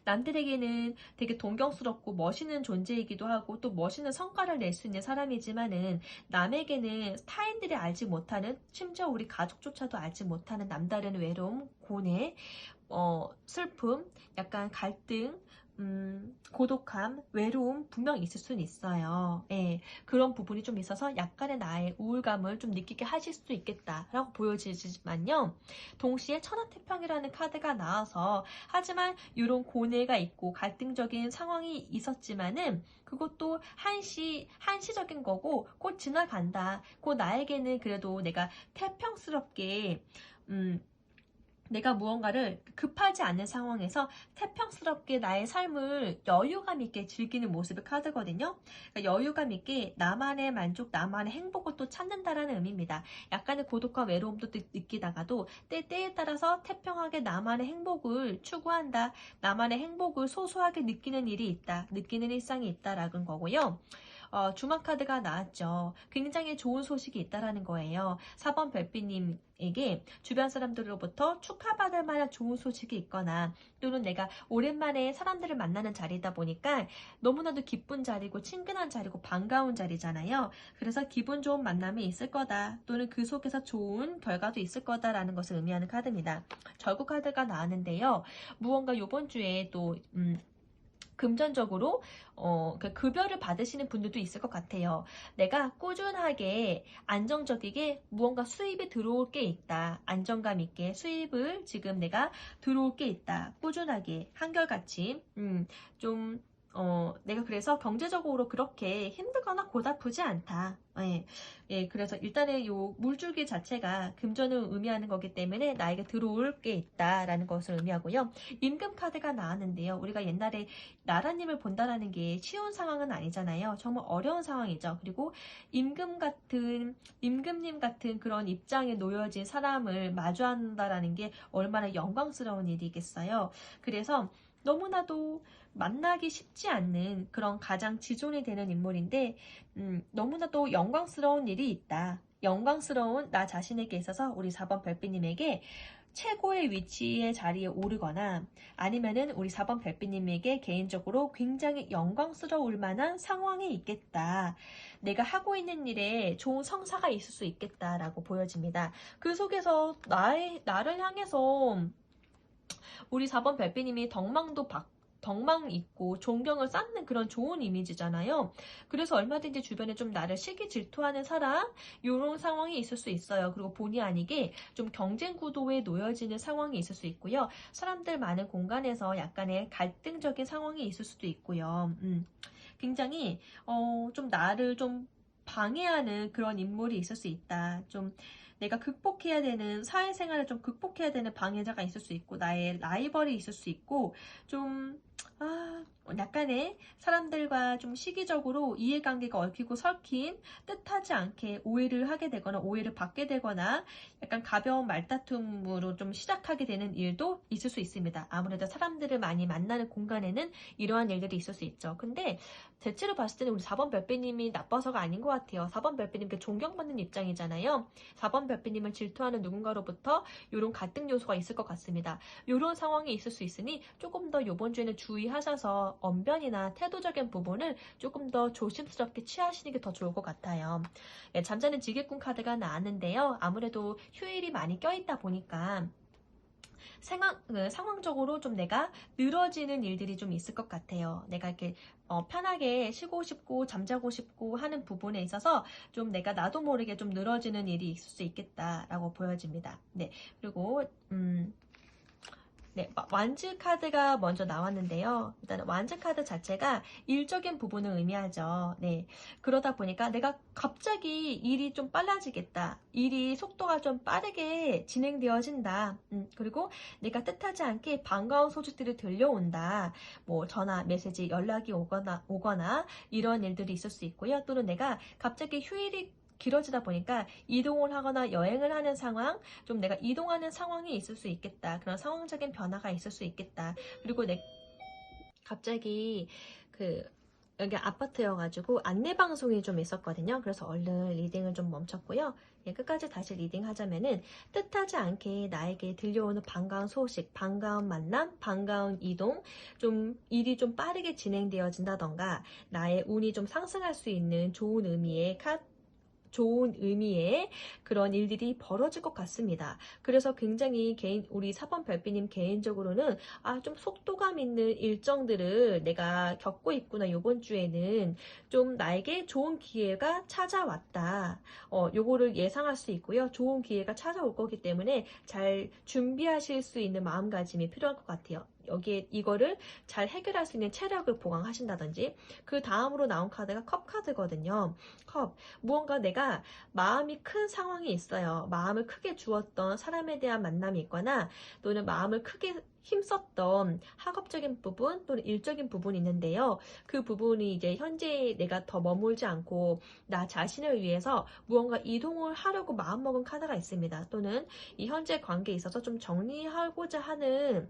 남들에게는 되게 동경스럽고 멋있는 존재이기도 하고 또 멋있는 성과를 낼 수 있는 사람이지만은 남에게는 타인들이 알지 못하는, 심지어 우리 가족조차도 알지 못하는 남다른 외로움, 고뇌, 슬픔, 약간 갈등, 고독함, 외로움 분명 있을 수는 있어요. 예, 그런 부분이 좀 있어서 약간의 나의 우울감을 좀 느끼게 하실 수도 있겠다라고 보여지지만요. 동시에 천하태평이라는 카드가 나와서 하지만 이런 고뇌가 있고 갈등적인 상황이 있었지만은 그것도 한시적인 거고 곧 지나간다. 곧 나에게는 그래도 내가 태평스럽게 내가 무언가를 급하지 않은 상황에서 태평스럽게 나의 삶을 여유감 있게 즐기는 모습의 카드거든요. 그러니까 여유감 있게 나만의 만족, 나만의 행복을 또 찾는다라는 의미입니다. 약간의 고독과 외로움도 느끼다가도 때에 따라서 태평하게 나만의 행복을 추구한다. 나만의 행복을 소소하게 느끼는 일이 있다. 느끼는 일상이 있다라는 거고요. 주막 카드가 나왔죠. 굉장히 좋은 소식이 있다라는 거예요. 4번 별빛님에게 주변 사람들로부터 축하받을 만한 좋은 소식이 있거나 또는 내가 오랜만에 사람들을 만나는 자리다 보니까 너무나도 기쁜 자리고 친근한 자리고 반가운 자리잖아요. 그래서 기분 좋은 만남이 있을 거다. 또는 그 속에서 좋은 결과도 있을 거다라는 것을 의미하는 카드입니다. 절구 카드가 나왔는데요. 무언가 이번 주에 또 금전적으로 급여를 받으시는 분들도 있을 것 같아요. 내가 꾸준하게 안정적이게 무언가 수입이 들어올 게 있다. 안정감 있게 수입을 지금 내가 들어올 게 있다. 꾸준하게 한결같이 좀 내가 그래서 경제적으로 그렇게 힘들거나 고달프지 않다. 예, 그래서 일단은 요 물줄기 자체가 금전을 의미하는 거기 때문에 나에게 들어올 게 있다라는 것을 의미하고요. 임금 카드가 나왔는데요. 우리가 옛날에 나라님을 본다라는 게 쉬운 상황은 아니잖아요. 정말 어려운 상황이죠. 그리고 임금님 같은 그런 입장에 놓여진 사람을 마주한다라는 게 얼마나 영광스러운 일이겠어요. 그래서 너무나도 만나기 쉽지 않는 그런 가장 지존이 되는 인물인데 너무나도 영광스러운 일이 있다. 영광스러운 나 자신에게 있어서 우리 4번 별빛님에게 최고의 위치의 자리에 오르거나 아니면은 우리 4번 별빛님에게 개인적으로 굉장히 영광스러울 만한 상황이 있겠다. 내가 하고 있는 일에 좋은 성사가 있을 수 있겠다라고 보여집니다. 그 속에서 나를 향해서 우리 4번 별빛님이 덕망 있고 존경을 쌓는 그런 좋은 이미지잖아요. 그래서 얼마든지 주변에 좀 나를 시기 질투하는 사람 이런 상황이 있을 수 있어요. 그리고 본의 아니게 좀 경쟁 구도에 놓여지는 상황이 있을 수 있고요. 사람들 많은 공간에서 약간의 갈등적인 상황이 있을 수도 있고요. 굉장히 좀 나를 좀 방해하는 그런 인물이 있을 수 있다. 좀 내가 극복해야 되는 사회생활을 좀 극복해야 되는 방해자가 있을 수 있고 나의 라이벌이 있을 수 있고 좀 약간의 사람들과 좀 시기적으로 이해관계가 얽히고 설킨 뜻하지 않게 오해를 하게 되거나 오해를 받게 되거나 약간 가벼운 말다툼으로 좀 시작하게 되는 일도 있을 수 있습니다. 아무래도 사람들을 많이 만나는 공간에는 이러한 일들이 있을 수 있죠. 근데 대체로 봤을 때는 우리 4번 별빛님이 나빠서가 아닌 것 같아요. 4번 별빛님께 존경받는 입장이잖아요. 4번 별빛님을 질투하는 누군가로부터 이런 갈등 요소가 있을 것 같습니다. 이런 상황이 있을 수 있으니 조금 더 이번 주에는 주의하셔서 언변이나 태도적인 부분을 조금 더 조심스럽게 취하시는 게 더 좋을 것 같아요. 예, 잠자는 지게꾼 카드가 나왔는데요. 아무래도 휴일이 많이 껴있다 보니까 상황적으로 좀 내가 늘어지는 일들이 좀 있을 것 같아요. 내가 이렇게 편하게 쉬고 싶고 잠자고 싶고 하는 부분에 있어서 좀 내가 나도 모르게 좀 늘어지는 일이 있을 수 있겠다라고 보여집니다. 네, 그리고 네, 완즈 카드가 먼저 나왔는데요. 일단 완즈 카드 자체가 일적인 부분을 의미하죠. 네, 그러다 보니까 내가 갑자기 일이 좀 빨라지겠다. 일이 속도가 좀 빠르게 진행되어진다. 그리고 내가 뜻하지 않게 반가운 소식들이 들려온다. 뭐 전화, 메시지, 연락이 오거나 이런 일들이 있을 수 있고요. 또는 내가 갑자기 휴일이 길어지다 보니까 이동을 하거나 여행을 하는 상황, 좀 내가 이동하는 상황이 있을 수 있겠다. 그런 상황적인 변화가 있을 수 있겠다. 그리고 갑자기 여기 아파트여가지고 안내방송이 좀 있었거든요. 그래서 얼른 리딩을 좀 멈췄고요. 예, 끝까지 다시 리딩 하자면은 뜻하지 않게 나에게 들려오는 반가운 소식, 반가운 만남, 반가운 이동, 좀 일이 좀 빠르게 진행되어진다던가 나의 운이 좀 상승할 수 있는 좋은 의미의 좋은 의미의 그런 일들이 벌어질 것 같습니다. 그래서 굉장히 우리 4번 별빛님 개인적으로는 좀 속도감 있는 일정들을 내가 겪고 있구나. 요번 주에는 좀 나에게 좋은 기회가 찾아왔다. 요거를 예상할 수 있고요. 좋은 기회가 찾아올 거기 때문에 잘 준비하실 수 있는 마음가짐이 필요할 것 같아요. 여기에 이거를 잘 해결할 수 있는 체력을 보강하신다든지. 그 다음으로 나온 카드가 컵 카드거든요. 컵. 무언가 내가 마음이 큰 상황이 있어요. 마음을 크게 주었던 사람에 대한 만남이 있거나 또는 마음을 크게 힘썼던 학업적인 부분 또는 일적인 부분이 있는데요. 그 부분이 이제 현재 내가 더 머물지 않고 나 자신을 위해서 무언가 이동을 하려고 마음먹은 카드가 있습니다. 또는 이 현재 관계에 있어서 좀 정리하고자 하는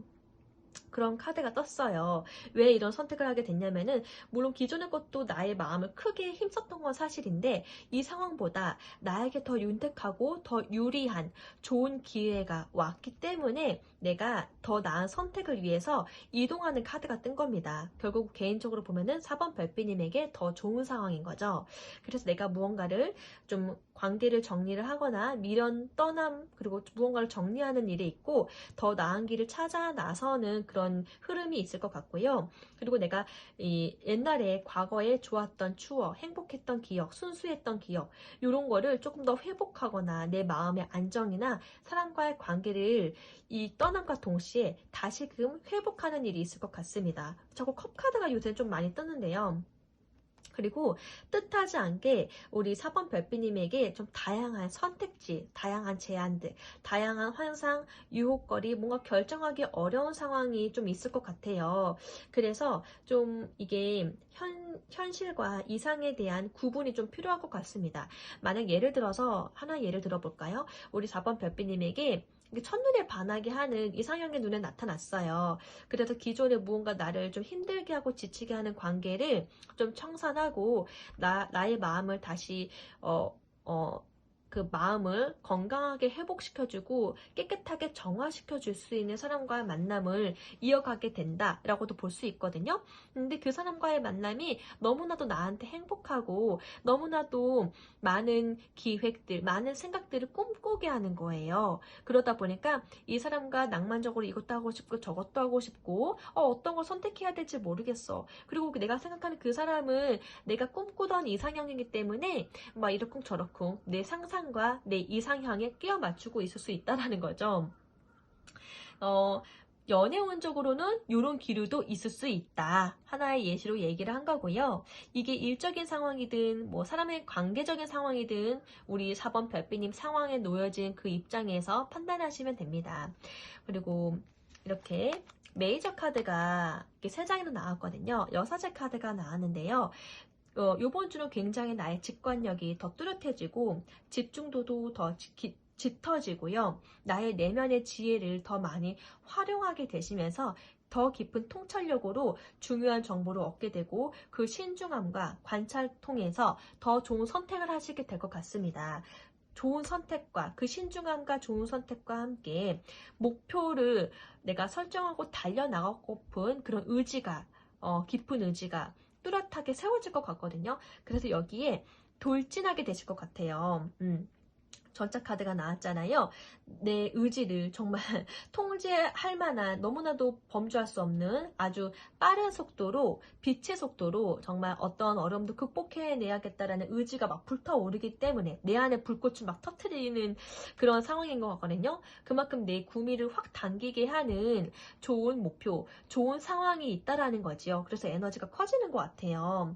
그런 카드가 떴어요. 왜 이런 선택을 하게 됐냐면은 물론 기존의 것도 나의 마음을 크게 힘썼던 건 사실인데 이 상황보다 나에게 더 윤택하고 더 유리한 좋은 기회가 왔기 때문에 내가 더 나은 선택을 위해서 이동하는 카드가 뜬 겁니다. 결국 개인적으로 보면은 4번 별빛님에게 더 좋은 상황인 거죠. 그래서 내가 무언가를 좀 관계를 정리를 하거나 미련 떠남 그리고 무언가를 정리하는 일에 있고 더 나은 길을 찾아 나서는 그런 흐름이 있을 것 같고요. 그리고 내가 이 옛날에 과거에 좋았던 추억, 행복했던 기억, 순수했던 기억 이런 거를 조금 더 회복하거나 내 마음의 안정이나 사람과의 관계를 이 떠남과 동시에 다시금 회복하는 일이 있을 것 같습니다. 자꾸 컵 카드가 요새 좀 많이 뜨는데요. 그리고 뜻하지 않게 우리 4번 별빛님에게 좀 다양한 선택지, 다양한 제안들, 다양한 환상, 유혹거리, 뭔가 결정하기 어려운 상황이 좀 있을 것 같아요. 그래서 좀 이게 현실과 이상에 대한 구분이 좀 필요할 것 같습니다. 만약 예를 들어서 하나 예를 들어볼까요? 우리 4번 별빛님에게 첫눈에 반하게 하는 이상형의 눈에 나타났어요. 그래서 기존에 무언가 나를 좀 힘들게 하고 지치게 하는 관계를 좀 청산하고 나의 마음을 다시 그 마음을 건강하게 회복시켜주고 깨끗하게 정화시켜줄 수 있는 사람과의 만남을 이어가게 된다라고도 볼 수 있거든요. 근데 그 사람과의 만남이 너무나도 나한테 행복하고 너무나도 많은 기획들, 많은 생각들을 꿈꾸게 하는 거예요. 그러다 보니까 이 사람과 낭만적으로 이것도 하고 싶고 저것도 하고 싶고 어떤 걸 선택해야 될지 모르겠어. 그리고 내가 생각하는 그 사람은 내가 꿈꾸던 이상형이기 때문에 막 이렇쿵 저렇쿵 내 상상과 내 이상향에 끼워 맞추고 있을 수 있다라는 거죠. 연애운적으로는 이런 기류도 있을 수 있다. 하나의 예시로 얘기를 한 거고요. 이게 일적인 상황이든 뭐 사람의 관계적인 상황이든 우리 4번 별빛님 상황에 놓여진 그 입장에서 판단하시면 됩니다. 그리고 이렇게 메이저 카드가 이렇게 3장이나 나왔거든요. 여사제 카드가 나왔는데요. 요번 주는 굉장히 나의 직관력이 더 뚜렷해지고 집중도도 더 짙어지고요. 나의 내면의 지혜를 더 많이 활용하게 되시면서 더 깊은 통찰력으로 중요한 정보를 얻게 되고 그 신중함과 관찰 통해서 더 좋은 선택을 하시게 될 것 같습니다. 좋은 선택과 그 신중함과 좋은 선택과 함께 목표를 내가 설정하고 달려나가고픈 그런 의지가 깊은 의지가 뚜렷하게 세워질 것 같거든요. 그래서 여기에 돌진하게 되실 것 같아요. 전차카드가 나왔잖아요. 내 의지를 정말 통제할 만한 너무나도 범주할 수 없는 아주 빠른 속도로 빛의 속도로 정말 어떤 어려움도 극복해내야겠다라는 의지가 막 불타오르기 때문에 내 안에 불꽃을 막 터트리는 그런 상황인 것 같거든요. 그만큼 내 구미를 확 당기게 하는 좋은 목표, 좋은 상황이 있다라는 거지요. 그래서 에너지가 커지는 것 같아요.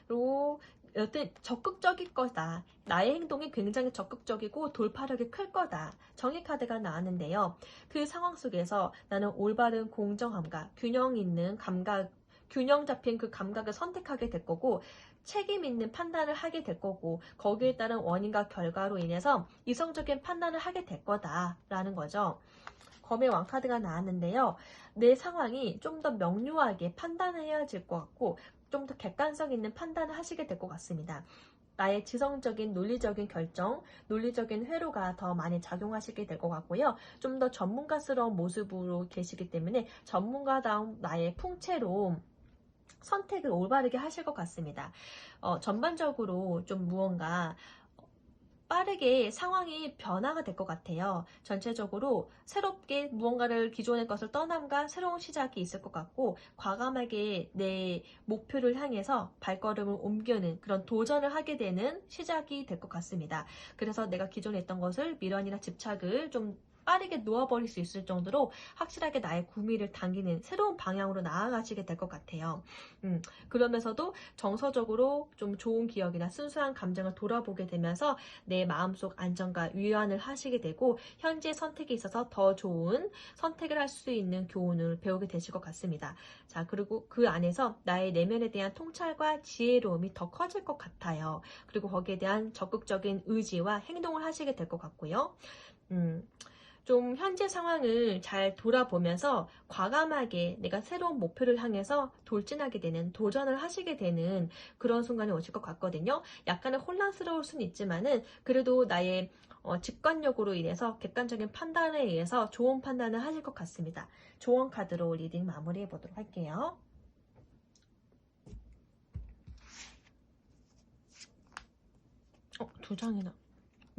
그리고 여튼 적극적일 거다. 나의 행동이 굉장히 적극적이고 돌파력이 클 거다. 정의 카드가 나왔는데요. 그 상황 속에서 나는 올바른 공정함과 균형 있는 감각, 균형 잡힌 그 감각을 선택하게 될 거고 책임 있는 판단을 하게 될 거고 거기에 따른 원인과 결과로 인해서 이성적인 판단을 하게 될 거다라는 거죠. 검의 왕카드가 나왔는데요. 내 상황이 좀 더 명료하게 판단해야질 것 같고 좀 더 객관성 있는 판단을 하시게 될 것 같습니다. 나의 지성적인 논리적인 결정, 논리적인 회로가 더 많이 작용하시게 될 것 같고요. 좀 더 전문가스러운 모습으로 계시기 때문에 전문가다운 나의 풍채로 선택을 올바르게 하실 것 같습니다. 전반적으로 좀 무언가 빠르게 상황이 변화가 될 것 같아요. 전체적으로 새롭게 무언가를 기존의 것을 떠남과 새로운 시작이 있을 것 같고 과감하게 내 목표를 향해서 발걸음을 옮기는 그런 도전을 하게 되는 시작이 될 것 같습니다. 그래서 내가 기존에 했던 것을 미련이나 집착을 좀 빠르게 놓아버릴 수 있을 정도로 확실하게 나의 구미를 당기는 새로운 방향으로 나아가시게 될 것 같아요. 그러면서도 정서적으로 좀 좋은 기억이나 순수한 감정을 돌아보게 되면서 내 마음속 안정과 위안을 하시게 되고 현재 선택에 있어서 더 좋은 선택을 할 수 있는 교훈을 배우게 되실 것 같습니다. 자, 그리고 그 안에서 나의 내면에 대한 통찰과 지혜로움이 더 커질 것 같아요. 그리고 거기에 대한 적극적인 의지와 행동을 하시게 될 것 같고요. 좀 현재 상황을 잘 돌아보면서 과감하게 내가 새로운 목표를 향해서 돌진하게 되는, 도전을 하시게 되는 그런 순간이 오실 것 같거든요. 약간은 혼란스러울 수는 있지만은 그래도 나의 직관력으로 인해서 객관적인 판단에 의해서 좋은 판단을 하실 것 같습니다. 조언 카드로 리딩 마무리해 보도록 할게요. 두 장이나.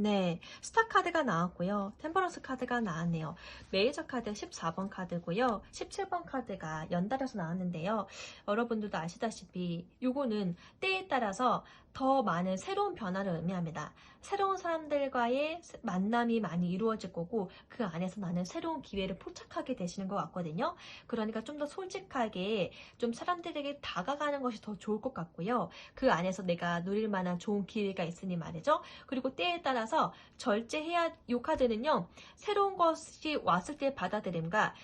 네, 스타 카드가 나왔고요. 템퍼런스 카드가 나왔네요. 메이저 카드 14번 카드고요. 17번 카드가 연달아서 나왔는데요. 여러분들도 아시다시피 요거는 때에 따라서 더 많은 새로운 변화를 의미합니다. 새로운 사람들과의 만남이 많이 이루어질 거고 그 안에서 나는 새로운 기회를 포착하게 되시는 것 같거든요. 그러니까 좀 더 솔직하게 좀 사람들에게 다가가는 것이 더 좋을 것 같고요. 그 안에서 내가 누릴 만한 좋은 기회가 있으니 말이죠. 그리고 때에 따라서 절제해야, 이 카드는요, 새로운 것이 왔을 때 받아들임과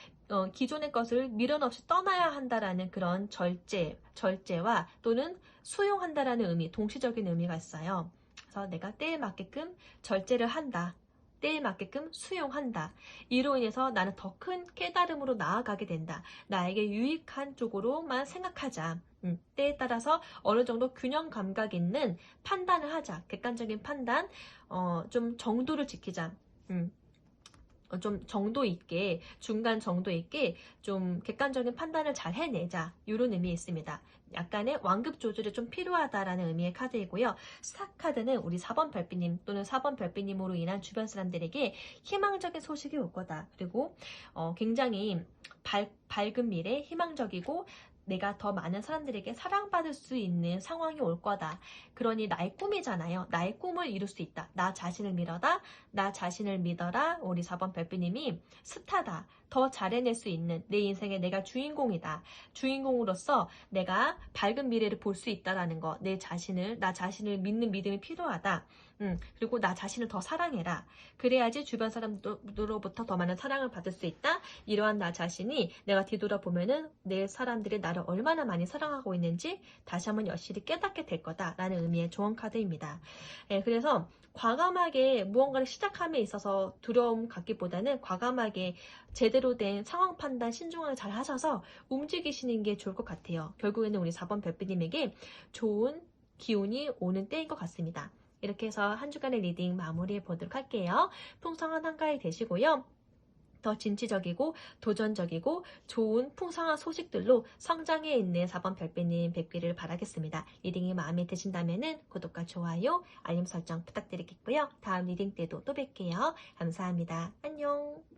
기존의 것을 미련 없이 떠나야 한다라는 그런 절제와 또는 수용한다라는 의미, 동시적인 의미가 있어요. 그래서 내가 때에 맞게끔 절제를 한다. 때에 맞게끔 수용한다. 이로 인해서 나는 더 큰 깨달음으로 나아가게 된다. 나에게 유익한 쪽으로만 생각하자. 때에 따라서 어느 정도 균형 감각 있는 판단을 하자. 객관적인 판단, 좀 정도를 지키자. 좀 정도 있게, 중간 정도 있게 좀 객관적인 판단을 잘 해내자. 이런 의미 있습니다. 약간의 완급 조절이 좀 필요하다라는 의미의 카드이고요. 스타 카드는 우리 4번 별빛님 또는 4번 별빛님으로 인한 주변 사람들에게 희망적인 소식이 올 거다. 그리고 굉장히 밝은 미래, 희망적이고 내가 더 많은 사람들에게 사랑받을 수 있는 상황이 올 거다. 그러니 나의 꿈이잖아요. 나의 꿈을 이룰 수 있다. 나 자신을 믿어라. 나 자신을 믿어라. 우리 4번 별빛님이 스타다. 더 잘해낼 수 있는 내 인생의 내가 주인공이다. 주인공으로서 내가 밝은 미래를 볼 수 있다라는 거. 나 자신을 믿는 믿음이 필요하다. 그리고 나 자신을 더 사랑해라. 그래야지 주변 사람들로부터 더 많은 사랑을 받을 수 있다. 이러한 나 자신이 내가 뒤돌아보면은 내 사람들이 나를 얼마나 많이 사랑하고 있는지 다시 한번 여실히 깨닫게 될 거다라는 의미의 조언 카드입니다. 네, 그래서 과감하게 무언가를 시작함에 있어서 두려움 갖기보다는 과감하게 제대로 된 상황 판단 신중하게 잘 하셔서 움직이시는 게 좋을 것 같아요. 결국에는 우리 4번 별빛님에게 좋은 기운이 오는 때인 것 같습니다. 이렇게 해서 한 주간의 리딩 마무리해 보도록 할게요. 풍성한 한가위 되시고요. 더 진취적이고 도전적이고 좋은 풍성한 소식들로 성장해 있는 4번 별빛님 뵙기를 바라겠습니다. 리딩이 마음에 드신다면 구독과 좋아요, 알림 설정 부탁드리겠고요. 다음 리딩 때도 또 뵐게요. 감사합니다. 안녕.